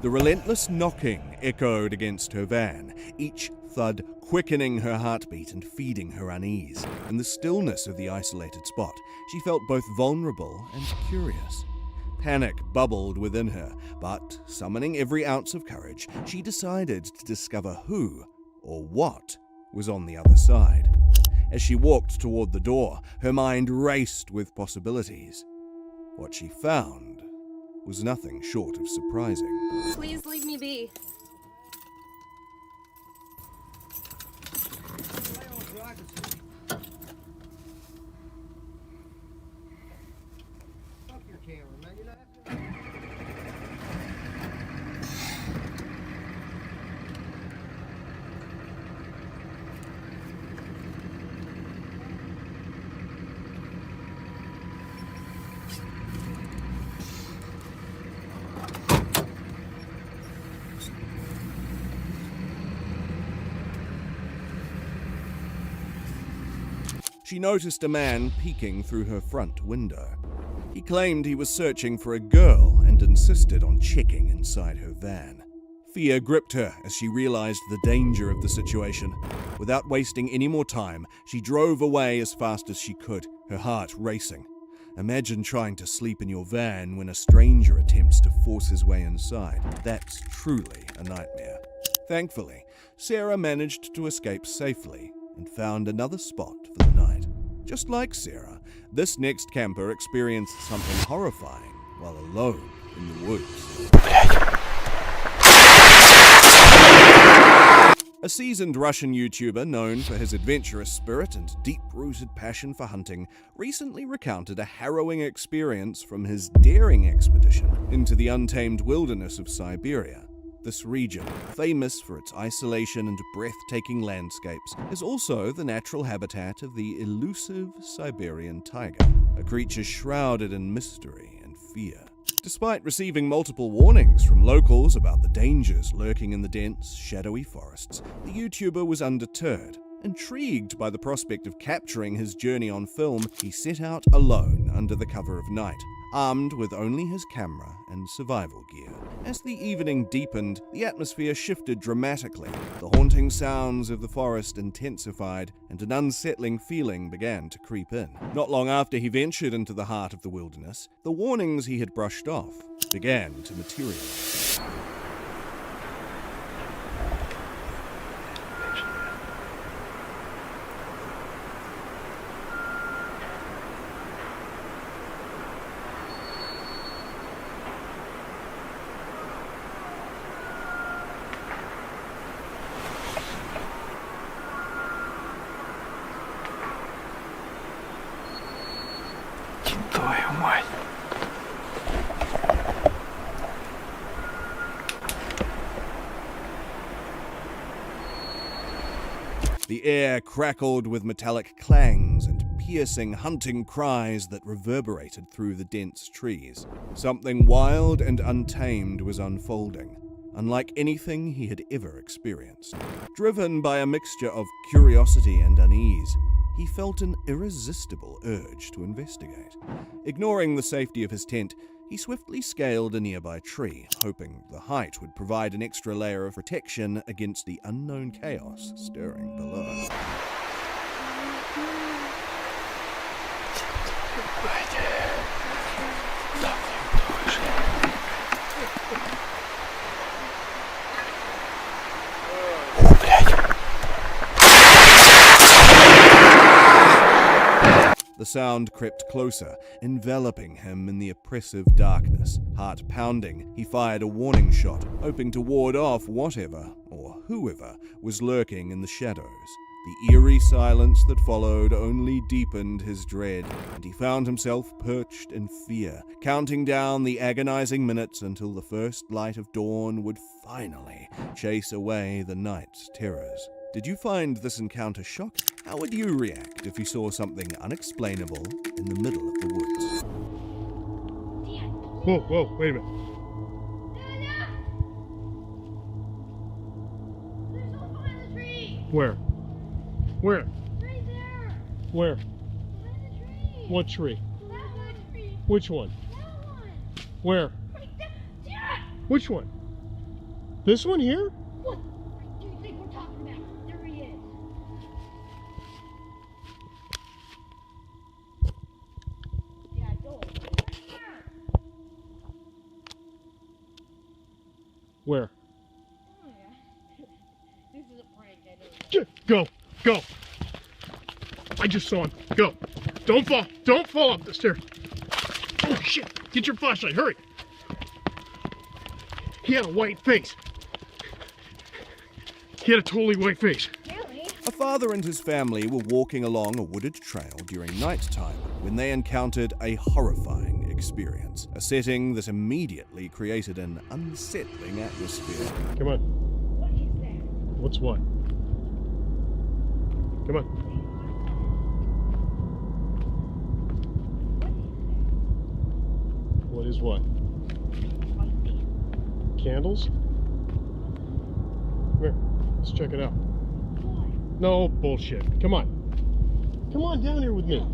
The relentless knocking echoed against her van, each thud quickening her heartbeat and feeding her unease. In the stillness of the isolated spot, she felt both vulnerable and curious. Panic bubbled within her, but, summoning every ounce of courage, she decided to discover who or what was on the other side. As she walked toward the door, her mind raced with possibilities. What she found was nothing short of surprising. Please leave me be. She noticed a man peeking through her front window. He claimed he was searching for a girl and insisted on checking inside her van. Fear gripped her as she realized the danger of the situation. Without wasting any more time, she drove away as fast as she could, her heart racing. Imagine trying to sleep in your van when a stranger attempts to force his way inside. That's truly a nightmare. Thankfully, Sarah managed to escape safely and found another spot for the night. Just like Sarah, this next camper experienced something horrifying while alone in the woods. A seasoned Russian YouTuber known for his adventurous spirit and deep-rooted passion for hunting recently recounted a harrowing experience from his daring expedition into the untamed wilderness of Siberia. This region, famous for its isolation and breathtaking landscapes, is also the natural habitat of the elusive Siberian tiger, a creature shrouded in mystery and fear. Despite receiving multiple warnings from locals about the dangers lurking in the dense, shadowy forests, the YouTuber was undeterred. Intrigued by the prospect of capturing his journey on film, he set out alone under the cover of night, armed with only his camera and survival gear. As the evening deepened, the atmosphere shifted dramatically. The haunting sounds of the forest intensified, and an unsettling feeling began to creep in. Not long after he ventured into the heart of the wilderness, the warnings he had brushed off began to materialize. The air crackled with metallic clangs and piercing hunting cries that reverberated through the dense trees. Something wild and untamed was unfolding, unlike anything he had ever experienced. Driven by a mixture of curiosity and unease, he felt an irresistible urge to investigate. Ignoring the safety of his tent, he swiftly scaled a nearby tree, hoping the height would provide an extra layer of protection against the unknown chaos stirring below. The sound crept closer, enveloping him in the oppressive darkness. Heart pounding, he fired a warning shot, hoping to ward off whatever, or whoever, was lurking in the shadows. The eerie silence that followed only deepened his dread, and he found himself perched in fear, counting down the agonizing minutes until the first light of dawn would finally chase away the night's terrors. Did you find this encounter shocking? How would you react if you saw something unexplainable in the middle of the woods? Whoa, whoa, wait a minute. There's a hole in the tree. Where? Where? Right there. Where? Behind the tree. What tree? That one tree. Which one? That one. Where? Right there. Dad! Which one? This one here? What do you think we're talking about? There he is. Yeah, go. Where? Oh, yeah. This is a prank, I know. Go! Go. I just saw him. Go. Don't fall. Don't fall up the stairs. Oh, shit. Get your flashlight. Hurry. He had a white face. He had a totally white face. A father and his family were walking along a wooded trail during nighttime when they encountered a horrifying experience, a setting that immediately created an unsettling atmosphere. Come on. What's what? Come on. What is what? Candles? Come here. Let's check it out. No bullshit. Come on. Come on down here with me.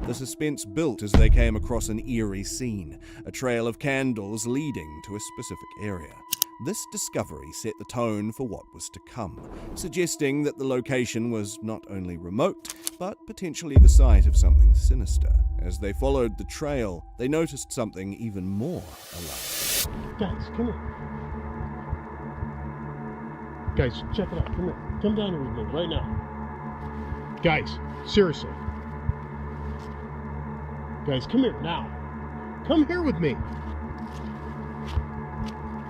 The suspense built as they came across an eerie scene, a trail of candles leading to a specific area. This discovery set the tone for what was to come, suggesting that the location was not only remote, but potentially the site of something sinister. As they followed the trail, they noticed something even more alarming. Guys, come here. Guys, check it out. Come here. Come down here with me right now. Guys, seriously. Guys, come here now. Come here with me.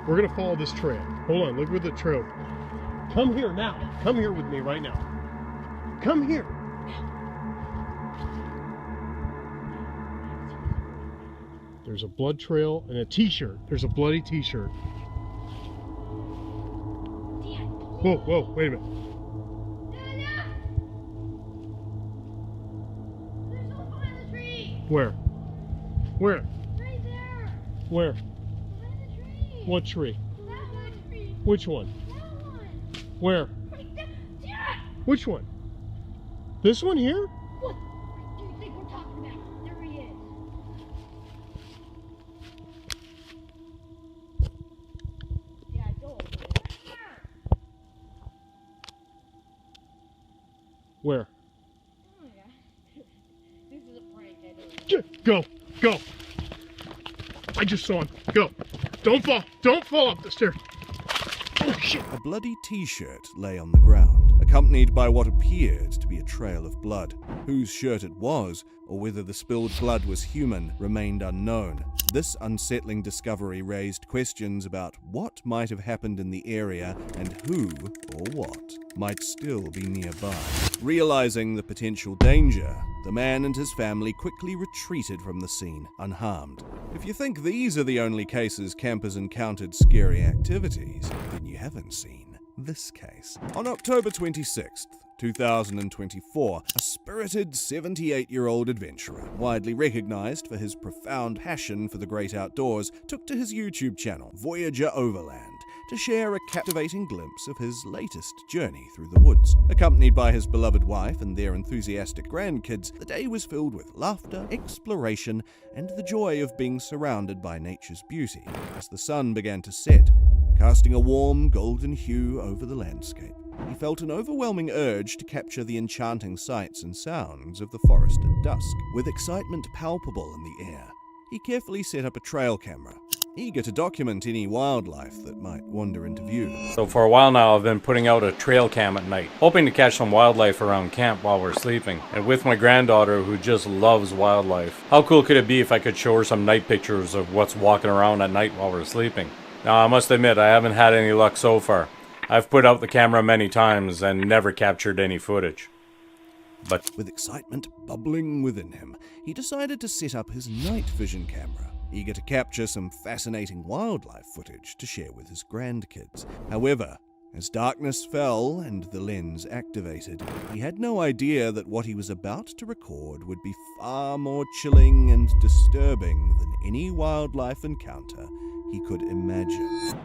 We're gonna follow this trail. Hold on, look where the trail. Come here now. Come here with me right now. Come here. There's a blood trail and a t-shirt. There's a bloody t-shirt. Whoa, whoa, wait a minute. Where? Where? Right there. Where? Behind the tree. What tree? That tree. Which one? That one. Where? Right there. Yeah. Which one? This one here? What do you think we're talking about? There he is. Yeah, go. Where? Oh my god. This is a prank, I know. Go, go. I just saw him. Go. Don't fall. Don't fall up the stairs. Oh, shit. A bloody t-shirt lay on the ground, accompanied by what appeared to be a trail of blood. Whose shirt it was, or whether the spilled blood was human, remained unknown. This unsettling discovery raised questions about what might have happened in the area and who, or what, might still be nearby. Realizing the potential danger, the man and his family quickly retreated from the scene, unharmed. If you think these are the only cases campers encountered scary activities, then you haven't seen this case. On October 26th, 2024, a spirited 78-year-old adventurer, widely recognized for his profound passion for the great outdoors, took to his YouTube channel, Voyager Overland, to share a captivating glimpse of his latest journey through the woods. Accompanied by his beloved wife and their enthusiastic grandkids, the day was filled with laughter, exploration, and the joy of being surrounded by nature's beauty as the sun began to set, casting a warm golden hue over the landscape. He felt an overwhelming urge to capture the enchanting sights and sounds of the forest at dusk. With excitement palpable in the air, he carefully set up a trail camera, eager to document any wildlife that might wander into view. So for a while now I've been putting out a trail cam at night, hoping to catch some wildlife around camp while we're sleeping, and with my granddaughter who just loves wildlife. How cool could it be if I could show her some night pictures of what's walking around at night while we're sleeping? Now I must admit I haven't had any luck so far. I've put out the camera many times and never captured any footage. But with excitement bubbling within him, he decided to set up his night vision camera, eager to capture some fascinating wildlife footage to share with his grandkids. However, as darkness fell and the lens activated, he had no idea that what he was about to record would be far more chilling and disturbing than any wildlife encounter he could imagine.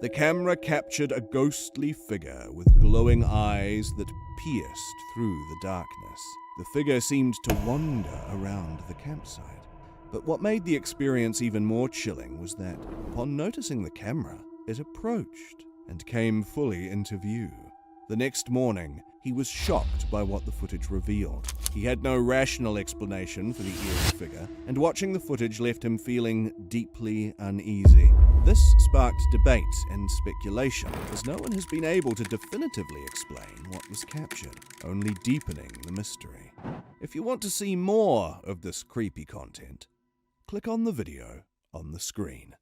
the camera captured a ghostly figure with glowing eyes that pierced through the darkness. The figure seemed to wander around the campsite. But what made the experience even more chilling was that, upon noticing the camera, it approached and came fully into view. The next morning, he was shocked by what the footage revealed. He had no rational explanation for the eerie figure, and watching the footage left him feeling deeply uneasy. This sparked debate and speculation, as no one has been able to definitively explain what was captured, only deepening the mystery. If you want to see more of this creepy content, click on the video on the screen.